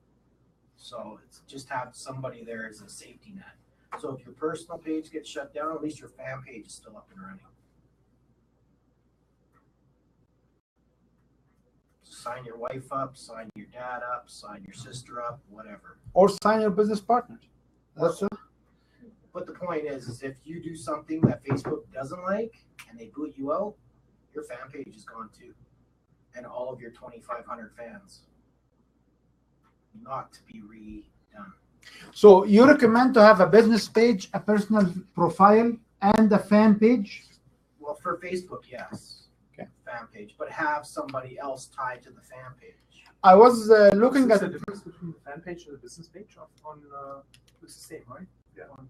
So it's just have somebody there as a safety net. So if your personal page gets shut down, at least your fan page is still up and running. Sign your wife up, sign your dad up, sign your sister up, whatever. Or sign your business partners. That's it. But the point is if you do something that Facebook doesn't like and they boot you out, your fan page is gone too. And all of your 2,500 fans. Not to be redone. So you recommend to have a business page, a personal profile, and a fan page? Well, for Facebook, yes. Okay. Fan page, but have somebody else tied to the fan page. I was looking Is at the difference between the fan page and the business page on it's the same, right? Yeah. On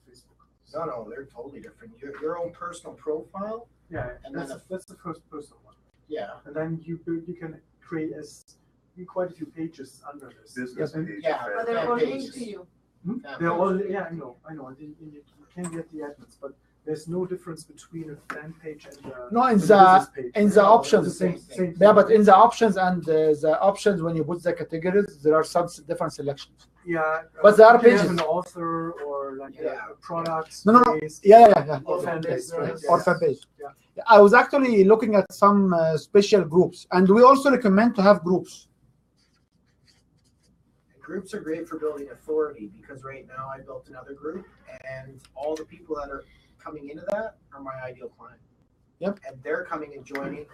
Facebook. No, they're totally different. Your own personal profile. Yeah, And that's, then that's the first personal one. Yeah. And then you can create quite a few pages under this. Business Yes. page. Yeah, But fan they're all page. linked to you. Fan They're all, page. yeah, I know. And you can get the admins, but there's no difference between a fan page and No, in and the business page. in the No, options. it's the same thing. Yeah, but in the options and the options when you put the categories, there are some different selections. Yeah, But there are you can have pages. an author or like Yeah. a product. No. space. Yeah. Or fan page, right? Or Yes. fan page. Yeah. I was actually looking at some special groups, and we also recommend to have groups. Groups are great for building authority because right now I built another group and all the people that are coming into that are my ideal client. Yep. And they're coming and joining.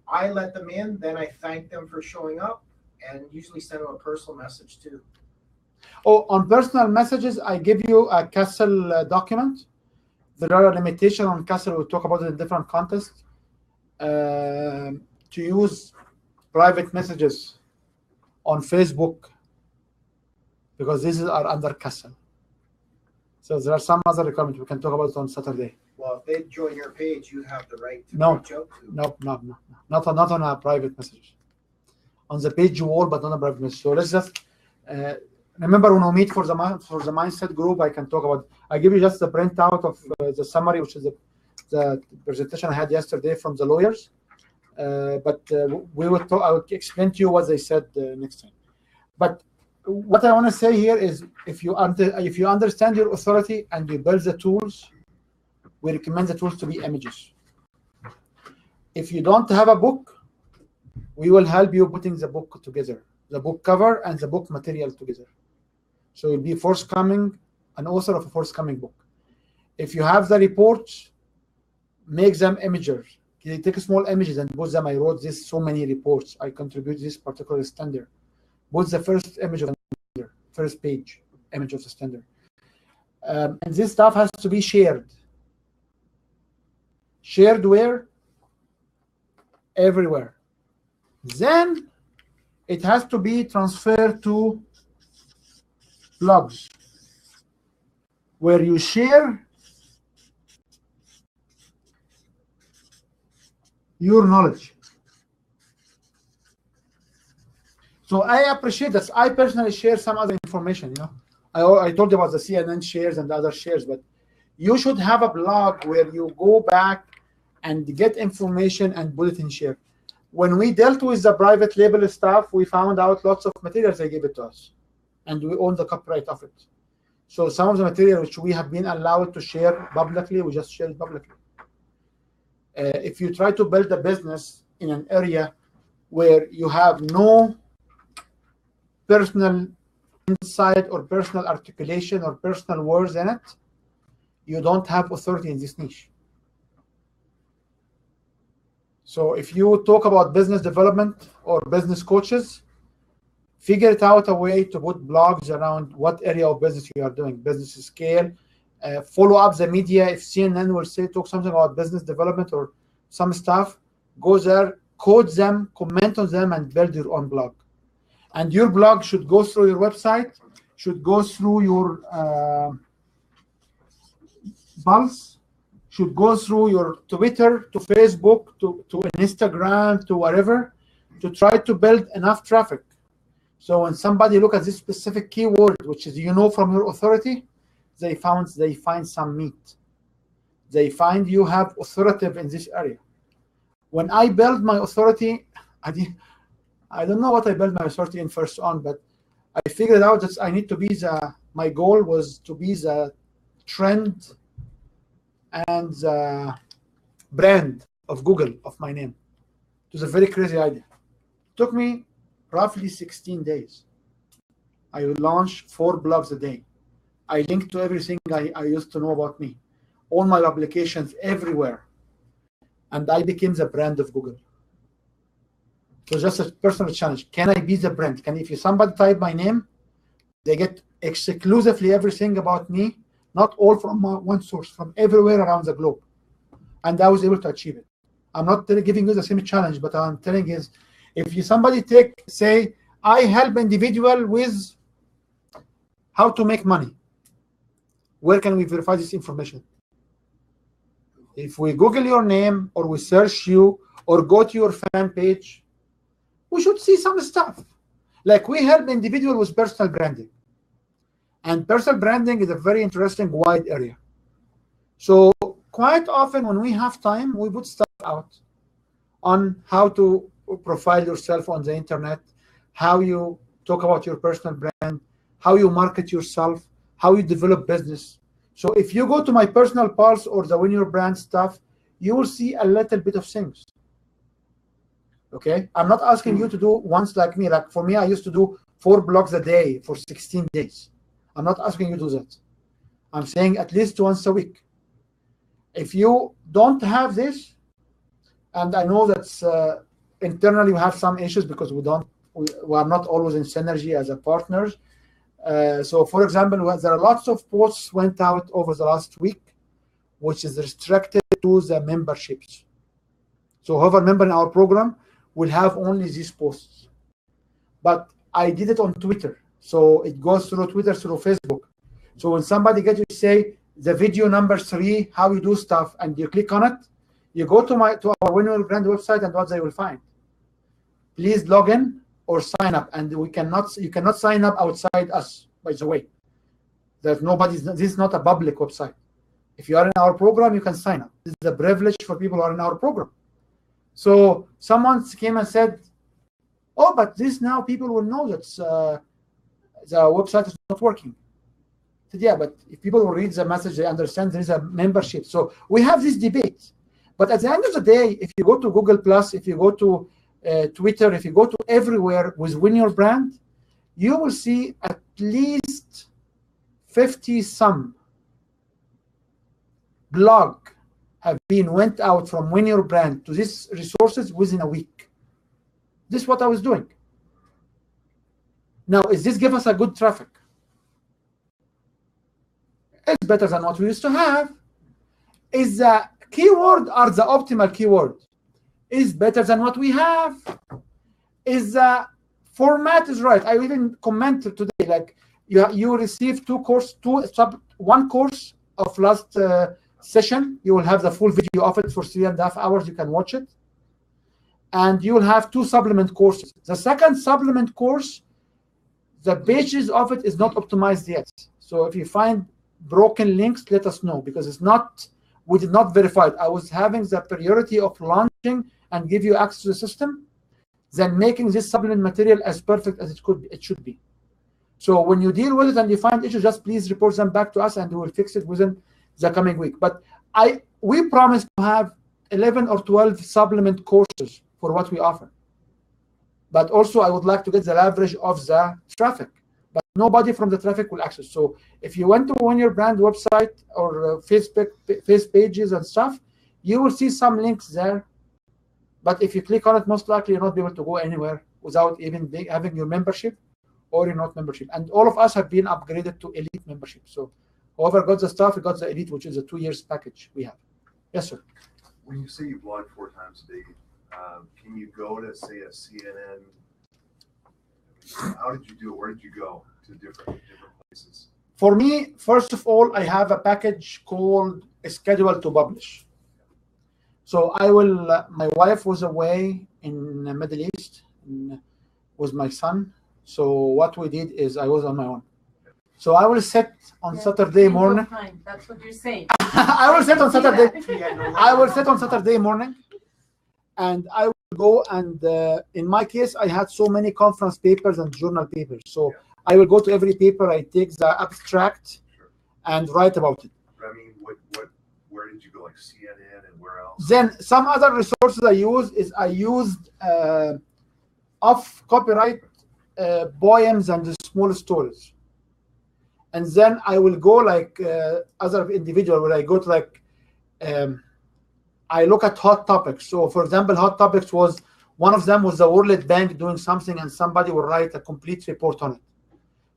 I let them in, then I thank them for showing up and usually send them a personal message too. Oh, on personal messages, I give you a Castle document. There are a limitation on Castle. We'll talk about it in different contexts. To use private messages on Facebook, because these are under Castle. So there are some other requirements. We can talk about it on Saturday. Well, if they join your page, you have the right to No. reach out to. No, not on a private message. On the page wall, but not a private message. So let's just remember when we meet for the mindset group, I can talk about. I give you just the printout of the summary, which is the presentation I had yesterday from the lawyers. But we will talk. I will explain to you what they said next time. But what I want to say here is, if you understand your authority and you build the tools, we recommend the tools to be images. If you don't have a book, we will help you putting the book together, the book cover and the book material together. So you'll be forthcoming, an author of a forthcoming book. If you have the reports, make them images. You take small images and put them. I wrote this so many reports. I contribute this particular standard. Put the first image of the standard, first page image of the standard. And this stuff has to be shared. Shared where? Everywhere. Then it has to be transferred to blogs, where you share your knowledge. So I appreciate that. I personally share some other information. I told you about the CNN shares and the other shares, but you should have a blog where you go back and get information and put it in share. When we dealt with the private label stuff, we found out lots of materials they gave it to us, and we own the copyright of it. So some of the material which we have been allowed to share publicly, we just share it publicly. If you try to build a business in an area where you have no personal insight or personal articulation or personal words in it, you don't have authority in this niche. So if you talk about business development or business coaches, figure it out a way to put blogs around what area of business you are doing, business scale. Follow up the media. If CNN will say talk something about business development or some stuff, go there, quote them, comment on them, and build your own blog. And your blog should go through your website, should go through your Pulse, should go through your Twitter, to Facebook, to Instagram, to whatever, to try to build enough traffic. So when somebody look at this specific keyword, which is from your authority, they find some meat. They find you have authoritative in this area. When I build my authority, I don't know what I built my authority in first on, but I figured out that I need to be my goal was to be the trend and the brand of Google of my name. It was a very crazy idea. It took me roughly 16 days. I would launch 4 blogs a day. I linked to everything I used to know about me, all my publications everywhere. And I became the brand of Google. So just a personal challenge. Can I be the brand? If somebody type my name, they get exclusively everything about me, not all from one source, from everywhere around the globe. And I was able to achieve it. I'm not giving you the same challenge, but I'm telling is, if somebody say, I help individual with how to make money, where can we verify this information? If we Google your name, or we search you, or go to your fan page, we should see some stuff. Like, we help individual with personal branding. And personal branding is a very interesting wide area. So quite often when we have time, we put stuff out on how to profile yourself on the internet, how you talk about your personal brand, how you market yourself, how you develop business. So if you go to my personal Pulse or the Win Your Brand stuff, you will see a little bit of things. Okay, I'm not asking you to do once like me. Like for me, I used to do 4 blogs a day for 16 days. I'm not asking you to do that. I'm saying at least once a week. If you don't have this, and I know that internally we have some issues because we are not always in synergy as a partners. So for example, there are lots of posts went out over the last week, which is restricted to the memberships. So whoever member in our program will have only these posts. But I did it on Twitter. So it goes through Twitter, through Facebook. So when somebody gets you say, the video number 3, how you do stuff, and you click on it, you go to our Win Your Brand website, and what they will find. Please log in or sign up, and you cannot sign up outside us, by the way. There's nobody. This is not a public website. If you are in our program, you can sign up. This is a privilege for people who are in our program. So someone came and said, oh, but this now people will know that the website is not working. I said, yeah, but if people will read the message, they understand there is a membership. So we have this debate. But at the end of the day, if you go to Google+, if you go to Twitter, if you go to everywhere with Win Your Brand, you will see at least 50-some blog have went out from Win Your Brand to these resources within a week. This is what I was doing. Now, is this give us a good traffic? It's better than what we used to have. Is the keyword or the optimal keyword? Is better than what we have? Is the format is right? I even commented today, like you received one course of last session. You will have the full video of it for 3.5 hours. You can watch it. And you will have 2 supplement courses. The second supplement course, the pages of it is not optimized yet. So if you find broken links, let us know, because it's not, we did not verify it. I was having the priority of launching and give you access to the system, then making this supplement material as perfect as it should be. So when you deal with it and you find issues, just please report them back to us and we will fix it within the coming week. But we promise to have 11 or 12 supplement courses for what we offer. But also I would like to get the leverage of the traffic, but nobody from the traffic will access. So if you went to Win Your Brand website or Facebook pages and stuff, you will see some links there. But if you click on it, most likely you'll not be able to go anywhere without even having your membership or your not membership. And all of us have been upgraded to elite membership. So whoever got the stuff, we got the elite, which is a 2 years package we have. Yes, sir. When you say you blog 4 times a day, can you go to, say, a CNN? How did you do it? Where did you go to different places? For me, first of all, I have a package called Schedule to Publish. So I will, my wife was away in the Middle East with my son. So what we did is I was on my own. So I will set on Saturday morning. That's what you're saying. I will set on Saturday. I will set on Saturday morning, and I will go and in my case, I had so many conference papers and journal papers. So I will go to every paper. I take the abstract and write about it. I mean, where did you go? Like CNN and where else? Then some other resources I use is I used off copyright poems and the small stories. And then I will go like other individual where I go to like, I look at hot topics. So for example, hot topics was, one of them was the World Bank doing something and somebody will write a complete report on it.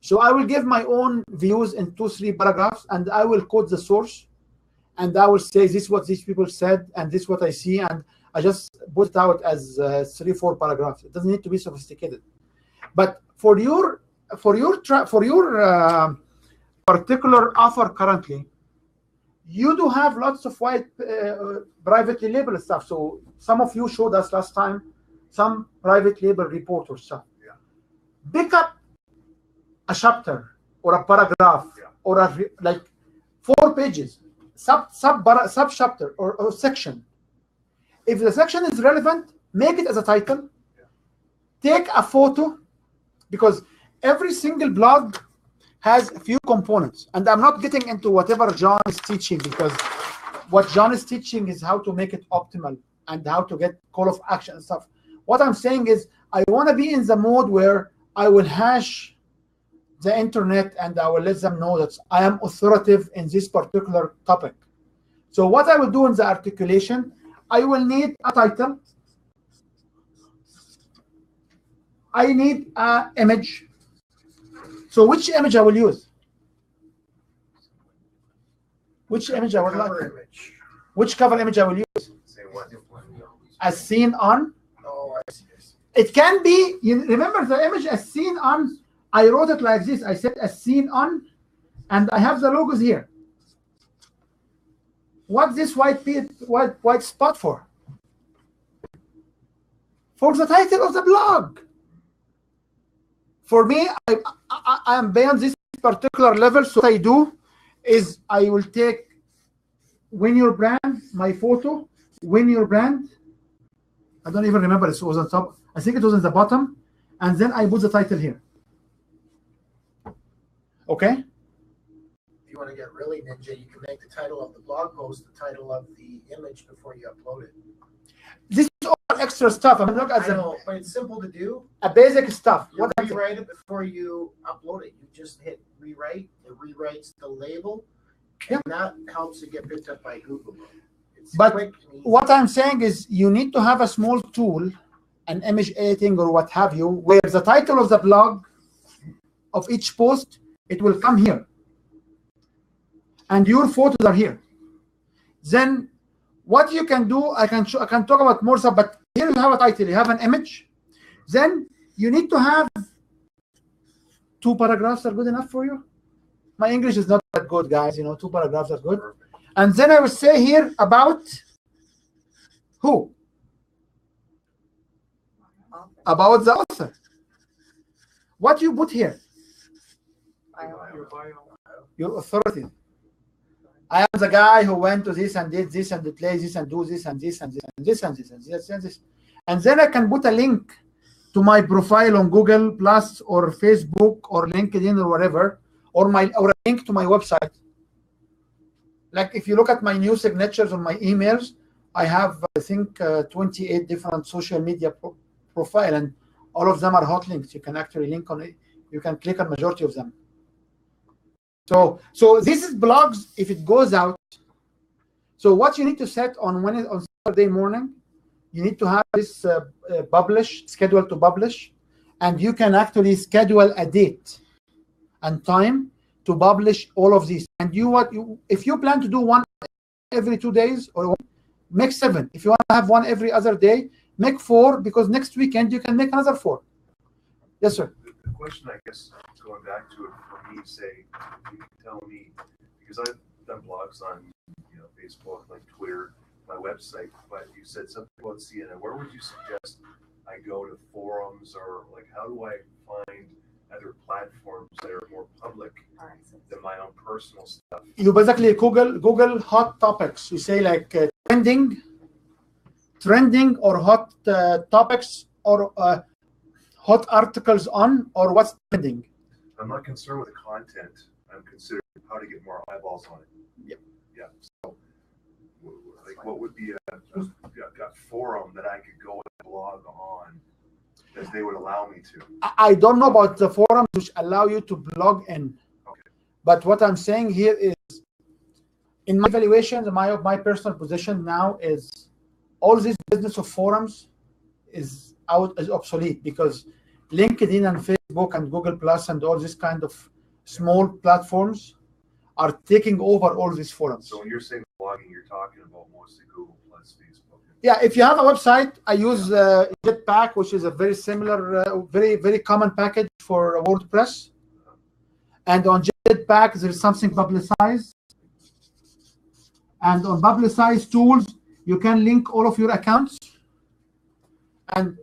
So I will give my own views in 2-3 paragraphs and I will quote the source and I will say this is what these people said and this is what I see, and I just put it out as 3-4 paragraphs. It doesn't need to be sophisticated. But for your particular offer currently, you do have lots of white privately labeled stuff. So some of you showed us last time some private label report or stuff. Yeah. Pick up a chapter or a paragraph or like 4 pages, sub chapter or section. If the section is relevant, make it as a title. Take a photo, because every single blog has a few components, and I'm not getting into whatever John is teaching, because what John is teaching is how to make it optimal and how to get call of action and stuff. What I'm saying is I want to be in the mode where I will hash the internet and I will let them know that I am authoritative in this particular topic. So what I will do in the articulation, I will need a title, I need an image. So which image I will use? Which image I would like? Which cover image I will use? As seen on? Oh, I see. It can be, you remember the image as seen on, I wrote it like this. I said as seen on, and I have the logos here. What's this white spot for? For the title of the blog. For me, I am beyond this particular level. So what I do is I will take Win Your Brand, my photo, Win Your Brand. I don't even remember it was on top. I think it was in the bottom. And then I put the title here. Okay? If you want to get really ninja, you can make the title of the blog post the title of the image before you upload it. This is all extra stuff. I mean, look at I know, but it's simple to do. a basic stuff. You rewrite it before you upload it. You just hit rewrite. It rewrites the label, and that helps it get picked up by Google. It's But quick and easy. what I'm saying is you need to have a small tool, an image editing or what have you, where the title of the blog of each post, it will come here. And your photos are here. Then what you can do, I can talk about more stuff, but here you have a title, you have an image. Then you need to have 2 paragraphs are good enough for you. My English is not that good, guys. 2 paragraphs are good. And then I will say here about who? About the author. What you put here? Your bio. Your authority. I am the guy who went to this and did this and plays this and do this and this and this and this and this and this and this. And then I can put a link to my profile on Google Plus or Facebook or LinkedIn or whatever, or a link to my website. Like if you look at my new signatures on my emails, I have I think 28 different social media profile, and all of them are hot links. You can actually link on it. You can click on majority of them. So this is blogs if it goes out. So what you need to set on Saturday morning, you need to have this scheduled to publish, and you can actually schedule a date and time to publish all of these. And if you plan to do one every 2 days, or make 7. If you want to have one every other day, make 4, because next weekend you can make another 4. Yes, sir. The question, I guess, going back to it for me, say, you can tell me, because I've done blogs on Facebook, like Twitter, my website, but you said something about CNN. Where would you suggest I go to forums, or like how do I find other platforms that are more public than my own personal stuff? You basically Google hot topics. You say like trending or hot topics or hot articles on, or what's trending. I'm not concerned with the content. I'm considering how to get more eyeballs on it. Yep. Yeah. So, like, what would be a forum that I could go and blog on that they would allow me to? I don't know about the forums which allow you to blog in. Okay. But what I'm saying here is, in my evaluation, my personal position now is all this business of forums is obsolete, because LinkedIn and Facebook and Google Plus and all this kind of small platforms are taking over all these forums. So when you're saying blogging, you're talking about mostly Google Plus, Facebook. Yeah, if you have a website, I use Jetpack, which is a very similar, very, very common package for WordPress. And on Jetpack, there's something publicized. And on publicized tools, you can link all of your accounts. And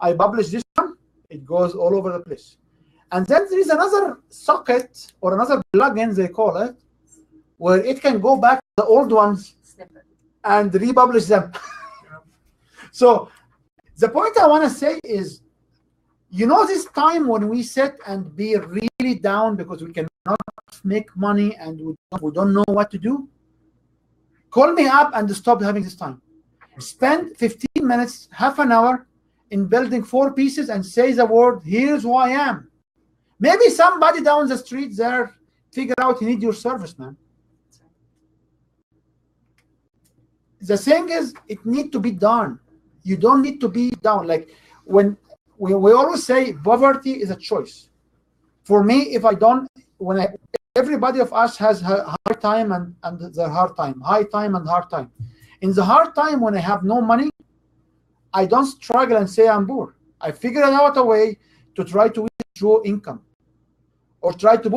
I publish this one, it goes all over the place. And then there is another socket or another plugin, they call it, where it can go back to the old ones and republish them. So the point I want to say is, this time when we sit and be really down because we cannot make money and we don't know what to do, call me up and stop having this time. Spend 15 minutes, half an hour in building 4 pieces and say the word, here's who I am. Maybe somebody down the street there figure out you need your service, man. The thing is, it need to be done. You don't need to be down. Like when we always say poverty is a choice. For me, if I don't, everybody of us has a hard time and their hard time, high time and hard time. In the hard time, when I have no money, I don't struggle and say I'm poor. I figured out a way to try to withdraw income. or try to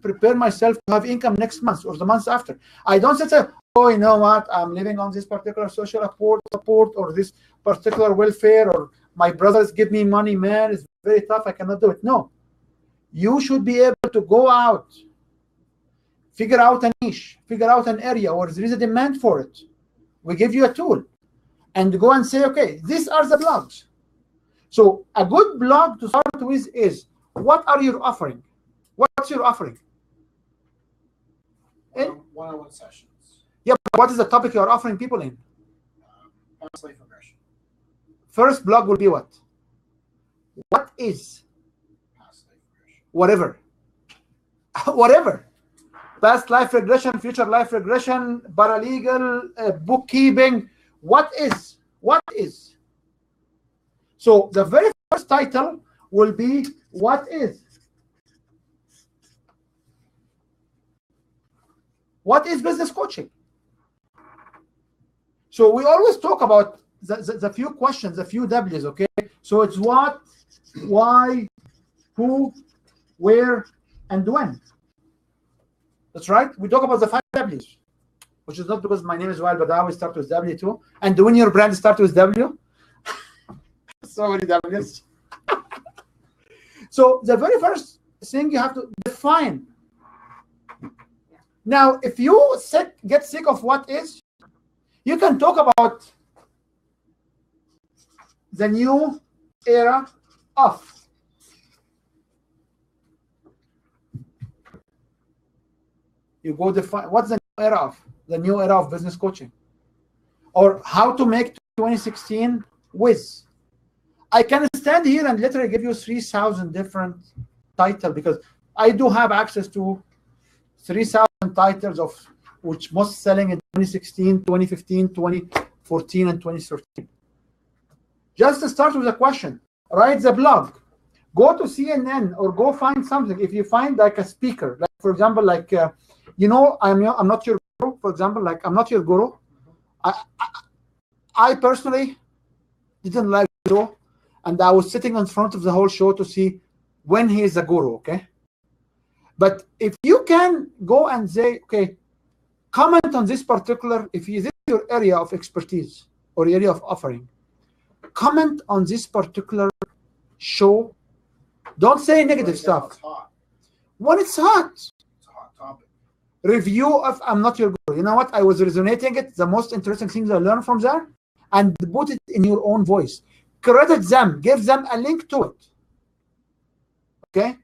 prepare myself to have income next month or the month after. I don't say, oh, you know what, I'm living on this particular social support or this particular welfare, or my brothers give me money, man, it's very tough, I cannot do it. No. You should be able to go out, figure out a niche, figure out an area where there is a demand for it. We give you a tool and go and say, okay, these are the blogs. So a good blog to start with is, what are you offering? What's your offering? One-on-one sessions. Yeah, but what is the topic you're offering people in? Past life regression. First blog will be what? What is? Past life regression. Whatever. Whatever. Past life regression, future life regression, paralegal, bookkeeping. What is? What is? So the very first title will be, what is? What is business coaching? So we always talk about the few questions, the few W's, okay? So it's what, why, who, where, and when. That's right. We talk about the 5 W's, which is not because my name is Wael, but I always start with W too. And when your brand starts with W, so many W's. So the very first thing you have to define. Now, if you get sick of what is, you can talk about the new era of. You go define what's the new era of, the new era of business coaching, or how to make 2016 whiz. I can stand here and literally give you 3,000 different titles, because I do have access to 3,000 titles, of which most selling in 2016, 2015, 2014, and 2013. Just to start with a question, write the blog, go to CNN or go find something. If you find like a speaker, like for example, like you know, I'm not your guru. For example, like I'm not your guru. I personally didn't like guru, and I was sitting in front of the whole show to see when he is a guru. Okay. But if you can go and say, okay, comment on this particular, if this is your area of expertise or area of offering, comment on this particular show. Don't say negative stuff. When it's hot. It's a hot topic. Review of I'm Not Your Guru. You know what? I was resonating it. The most interesting things I learned from there, and put it in your own voice. Credit them. Give them a link to it. Okay?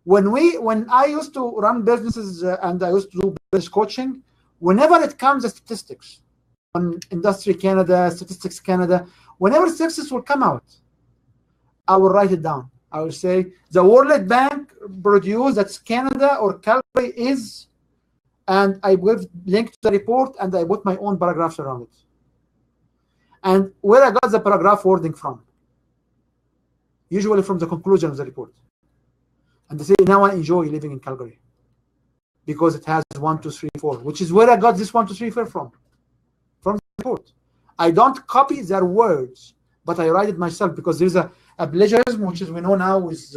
When I used to run businesses and I used to do business coaching, whenever it comes to statistics on Industry Canada, Statistics Canada, whenever statistics will come out, I will write it down. I will say the World Bank produced that Canada or Calgary is, and I will link to the report and I put my own paragraphs around it. And where I got the paragraph wording from, usually from the conclusion of the report. And they say, now I enjoy living in Calgary because it has 1, 2, 3, 4, which is where I got this 1, 2, 3, 4 from the report. I don't copy their words, but I write it myself, because there's a plagiarism, which is we know now is,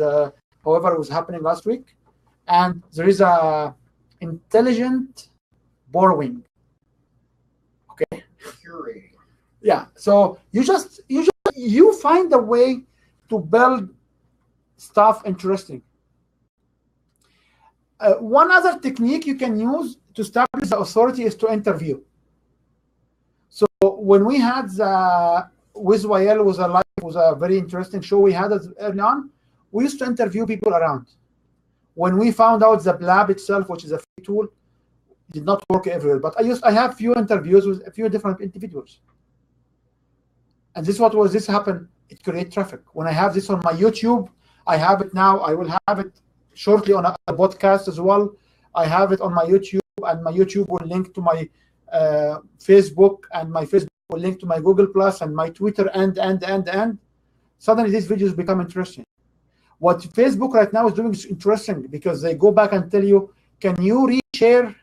however, it was happening last week, and there is a intelligent borrowing. Okay. Curating. Yeah. So you find a way to build stuff interesting. One other technique you can use to establish the authority is to interview. So when we had the with Wael was a very interesting show we had early on, we used to interview people around. When we found out the Blab itself, which is a free tool, did not work everywhere, but I have few interviews with a few different individuals. And this happened, it creates traffic. When I have this on my YouTube, I have it now, I will have it shortly on a podcast as well. I have it on my YouTube, and my YouTube will link to my Facebook, and my Facebook will link to my Google Plus and my Twitter, and. Suddenly these videos become interesting. What Facebook right now is doing is interesting, because they go back and tell you, can you reshare?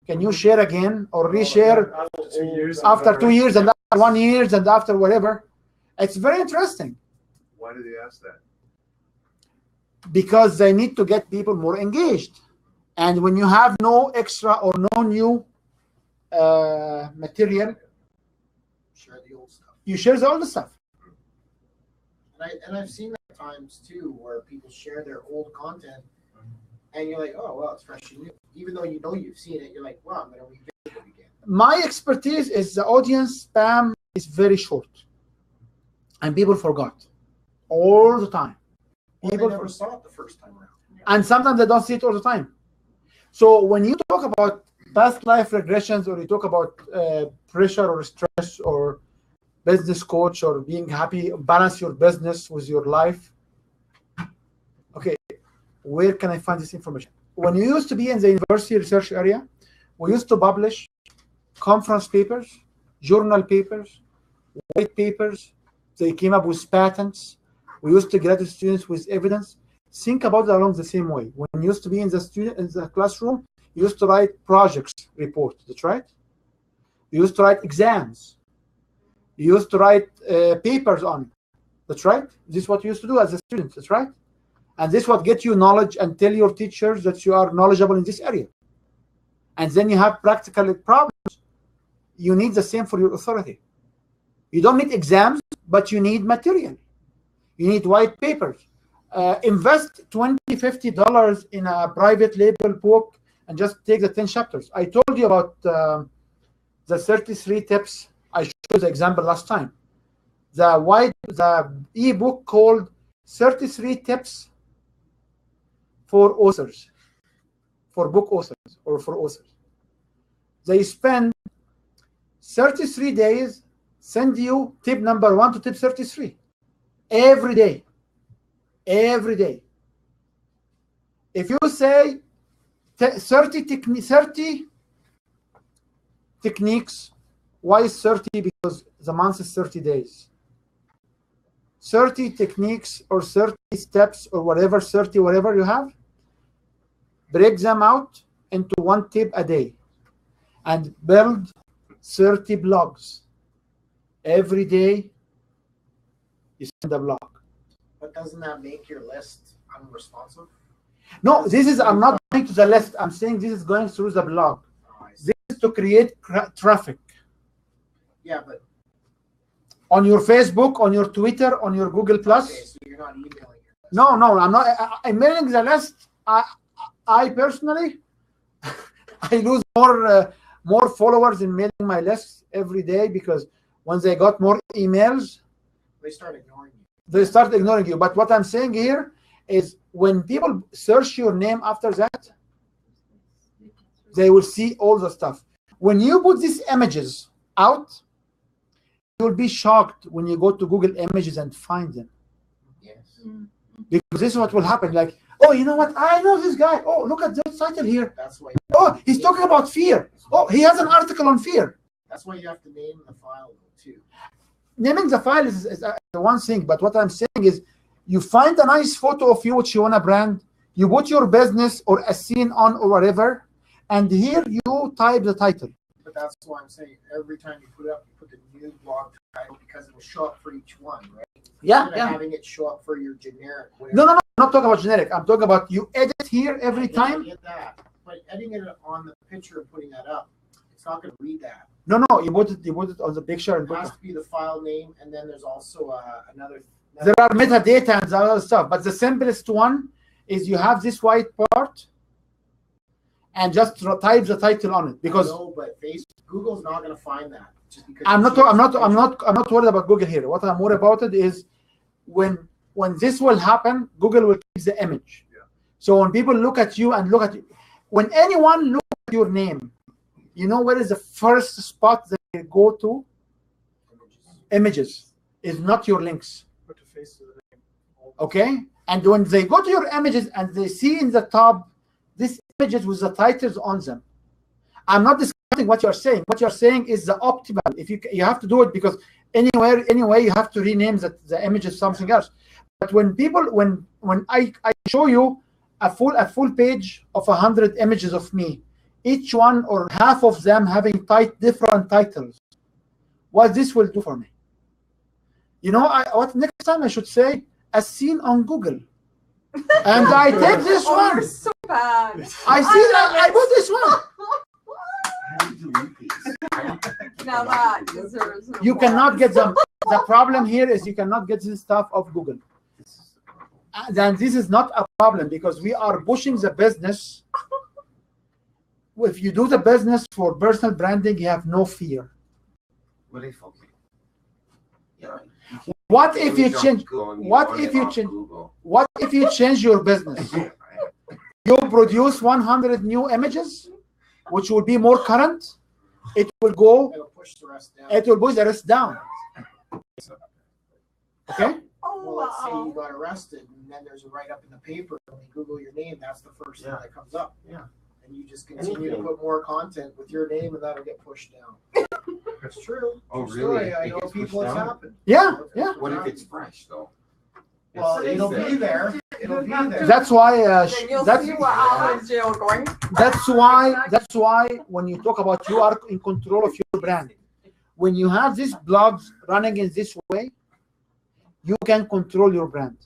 Can you share again or reshare after 2 years and after 1 year and after, whatever? It's very interesting. Why do they ask that? because they need to get people more engaged. And when you have no extra or no new material, Share the old stuff. you share the old stuff. And I've seen that times too, where people share their old content, and you're like, oh well, it's fresh and new. Even though you know you've seen it, you're like, wow, I'm gonna revisit it again. My expertise is the audience spam is very short, and people forgot all the time. Or they People never saw it the first time around. and sometimes they don't see it all the time. So when you talk about past life regressions, or you talk about pressure or stress or business coach or being happy, balance your business with your life. Okay, where can I find this information? When you used to be in the university research area, we used to publish conference papers, journal papers, white papers. They came up with patents. We used to graduate students with evidence. Think about it along the same way. When you used to be in the classroom, you used to write projects report. That's right. You used to write exams. You used to write papers on it. That's right. This is what you used to do as a student. That's right. And this is what gets you knowledge and tell your teachers that you are knowledgeable in this area. And then you have practical problems. You need the same for your authority. You don't need exams, but you need material. You need white papers. Invest $20, $50 in a private label book and just take the 10 chapters. I told you about the 33 tips. I showed you the example last time. The ebook called 33 Tips for Authors, for book authors or for authors. They spend 33 days, send you tip number 1 to tip 33 every day. Every day. If you say 30 techniques, why is 30? Because the month is 30 days. 30 techniques or 30 steps or whatever, 30 whatever you have, break them out into 1 tip a day and build 30 blogs. Every day you send a blog. But doesn't that make your list unresponsive? No, this is, I'm not going to the list. I'm saying this is going through the blog. Oh, I see. This is to create traffic. Yeah, but On your Facebook, on your Twitter, on your Google Plus. okay, so you're not emailing your list. No, I'm not. I'm mailing the list. I personally, I lose more followers in mailing my list every day, because when they got more emails, They start ignoring you. they start ignoring you. But what I'm saying here is, when people search your name after that, they will see all the stuff. When you put these images out, you'll be shocked when you go to Google Images and find them. Yes. Because this is what will happen. Like, oh, you know what? I know this guy. Oh, look at this title here. That's why. Oh, he's talking about fear. Oh, he has an article on fear. That's why you have to name the file too. Naming the file is the one thing. But what I'm saying is, you find a nice photo of you which you want to brand. You put your business or a scene on or whatever, and here you type the title. But that's why I'm saying every time you put it up, you put the new blog title, because it will show up for each one, right? Yeah, Instead of yeah. having it show up for your generic. No, I'm not talking about generic. I'm talking about you edit here every Yeah, I time. get that. But editing it on the picture and putting that up, it's not going to read that. No, you put it on the picture and It put has to be the file name, and then there's also another. There are metadata and other stuff, but the simplest one is you have this white part and just type the title on it. Because no, but Google's not going to find that. Just because I'm not worried about Google here. What I'm worried about it is when this will happen, Google will keep the image. Yeah. So when people look at you and look at you, when anyone looks at your name, you know where is the first spot they go to? Images. Is not your links. Put a face to the name. Okay, and when they go to your images and they see in the top these images with the titles on them, I'm not discussing what you're saying. What you're saying is the optimal. If you have to do it, because anyway you have to rename the images something else. But when people when I show you a full page of 100 images of me, each one or half of them having different titles, what this will do for me? You know, what next time I should say, as seen on Google. And I take this Oh, one. you're so bad. I see that. I bought this one. How do you delete these? Now that deserves an You award. cannot get them. The problem here is you cannot get this stuff off Google. This is the problem. Then this is not a problem because we are pushing the business. If you do the business for personal branding, you have no fear. What if, okay. Yeah. What if you Jump change? Google and What run if it you off change? Google. What if you change your business? You produce 100 new images, which will be more current. It will go. It'll push the rest down. It will push the rest down. Okay. Oh, Well, let's say you wow. got arrested and then there's a write-up in the paper and they Google your name, that's the first thing Yeah. that comes up. Yeah. And you just continue Anything. to put more content with your name and that'll get pushed down. It's true. Oh, True really? story. I It know gets people pushed it's down? happened. Yeah. Yeah. What if it's fresh though? Well, It's- it'll it's be there. It'll be there. That's why. Then you'll see what Alan's jail going. That's why. That's why when you talk about you are in control of your brand. When you have these blogs running in this way, you can control your brand.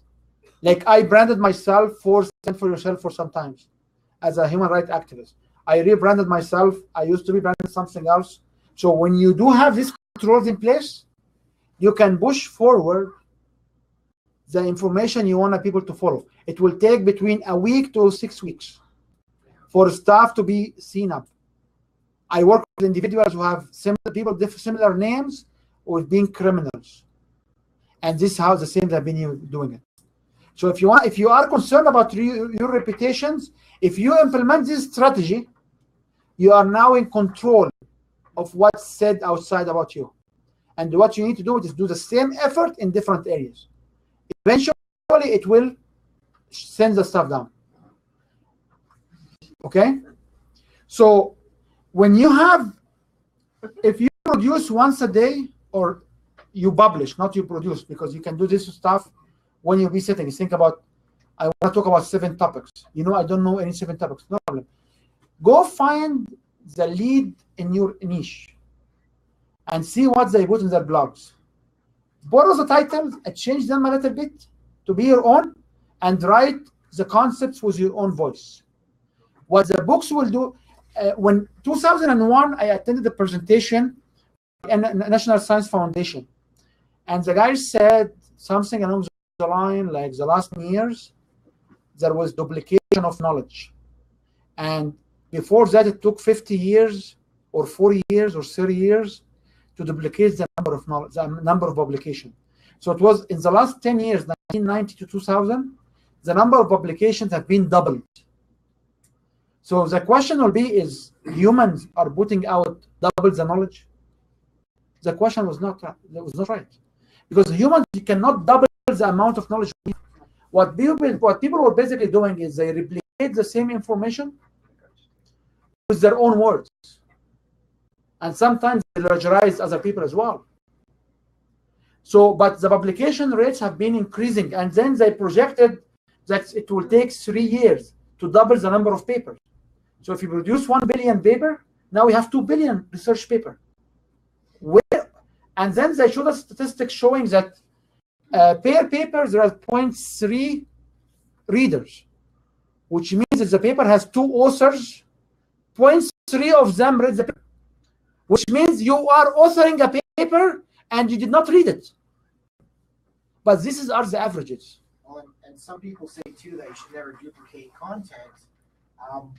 Like I branded myself for Stand for Yourself for some times as a human rights activist. I rebranded myself. I used to be branded something else. So when you do have these controls in place, you can push forward the information you want people to follow. It will take between a week to 6 weeks for stuff to be seen up. I work with individuals who have similar people, similar names, with being criminals, and this is how the same have been doing it. So if you are concerned about your reputations, if you implement this strategy, you are now in control of what's said outside about you, and what you need to do is do the same effort in different areas. Eventually, it will send the stuff down. Okay, so when you have, if you produce once a day, or you publish, not you produce, because you can do this stuff when you be sitting. Think about, I want to talk about 7 topics. I don't know any 7 topics. No problem. Go find the lead in your niche and see what they put in their blogs. Borrow the titles and change them a little bit to be your own, and write the concepts with your own voice. What the books will do, when 2001, I attended a presentation in National Science Foundation, and the guy said something along the line like, the last years, there was duplication of knowledge. And before that, it took 50 years or 40 years or 30 years to duplicate the number of knowledge, the number of publication. So it was in the last 10 years, 1990 to 2000, the number of publications have been doubled. So the question will be, is humans are putting out double the knowledge? The question was not right. Because humans cannot double the amount of knowledge. What people were basically doing is they replicate the same information with their own words. And sometimes they plagiarize other people as well. So, but the publication rates have been increasing, and then they projected that it will take 3 years to double the number of papers. So if you produce 1 billion paper, now we have 2 billion research paper. And then they showed us statistics showing that per paper there are 0.3 readers, which means that the paper has 2 authors, 0.3 of them read the paper, which means you are authoring a paper and you did not read it. But these are the averages. Well, and some people say too that you should never duplicate content.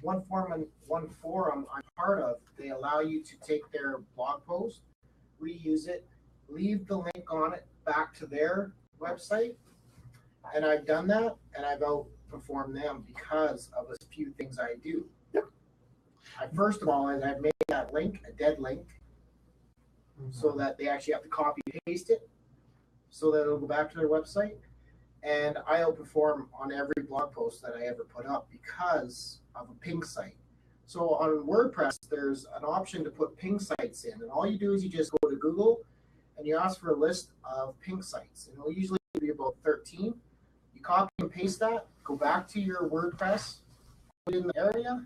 One forum I'm part of, they allow you to take their blog post, reuse it, leave the link on it back to their website. And I've done that, and I've outperformed them because of a few things I do. Yep. First of all, I've made that link a dead link, so that they actually have to copy and paste it, so that it'll go back to their website. And I outperform on every blog post that I ever put up because of a ping site. So on WordPress, there's an option to put ping sites in, and all you do is you just go to Google and you ask for a list of ping sites, and it'll usually be about 13. You copy and paste that, go back to your WordPress, put it in the area,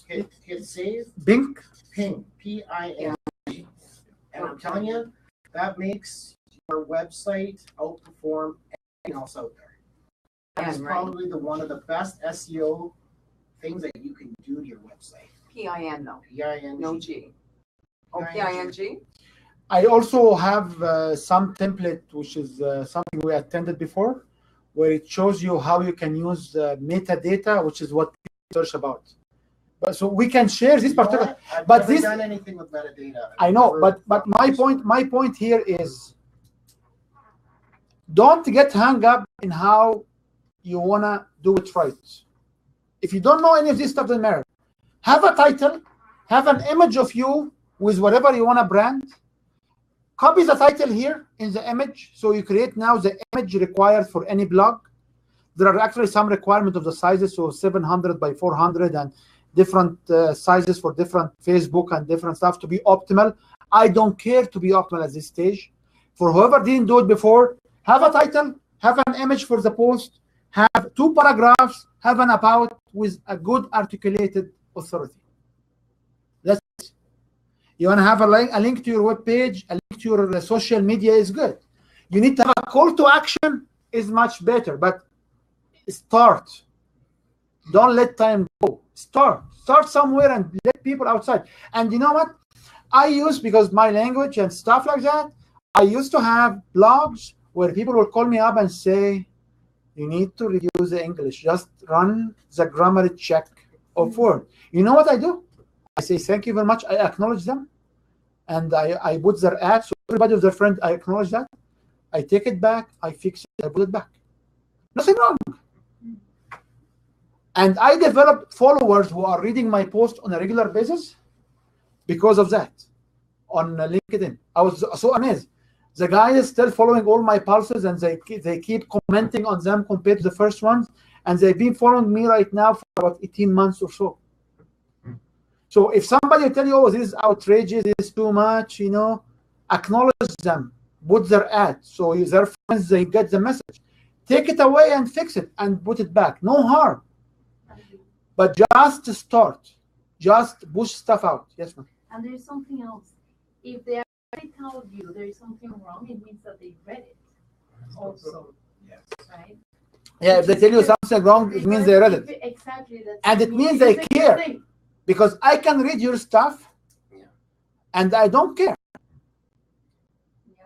hit save, Bing. ping, P-I-N. And I'm telling you, that makes your website outperform anything else out there. That is PIN, right? probably one of the best SEO things that you can do to your website. PIN though, PIN. no G. Oh, PING. PING? I also have some template, which is something we attended before, where it shows you how you can use metadata, which is what people search about. But so we can share this particular. I've but never this- done anything with metadata. I know, but my point here is, don't get hung up in how you wanna do it right. If you don't know any of this stuff, doesn't matter. Have a title, have an image of you with whatever you wanna brand. Copy the title here in the image, so you create now the image required for any blog. There are actually some requirement of the sizes, so 700 by 400 and different sizes for different Facebook and different stuff to be optimal. I don't care to be optimal at this stage. For whoever didn't do it before, have a title, have an image for the post, have 2 paragraphs, have an about with a good articulated authority. That's it. You want to have a link to your web page, a link to your social media is good. You need to have a call to action is much better, but start. Don't let time go. Start somewhere and let people outside. And you know what? I use, because my language and stuff like that, I used to have blogs where people would call me up and say, you need to review the English. Just run the grammar check of word. You know what I do? I say, thank you very much. I acknowledge them. And I put their ad. So everybody of their friend, I acknowledge that. I take it back. I fix it. I put it back. Nothing wrong. And I developed followers who are reading my post on a regular basis because of that on LinkedIn. I was so amazed. The guy is still following all my pulses, and they keep commenting on them compared to the first ones. And they've been following me right now for about 18 months or so. So if somebody will tell you, oh, this is outrageous, this is too much, you know, acknowledge them, put their ad. So their friends, they get the message. Take it away and fix it and put it back. No harm. But just start. Just push stuff out. Yes, ma'am. And there's something else. If they already told you there is something wrong, it means that they read it also. Yes. Right? Yeah, if they tell you something wrong, it means they read it. Exactly. And it means they care. Because I can read your stuff, Yeah. and I don't care. Yeah.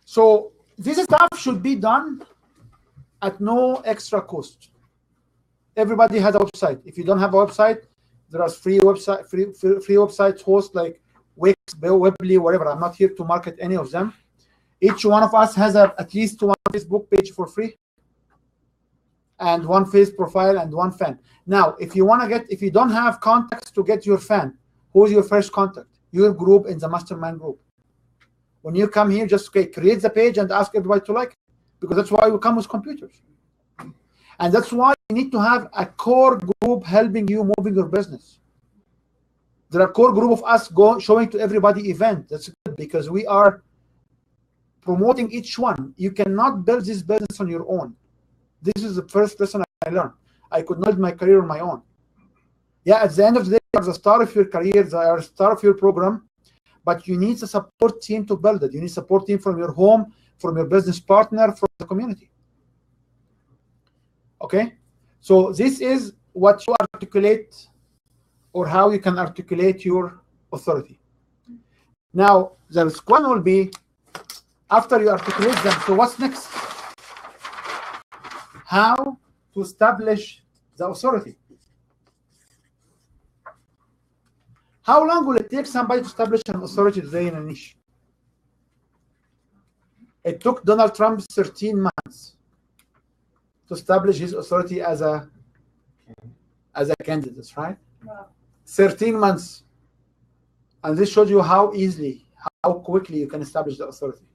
So this stuff should be done at no extra cost. Everybody has a website. If you don't have a website, there are free websites host like Wix, Weebly, whatever. I'm not here to market any of them. Each one of us has at least one Facebook page for free, and one face profile and one fan. Now, if you don't have contacts to get your fan, who's your first contact? Your group in the mastermind group. When you come here, just create the page and ask everybody to like it, because that's why we come with computers. And that's why you need to have a core group helping you moving your business. There are core group of us showing to everybody event. That's good, because we are promoting each one. You cannot build this business on your own. This is the first lesson I learned. I could not build my career on my own. Yeah, at the end of the day, you are the star of your career, you are the star of your program, but you need a support team to build it. You need a support team from your home, from your business partner, from the community. Okay? So this is what you articulate, or how you can articulate your authority. Now, the question will be, after you articulate them, so what's next? How to establish the authority? How long will it take somebody to establish an authority today in a niche? It took Donald Trump 13 months to establish his authority as a candidate, right? Wow. 13 months. And this shows you how easily, how quickly you can establish the authority.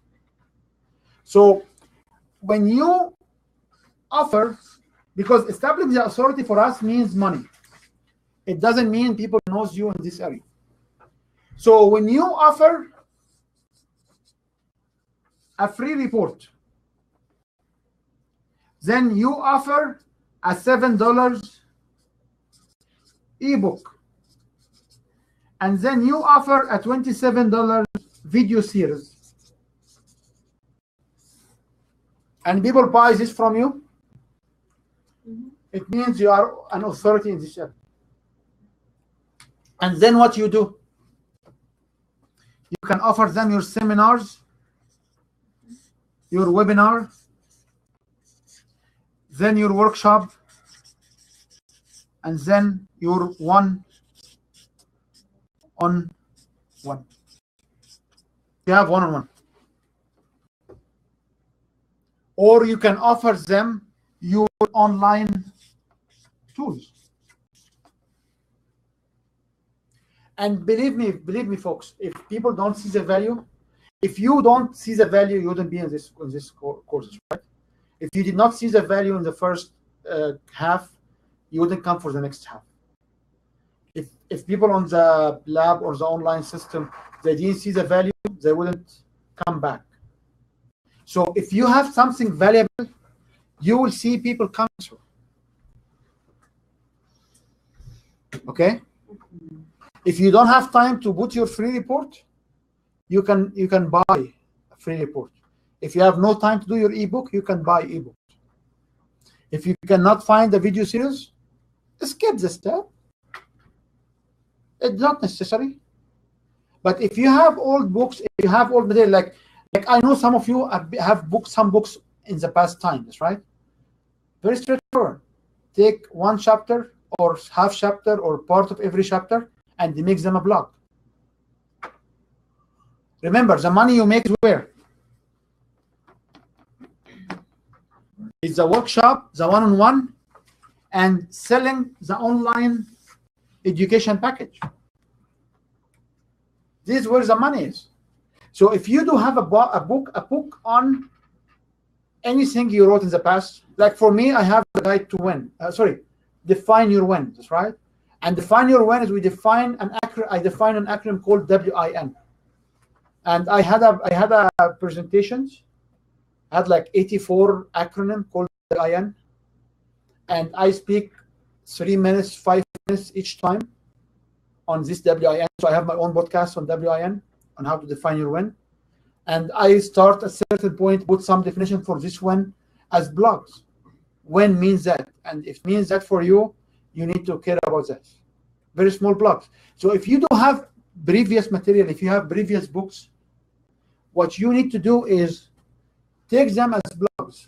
So when you offer, because establishing the authority for us means money. It doesn't mean people knows you in this area. So when you offer a free report, then you offer a $7 ebook, and then you offer a $27 video series. and people buy this from you, Mhm. it means you are an authority in this area. And then what you do? You can offer them your seminars, your webinar, then your workshop, and then your one-on-one. You have one-on-one. Or you can offer them your online tools. And believe me, folks, if people don't see the value, if you don't see the value, you wouldn't be in this courses, right? If you did not see the value in the first half, you wouldn't come for the next half. If people on the lab or the online system, they didn't see the value, they wouldn't come back. So if you have something valuable, you will see people come through. Okay? If you don't have time to put your free report, you can buy a free report. If you have no time to do your ebook, you can buy ebook. If you cannot find the video series, skip the step. It's not necessary. But if you have old books, if you have old material, like I know some of you have some books in the past times, right? Very straightforward. Take one chapter or half chapter or part of every chapter and make them a blog. Remember, the money you make is where? It's the workshop, the one-on-one, and selling the online education package. This is where the money is. So if you do have a book on anything you wrote in the past, like for me, I have the guide to win. Define your win. That's right. And define your win is I define an acronym called WIN. And I had a presentations. I had like 84 acronym called WIN, and I speak 3 minutes, 5 minutes each time on this WIN. So I have my own podcast on WIN on how to define your win. And I start at a certain point, put some definition for this win as blogs. When means that, and if it means that for you, you need to care about that. Very small blogs. So if you don't have previous material, if you have previous books, what you need to do is take them as blogs,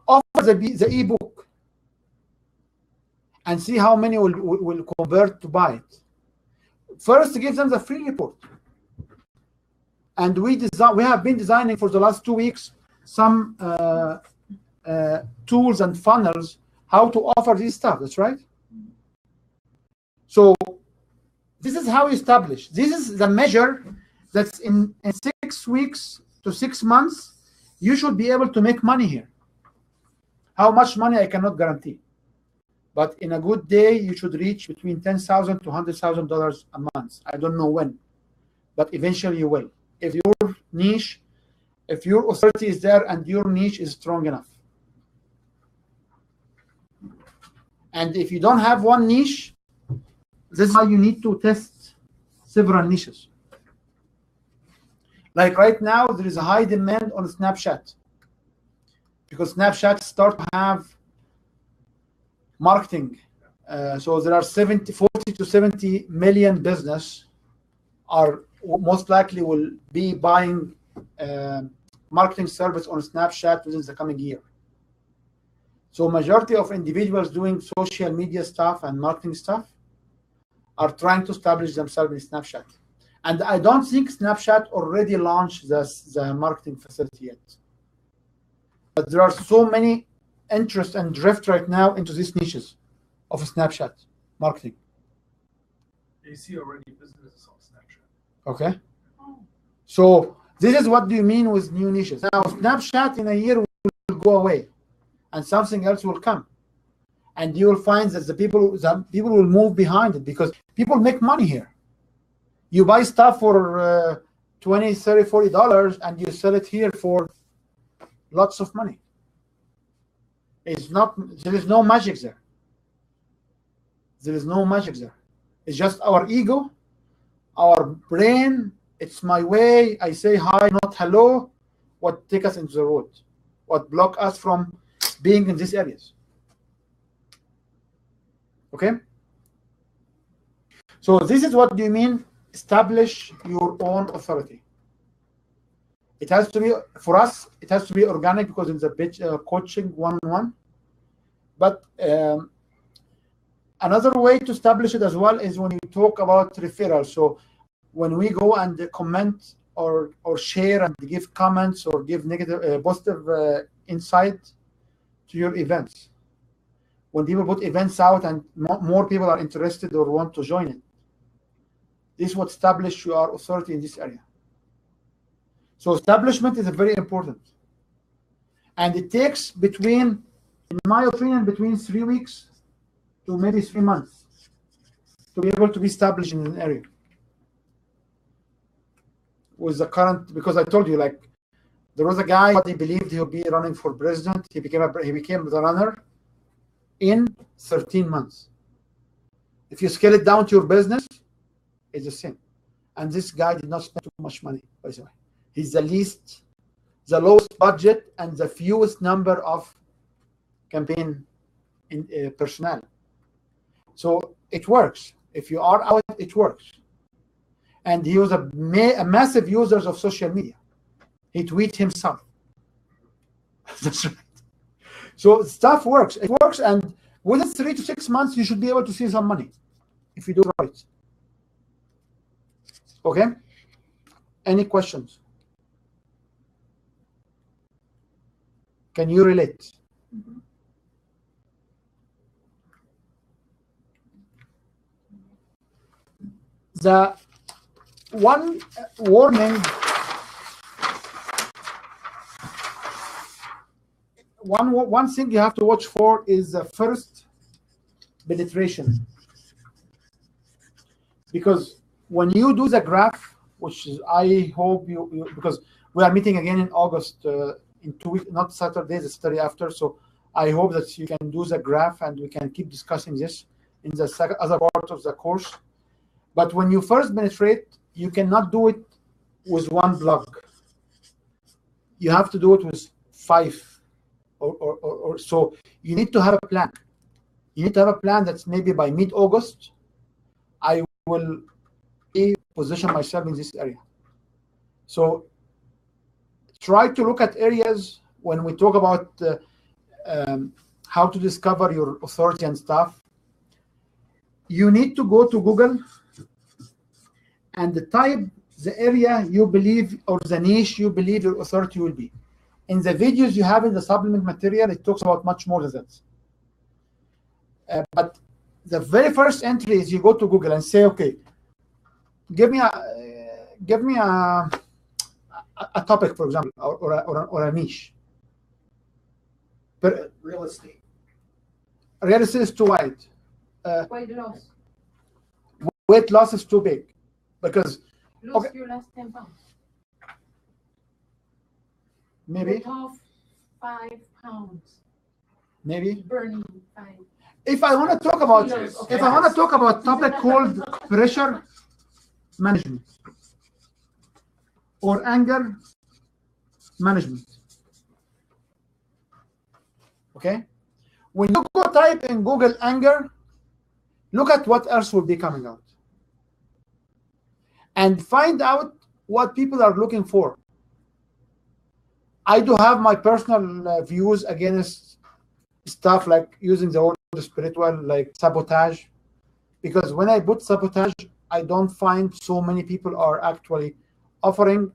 offer the ebook, and see how many will convert to buy it. First, give them the free report. And we have been designing for the last 2 weeks some tools and funnels how to offer this stuff. That's right. So this is how we establish. This is the measure that's in 6 weeks to 6 months, you should be able to make money here. How much money, I cannot guarantee. But in a good day, you should reach between $10,000 to $100,000 a month. I don't know when, but eventually you will. If your niche, if your authority is there and your niche is strong enough. And if you don't have one niche, this is how you need to test several niches. Like right now, there is a high demand on Snapchat because Snapchat start to have marketing. So there are 40 to 70 million business are most likely will be buying marketing service on Snapchat within the coming year. So majority of individuals doing social media stuff and marketing stuff are trying to establish themselves in Snapchat. And I don't think Snapchat already launched the marketing facility yet. But there are so many interest and drift right now into these niches of Snapchat marketing. You see already businesses on Snapchat. Okay. So this is what do you mean with new niches. Now Snapchat in a year will go away and something else will come. And you will find that the people will move behind it because people make money here. You buy stuff for $20, $30, $40 and you sell it here for lots of money. It's not, there is no magic there. There is no magic there. It's just our ego, our brain. It's my way. I say hi, not hello. What take us into the road? what block us from being in these areas. Okay? So this is what do you mean establish your own authority. It has to be, for us, it has to be organic because it's a bit coaching one-on-one. But another way to establish it as well is when you talk about referral. So when we go and comment or share and give comments or give negative, positive insight to your events. When people put events out and more people are interested or want to join it, this is what establishes your authority in this area. So establishment is very important. And it takes between, in my opinion, between 3 weeks to maybe 3 months to be able to be established in an area. With the current, because I told you, like, there was a guy he believed he would be running for president. He became the runner in 13 months. If you scale it down to your business, it's the same. And this guy did not spend too much money, by the way. He's the lowest budget and the fewest number of campaign personnel. So it works. If you are out, it works. And he was a massive user of social media. He tweets himself. That's right. So stuff works. It works, and within 3 to 6 months, you should be able to see some money if you do it right. Okay? Any questions? Can you relate? Mm-hmm. The one warning, one thing you have to watch for is the first penetration. Because when you do the graph, which is, I hope you because we are meeting again in August, in 2 weeks, not Saturday, the Saturday after. So I hope that you can do the graph and we can keep discussing this in the other part of the course. But when you first penetrate, you cannot do it with one blog. You have to do it with 5 or so. You need to have a plan. You need to have a plan that's maybe by mid-August, I will position myself in this area. So try to look at areas when we talk about how to discover your authority and stuff. You need to go to Google and type the area you believe or the niche you believe your authority will be. In the videos you have in the supplement material, it talks about much more than that. But the very first entry is you go to Google and say, okay, give me a topic, for example, or a niche. But Real estate. real estate is too wide. Weight loss. Weight loss is too big because Lose your last 10 pounds. maybe Cut off 5 pounds. maybe Burning 5. if I want to talk about topic called pressure management or anger management. Okay, when you go type in Google anger, look at what else will be coming out and find out what people are looking for. I do have my personal views against stuff like using the word spiritual, like sabotage, because when I put sabotage, I don't find so many people are actually offering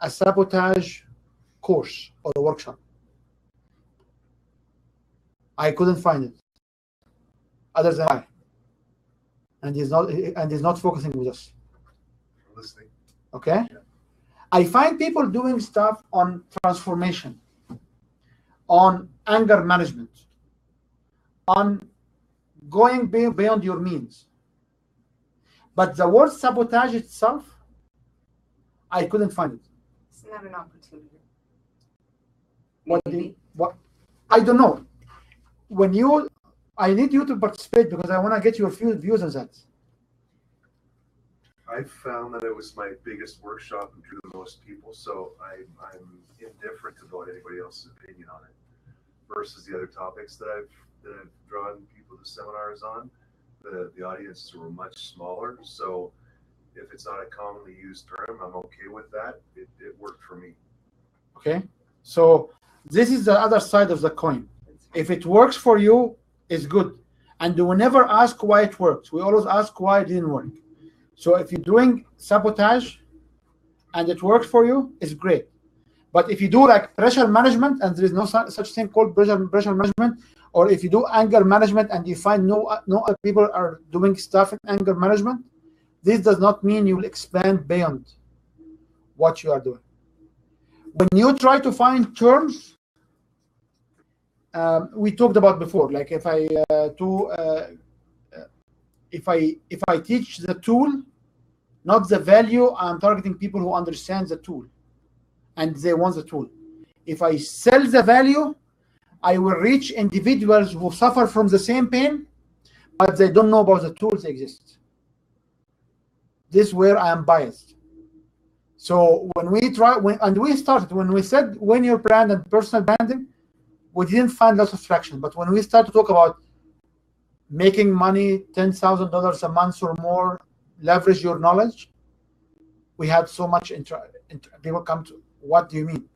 a sabotage course or a workshop. I couldn't find it, other than I. And he's not focusing with us. Listening. Okay, I find people doing stuff on transformation, on anger management, on going beyond your means. But the word sabotage itself, I couldn't find it. It's not an opportunity. What? I don't know. I need you to participate because I want to get your views on that. I found that it was my biggest workshop and drew the most people, so I'm indifferent about anybody else's opinion on it. Versus the other topics that I've drawn people to seminars on, the audiences were much smaller. So if it's not a commonly used term, I'm okay with that. It worked for me. Okay, so this is the other side of the coin. If it works for you, it's good. And we never ask why it works. We always ask why it didn't work. So if you're doing sabotage and it works for you, it's great. But if you do like pressure management and there is no such thing called pressure management, or if you do anger management and you find no other people are doing stuff in anger management, this does not mean you will expand beyond what you are doing. When you try to find terms, we talked about before, like if I teach the tool, not the value, I'm targeting people who understand the tool and they want the tool. If I sell the value, I will reach individuals who suffer from the same pain, but they don't know about the tools that exist. This is where I am biased. So when we when we said win your brand and personal branding, we didn't find lots of traction. But when we start to talk about making money, $10,000 a month or more, leverage your knowledge, we had so much people come to, what do you mean?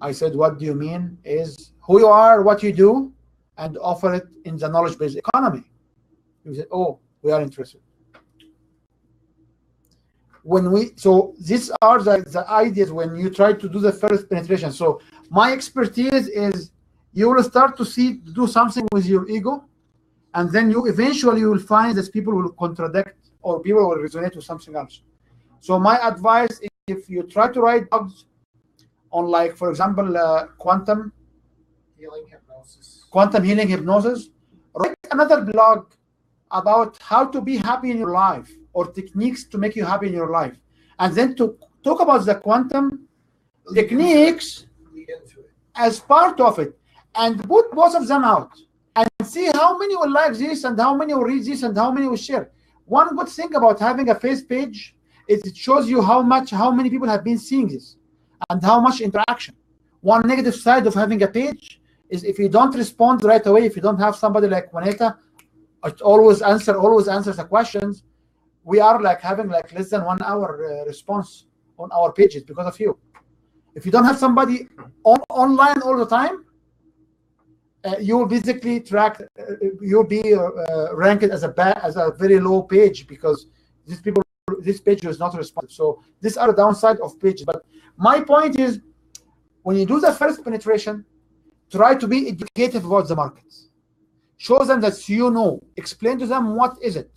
I said, what do you mean is who you are, what you do, and offer it in the knowledge-based economy. You said, oh, we are interested. So these are the ideas when you try to do the first penetration. So my expertise is you will start to do something with your ego, and then you eventually will find that people will contradict or people will resonate with something else. So my advice is if you try to write blogs on, like, for example, quantum healing hypnosis, write another blog about how to be happy in your life or techniques to make you happy in your life, and then to talk about the quantum techniques as part of it, and put both of them out and see how many will like this and how many will read this and how many will share. One good thing about having a face page is it shows you how many people have been seeing this and how much interaction. One negative side of having a page is if you don't respond right away, if you don't have somebody like Juanita, always answers the questions, we are like having like less than 1 hour response on our pages because of you. If you don't have somebody online all the time, you will basically you'll be ranked as a very low page because this page is not responsive. So these are the downside of pages. But my point is, when you do the first penetration, try to be educative about the markets. Show them that you know. Explain to them what is it.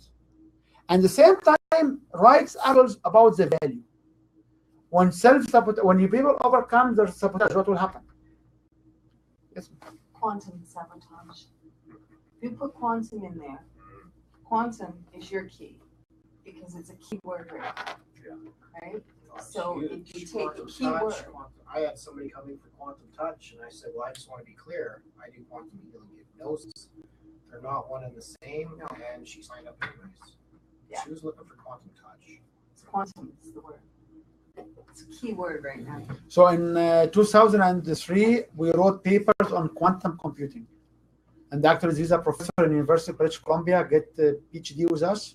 And at the same time, write articles about the value. When you people overcome their sabotage, what will happen? Yes. Quantum sabotage. If you put quantum in there, quantum is your key because it's a keyword right? So if you take the keyword. I had somebody coming for quantum touch, and I said, well, I just want to be clear. I do quantum healing hypnosis. They're not one and the same, and she signed up anyways. Yeah. She was looking for quantum touch. Quantum is the word. It's a key word right now. So in 2003, we wrote papers on quantum computing. And Dr. Aziza, professor in the University of British Columbia, get a PhD with us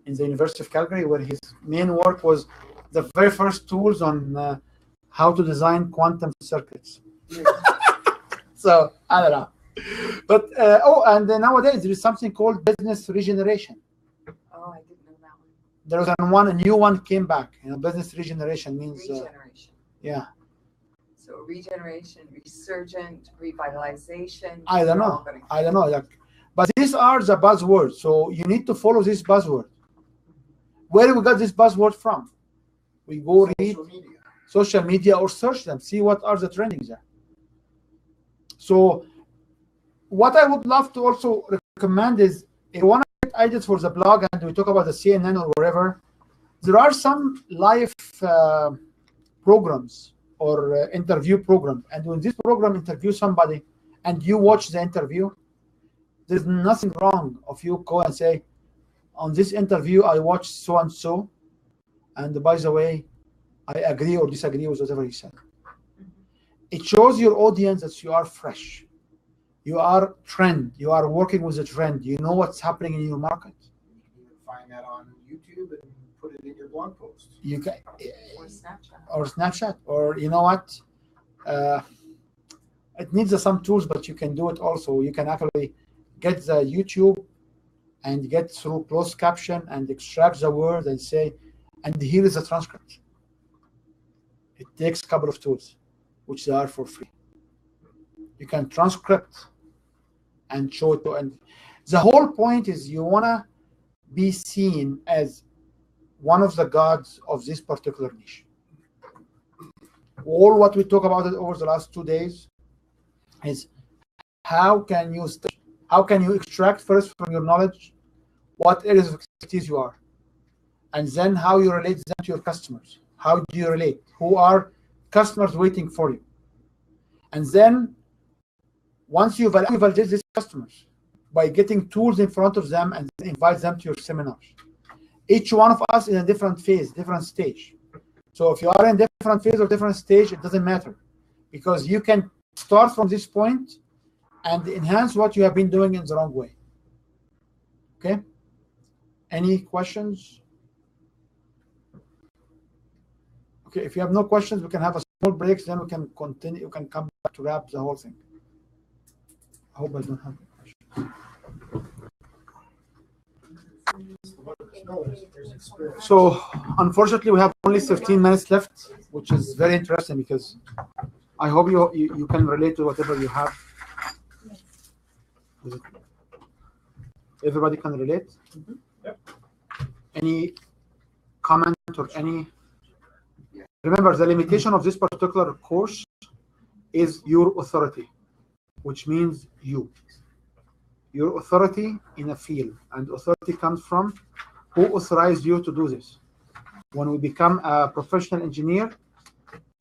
in the University of Calgary, where his main work was the very first tools on how to design quantum circuits. So, I don't know. But, and nowadays there is something called business regeneration. Oh, I didn't know that one. There was a new one came back. Business regeneration means regeneration. Yeah. So regeneration, resurgent, revitalization. I don't know. Like, but these are the buzzwords. So you need to follow this buzzword. Where do we got this buzzword from? We go read social media or search them, see what are the trendings there. So what I would love to also recommend is, if you want to get ideas for the blog and we talk about the CNN or wherever, there are some live programs or interview program. And when this program interviews somebody and you watch the interview, there's nothing wrong if you go and say, on this interview, I watched so-and-so, and by the way, I agree or disagree with whatever he said. It shows your audience that you are fresh. You are trend. You are working with a trend. You know what's happening in your market. You can even find that on YouTube and put it in your blog post. You can, Or Snapchat. or Snapchat, or you know what? It needs some tools, but you can do it also. You can actually get the YouTube and get through closed caption and extract the word and say, and here is the transcript. It takes a couple of tools, which they are for free. You can transcript and show it to, and the whole point is you want to be seen as one of the gods of this particular niche. All what we talk about it over the last 2 days is how can you extract first from your knowledge what areas of expertise you are, and then how you relate them to your customers. How do you relate? Who are customers waiting for you? And then once you validate these customers by getting tools in front of them and invite them to your seminars. Each one of us in a different phase, different stage. So if you are in different phase or different stage, it doesn't matter, because you can start from this point and enhance what you have been doing in the wrong way. Okay? Any questions? Okay, if you have no questions, we can have a small break, then we can continue. You can come back to wrap the whole thing. I hope I don't have questions. So, unfortunately, we have only 15 minutes left, which is very interesting because I hope you can relate to whatever you have. Everybody can relate? Mm-hmm. Yep. Any comment or any? Remember, the limitation of this particular course is your authority, which means your authority in a field, and authority comes from who authorized you to do this. When we become a professional engineer,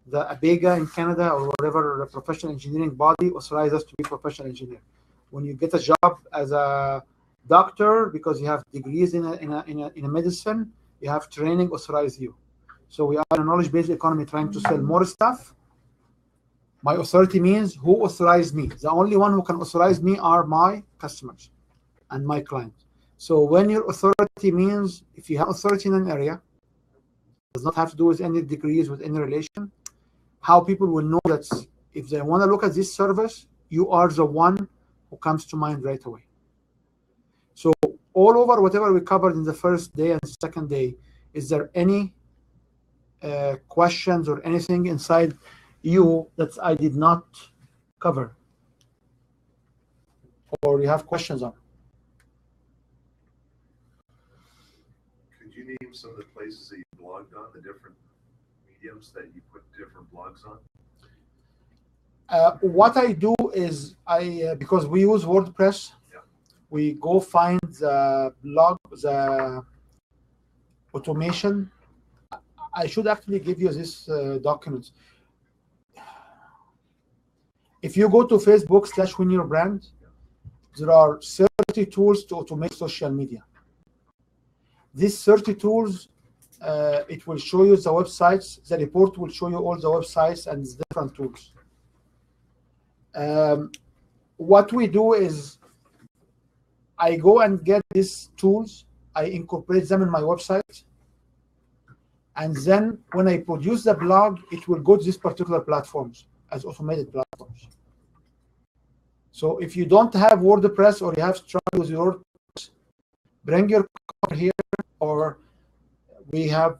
the ABEGA in Canada or whatever professional engineering body authorizes us to be professional engineer. When you get a job as a doctor because you have degrees in a medicine, you have training authorized you. So we are in a knowledge-based economy trying to sell more stuff. My authority means who authorized me. The only one who can authorize me are my customers and my clients. So when your authority means, if you have authority in an area, it does not have to do with any degrees, with any relation, how people will know that if they want to look at this service, you are the one who comes to mind right away. So all over whatever we covered in the first day and second day, is there any questions or anything inside you that I did not cover, or you have questions on? Could you name some of the places that you blogged on, the different mediums that you put different blogs on? What I do is because we use WordPress, we go find the blog, the automation. I should actually give you this document. If you go to Facebook/Win Your Brand, there are 30 tools to automate social media. These 30 tools, it will show you the websites. The report will show you all the websites and different tools. What we do is I go and get these tools, I incorporate them in my website, and then when I produce the blog, it will go to these particular platforms as automated platforms. So if you don't have WordPress or you have struggled with your WordPress, bring your car here, or we have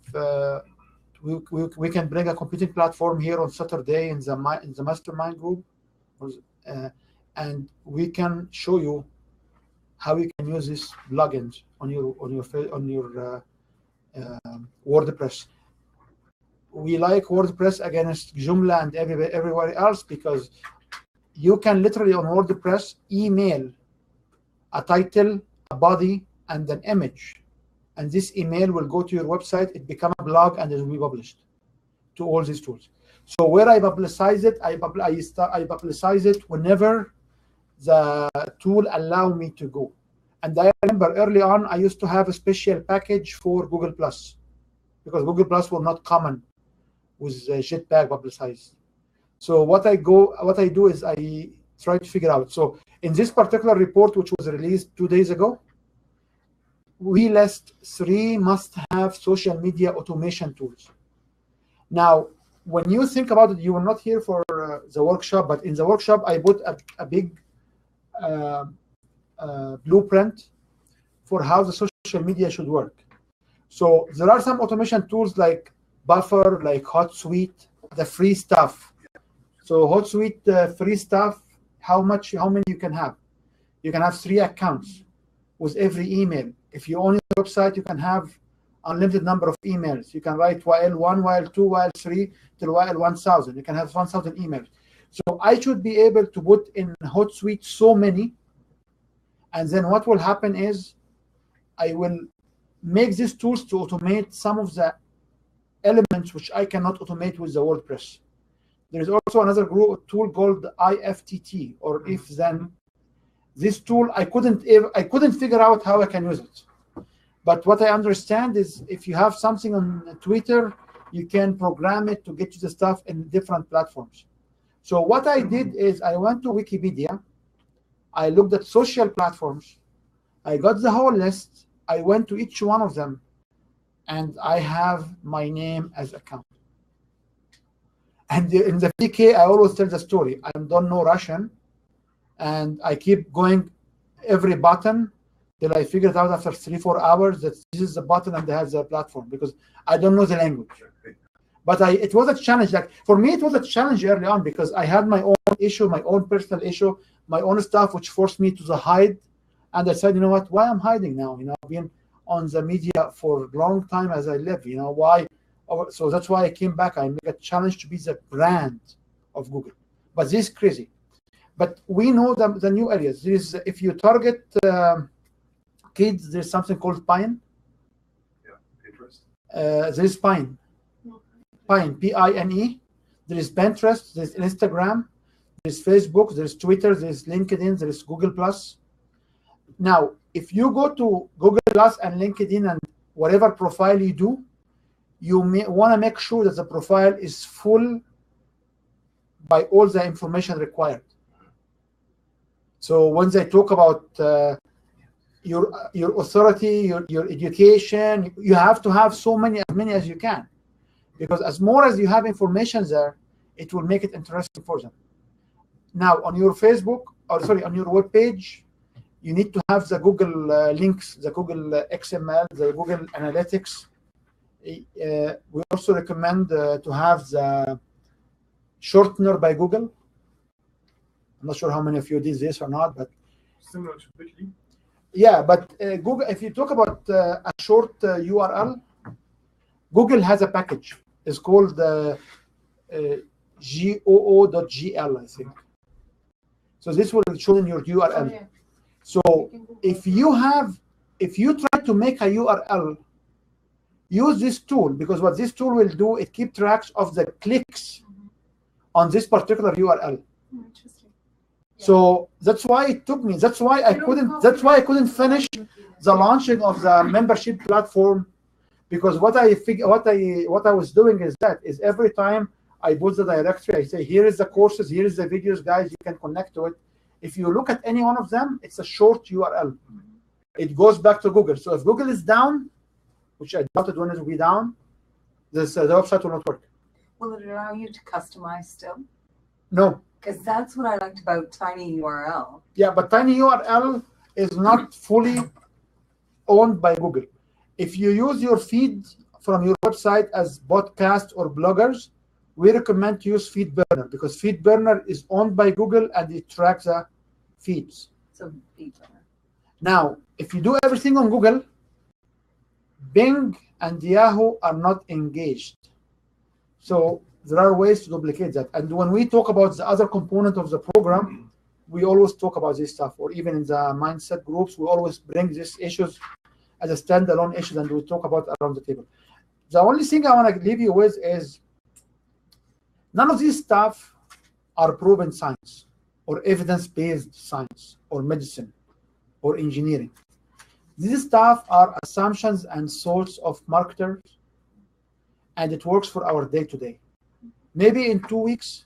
we can bring a computing platform here on Saturday in the mastermind group, and we can show you how you can use these plugins on your WordPress. We like WordPress against Joomla and everywhere else because you can literally on WordPress email a title, a body, and an image, and this email will go to your website. It becomes a blog and it will be published to all these tools. So where I publicize it, I publicize it whenever the tool allow me to go. And I remember early on, I used to have a special package for Google Plus because Google Plus were not common with Jetpack publicized. So what I do is I try to figure out. So in this particular report, which was released 2 days ago, we list 3 must-have social media automation tools. Now, when you think about it, you were not here for the workshop, but in the workshop, I put a big blueprint for how the social media should work. So there are some automation tools like Buffer, like HotSuite, the free stuff. So HotSuite free stuff, how many you can have? You can have 3 accounts with every email. If you own your website, you can have unlimited number of emails. You can write YL1, YL2, YL3 till YL1000. You can have 1000 emails. So I should be able to put in HotSuite so many, and then what will happen is I will make these tools to automate some of the elements which I cannot automate with the WordPress. There is also another tool called IFTT, or if then. This tool I couldn't figure out how I can use it. But what I understand is if you have something on Twitter, you can program it to get you the stuff in different platforms. So what I did is I went to Wikipedia, I looked at social platforms, I got the whole list, I went to each one of them, and I have my name as account. And in the PK, I always tell the story. I don't know Russian, and I keep going every button till I figured out after 3-4 hours that this is the button and they have the platform, because I don't know the language. But it was a challenge. Like for me, it was a challenge early on because I had my own issue, my own personal issue, my own stuff, which forced me to hide. And I said, you know what? Why I'm hiding now? You know, I've been on the media for a long time as I live. You know why? So that's why I came back. I make a challenge to be the brand of Google. But this is crazy. But we know the new areas. There is, if you target kids, there's something called Pine. Yeah, Pinterest. There is Pine. Pine, P-I-N-E. There is Pinterest. There's Instagram. There's Facebook. There's Twitter. There's LinkedIn. There's Google+. Now, if you go to Google+ and LinkedIn and whatever profile you do, you may want to make sure that the profile is full by all the information required. So when they talk about your authority, your education, you have to have as many as you can, because as more as you have information there, it will make it interesting for them. Now on your Facebook, or sorry, on your web page, you need to have the Google links, the Google XML, the Google Analytics. We also recommend to have the shortener by Google. I'm not sure how many of you did this or not, but similar to Bitly. Yeah, but Google. If you talk about a short URL, Google has a package. It's called GOO.gl, I think. So this will show in your URL. Oh, yeah. So if you try to make a URL, use this tool, because what this tool will do, it keeps track of the clicks on this particular URL. Interesting. So that's why it took me. That's why I couldn't finish the launching of the membership platform, because what I was doing is every time I put the directory, I say, here is the courses, here is the videos, guys, you can connect to it. If you look at any one of them, it's a short URL. It goes back to Google. So if Google is down, which I doubted when it will be down, the website will not work. Will it allow you to customize still? No. Because that's what I liked about TinyURL. Yeah, but TinyURL is not fully owned by Google. If you use your feed from your website as podcast or bloggers, we recommend to use FeedBurner, because FeedBurner is owned by Google and it tracks the feeds. So FeedBurner. Now, if you do everything on Google, Bing and Yahoo are not engaged. So there are ways to duplicate that. And when we talk about the other component of the program, we always talk about this stuff, or even in the mindset groups, we always bring these issues as a standalone issue and we talk about around the table. The only thing I want to leave you with is none of these stuff are proven science or evidence-based science or medicine or engineering. These stuff are assumptions and thoughts of marketers, and it works for our day-to-day. Maybe in 2 weeks,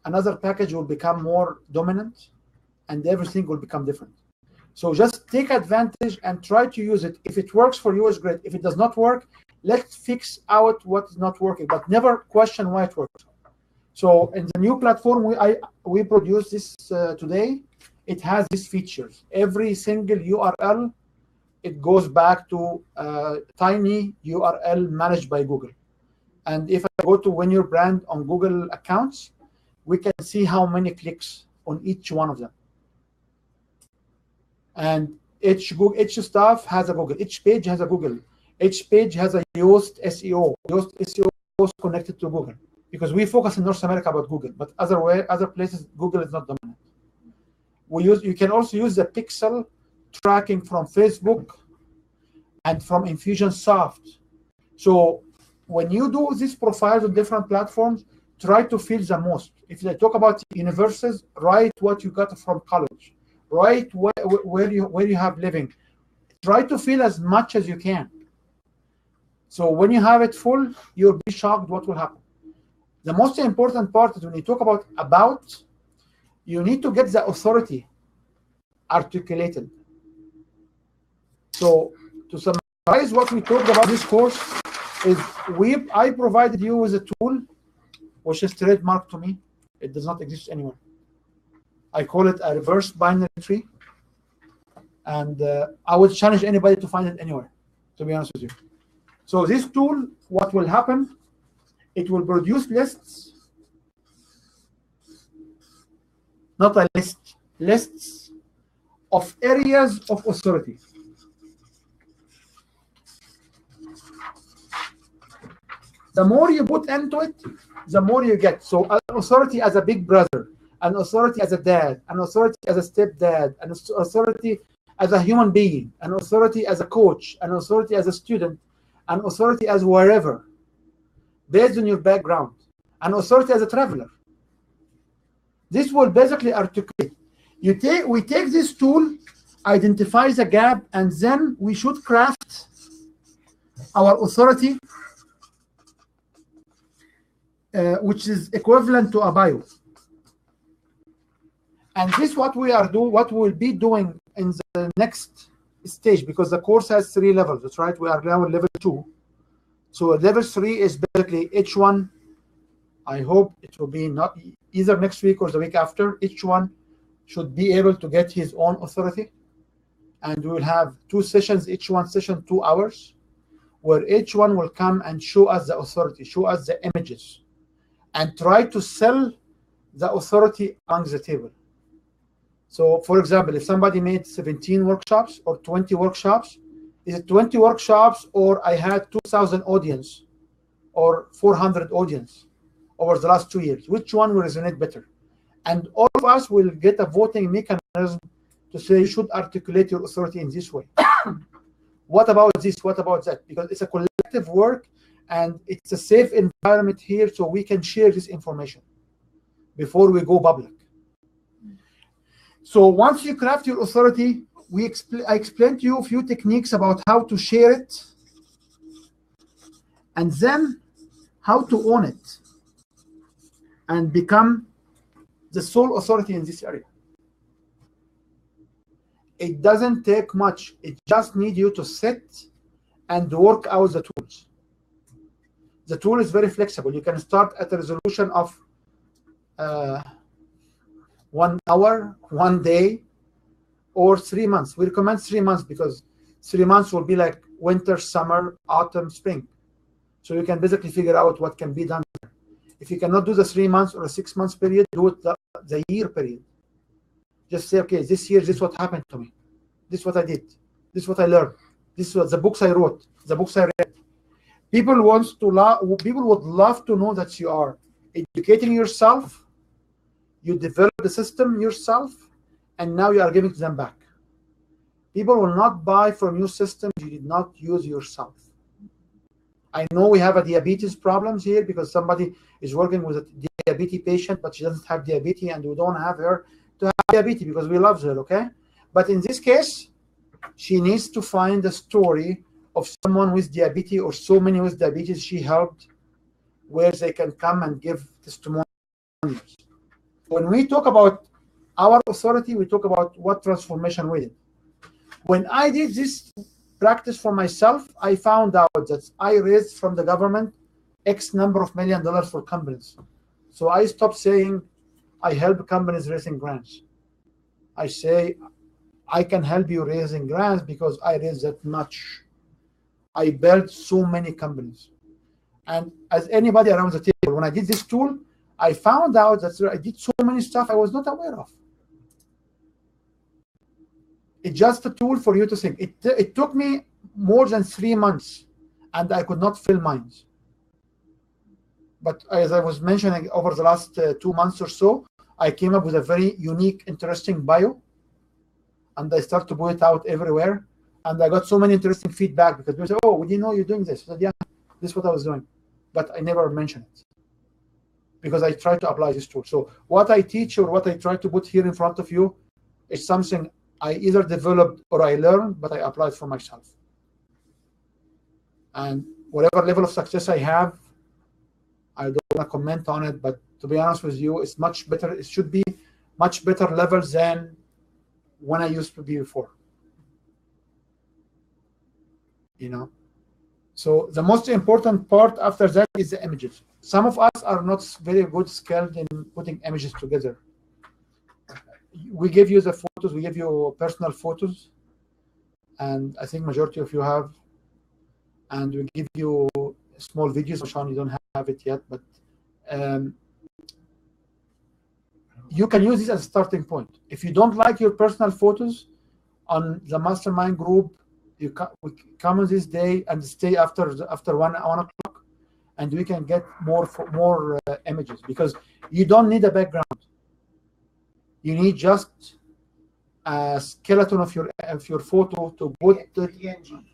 another package will become more dominant, and everything will become different. So just take advantage and try to use it. If it works for you, it's great. If it does not work, let's fix out what is not working, but never question why it works. So in the new platform we produce this today, it has these features. Every single URL, it goes back to tiny URL managed by Google. And if I go to Win Your Brand on Google accounts, we can see how many clicks on each one of them. And each stuff has a Google. Each page has a Google. Each page has a Yoast SEO. Yoast SEO is connected to Google because we focus in North America about Google, but other places Google is not dominant. You can also use the pixel tracking from Facebook and from Infusionsoft. So when you do these profiles on different platforms, try to feel the most. If they talk about universes, write what you got from college. Write where you have living. Try to feel as much as you can. So when you have it full, you'll be shocked what will happen. The most important part is when you talk about, you need to get the authority articulated. So to summarize what we talked about this course is I provided you with a tool which is trademarked to me. It does not exist anywhere. I call it a reverse binary tree, and I would challenge anybody to find it anywhere, to be honest with you. So this tool, what will happen, it will produce lists, not a list, lists of areas of authority. The more you put into it, the more you get. So an authority as a big brother, an authority as a dad, an authority as a stepdad, an authority as a human being, an authority as a coach, an authority as a student, an authority as wherever, based on your background, an authority as a traveler. This will basically articulate. We take this tool, identify the gap, and then we should craft our authority, which is equivalent to a bio. And this what we'll be doing in the next stage, because the course has 3 levels. That's right. We are now in level 2. So level 3 is basically each one. I hope it will be not either next week or the week after. Each one should be able to get his own authority, and we will have 2 sessions. Each one session 2 hours, where each one will come and show us the authority, show us the images, and try to sell the authority among the table. So, for example, if somebody made 17 workshops or 20 workshops, is it 20 workshops or I had 2,000 audience or 400 audience over the last 2 years? Which one will resonate better? And all of us will get a voting mechanism to say you should articulate your authority in this way. What about this? What about that? Because it's a collective work and it's a safe environment here, so we can share this information before we go public. So once you craft your authority, I explained to you a few techniques about how to share it, and then how to own it and become the sole authority in this area. It doesn't take much. It just needs you to sit and work out the tools. The tool is very flexible. You can start at a resolution of 1 hour, 1 day, or 3 months. We recommend 3 months because 3 months will be like winter, summer, autumn, spring. So you can basically figure out what can be done. If you cannot do the 3 months or a 6 months period, do it the year period. Just say, okay, this year, this is what happened to me. This is what I did. This is what I learned. This is what the books I wrote, the books I read. People would love to know that you are educating yourself, you develop the system yourself, and now you are giving to them back. People will not buy from you systems you did not use yourself. I know we have a diabetes problems here because somebody is working with a diabetes patient, but she doesn't have diabetes, and we don't have her to have diabetes because we love her, okay? But in this case, she needs to find a story of someone with diabetes or so many with diabetes she helped, where they can come and give testimonials. When we talk about our authority, we talk about what transformation we did. When I did this practice for myself, I found out that I raised from the government X number of $1 million for companies. So I stopped saying I help companies raising grants. I say I can help you raising grants because I raised that much. I built so many companies. And as anybody around the table, when I did this tool, I found out that I did so many stuff I was not aware of. It's just a tool for you to think. It took me more than 3 months, and I could not fill mines. But as I was mentioning, over the last 2 months or so, I came up with a very unique, interesting bio, and I started to put it out everywhere. And I got so many interesting feedback because people say, "Oh, we didn't know you're doing this." I said, "Yeah, this is what I was doing," but I never mentioned it because I try to apply this tool. So what I teach or what I try to put here in front of you is something I either developed or I learned, but I applied for myself. And whatever level of success I have, I don't want to comment on it, but to be honest with you, it's much better. It should be much better level than when I used to be before. You know, so the most important part after that is the images. Some of us are not very good skilled in putting images together. We give you the photos, we give you personal photos, and I think majority of you have, and we give you small videos. Sean, you don't have it yet, but you can use this as a starting point. If you don't like your personal photos on the mastermind group, we come on this day and stay after 1 o'clock, and we can get more images, because you don't need a background. You need just a skeleton of your photo to put it. PNG.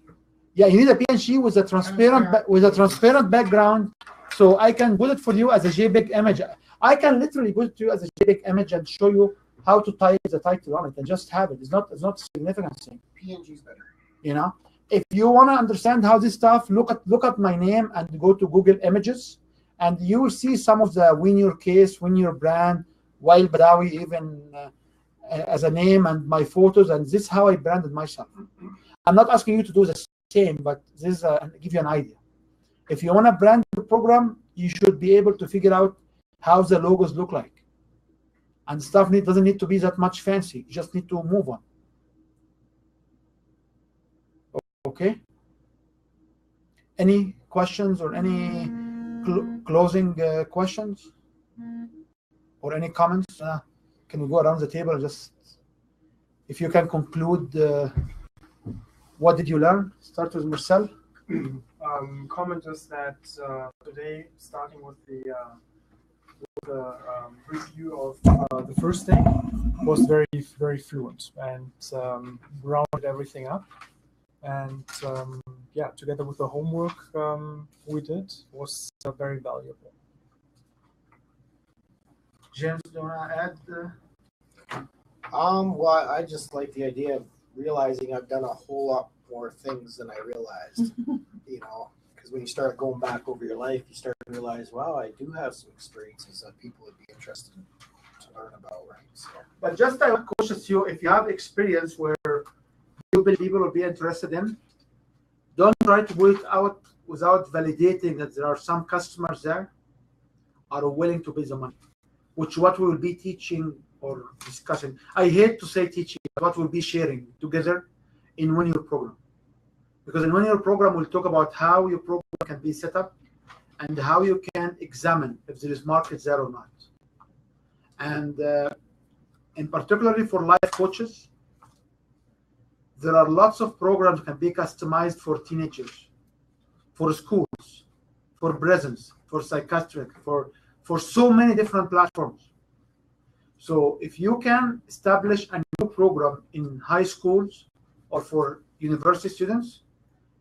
Yeah, you need a PNG with a transparent background, so I can put it for you as a JPEG image. I can literally put it to you as a JPEG image and show you how to type the title on it and just have it. It's not a significant thing. PNG is better. You know, if you want to understand how this stuff, look at my name and go to Google Images, and you will see some of the Win Your Case, Win Your Brand, Wael Badawi, even as a name, and my photos, and this is how I branded myself. I'm not asking you to do the same, but this is give you an idea. If you want to brand your program, you should be able to figure out how the logos look like, and stuff doesn't need to be that much fancy. You just need to move on. Okay. Any questions or any closing questions or any comments? Can we go around the table and just, if you can conclude, what did you learn? Start with Marcel. Comment is that today, starting with the review of the first day, was very, very fluent and rounded everything up. And yeah, together with the homework we did, was very valuable. James, do you want to add? Well, I just like the idea of realizing I've done a whole lot more things than I realized. You know, because when you start going back over your life, you start to realize, wow, I do have some experiences that people would be interested to learn about, right? So. But just I would caution you, if you have experience where you believe people will be interested in, don't try to put it out without validating that there are some customers there are willing to pay the money, which what we will be teaching or discussing. I hate to say teaching, but what we'll be sharing together in Win Your program. Because in Win Your program, we'll talk about how your program can be set up and how you can examine if there is market there or not. And in particularly for life coaches, there are lots of programs that can be customized for teenagers, for schools, for prisons, for psychiatric, for so many different platforms. So if you can establish a new program in high schools or for university students,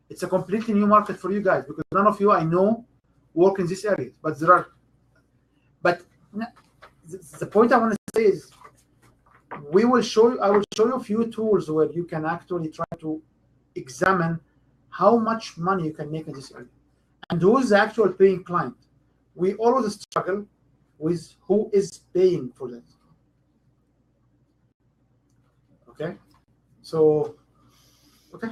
it's a completely new market for you guys, because none of you I know work in this area. But there are, but the point I want to say is, I will show you a few tools where you can actually try to examine how much money you can make in this area and who is the actual paying client. We always struggle with who is paying for that. Okay, so okay.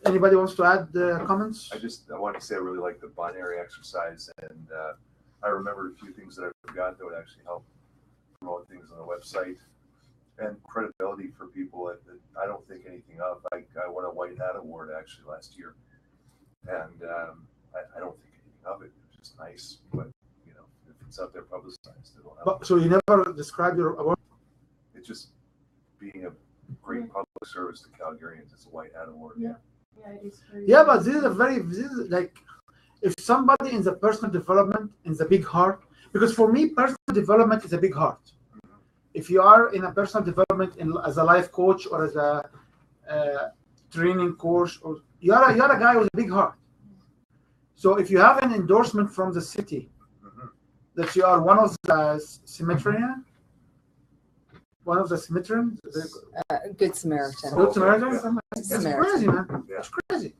Anybody wants to add comments? I wanted to say I really like the binary exercise, and I remembered a few things that I forgot that would actually help promote things on the website and credibility for people that I don't think anything of. I won a White Hat Award actually last year, and I don't think anything of it. It's just nice, but you know, if it's out there publicized, it'll help. But, so you never describe your award? It's just being a great public service to Calgarians. It's a White Hat Award. Yeah. Yeah, it is very Yeah, but this is like, if somebody in the personal development in the big heart, because for me, personal development is a big heart. If you are in a personal development as a life coach or as a training course, or you're a guy with a big heart. So if you have an endorsement from the city that you are one of the Samaritan, Good Samaritan. Good Samaritan, that's Samaritan. crazy, man. That's crazy.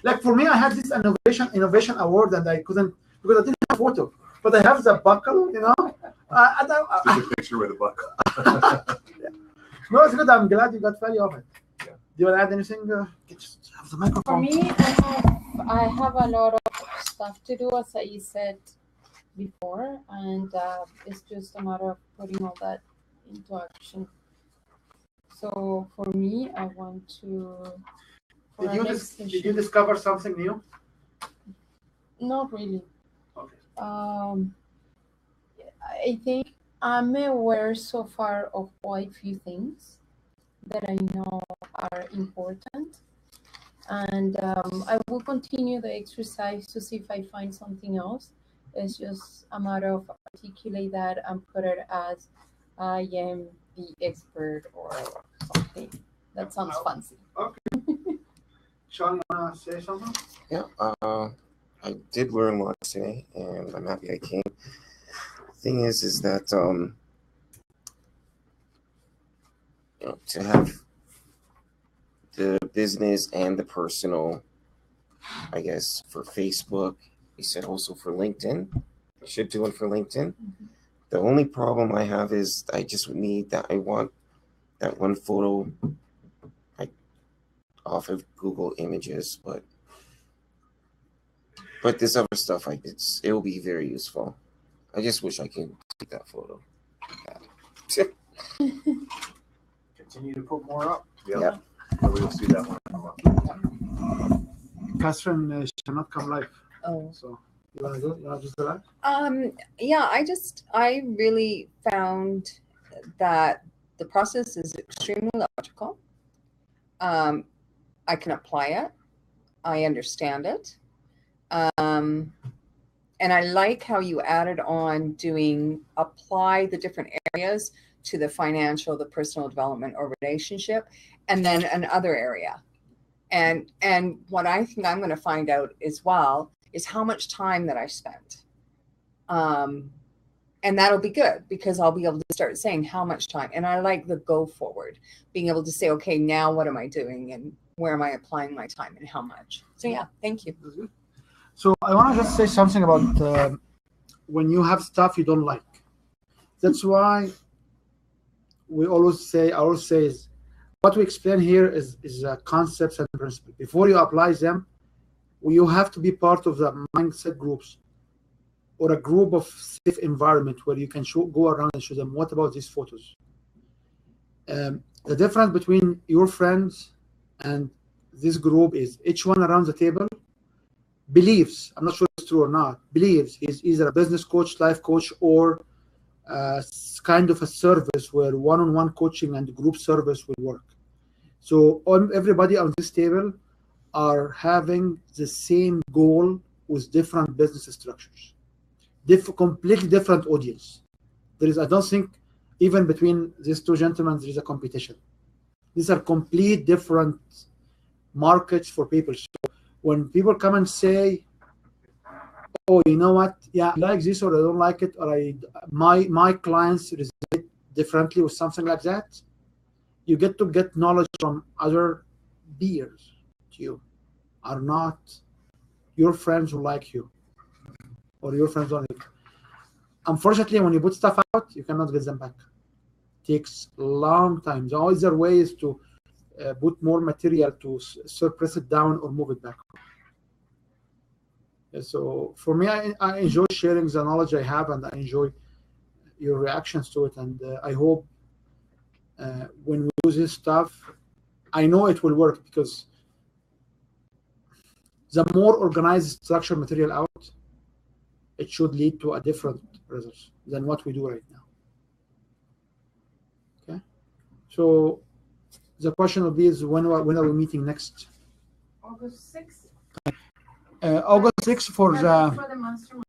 Like for me, I had this innovation award, and I couldn't because I didn't have a photo, but I have the buckle, you know. Just a picture with a buckle. No, it's good. I'm glad you got value of it. Yeah. Do you want to add anything? Just have the For microphone. me, I have a lot of stuff to do, as I said before, and it's just a matter of putting all that into action. So for me, I want to. for our next Did you session- discover something new? Not really. Okay. I think I'm aware so far of quite few things that I know are important. And I will continue the exercise to see if I find something else. It's just a matter of articulate that and put it as I am the expert or something. That sounds fancy. Sean, you want to say something? Yeah, I did learn lots today, and I'm happy I came. Thing is that you know, to have the business and the personal, I guess for Facebook, you said also for LinkedIn. I should do one for LinkedIn. The only problem I have is I just need that. I want that one photo off of Google Images, but this other stuff, it will be very useful. I just wish I could take that photo. Continue to put more up. Yeah. We'll see that one come up. Catherine cannot come live. Oh. So you want to do? You want to just do that? Yeah, I really found that the process is extremely logical. I can apply it. I understand it. And I like how you added on apply the different areas to the financial, the personal development or relationship, and then another area. And what I think I'm going to find out as well is how much time that I spent. And that'll be good because I'll be able to start saying how much time. And I like the go forward, being able to say, okay, now what am I doing and where am I applying my time and how much? So yeah, thank you. So I want to just say something about when you have stuff you don't like. That's why I always say is what we explain here is concepts and principles. Before you apply them, you have to be part of the mindset groups or a group of safe environment where you can go around and show them, what about these photos? The difference between your friends and this group is each one around the table believes, I'm not sure it's true or not, believes he's either a business coach, life coach, or kind of a service where one-on-one coaching and group service will work. So everybody on this table are having the same goal with different business structures, completely different audience. I don't think even between these two gentlemen there is a competition. These are complete different markets for people. So when people come and say, oh, you know what? Yeah, I like this or I don't like it, or my clients resonate differently with something like that, you get to get knowledge from other peers to you, are not your friends who like you or your friends don't like you. unfortunately, when you put stuff out, you cannot get them back. Takes a long time. The other way is to put more material to suppress it down or move it back. So for me, I enjoy sharing the knowledge I have, and I enjoy your reactions to it. And I hope when we do this stuff, I know it will work, because the more organized structured material out, it should lead to a different result than what we do right now. Okay, so the question will be is when are we meeting next? August 6th. August 6th for the For the mastermind.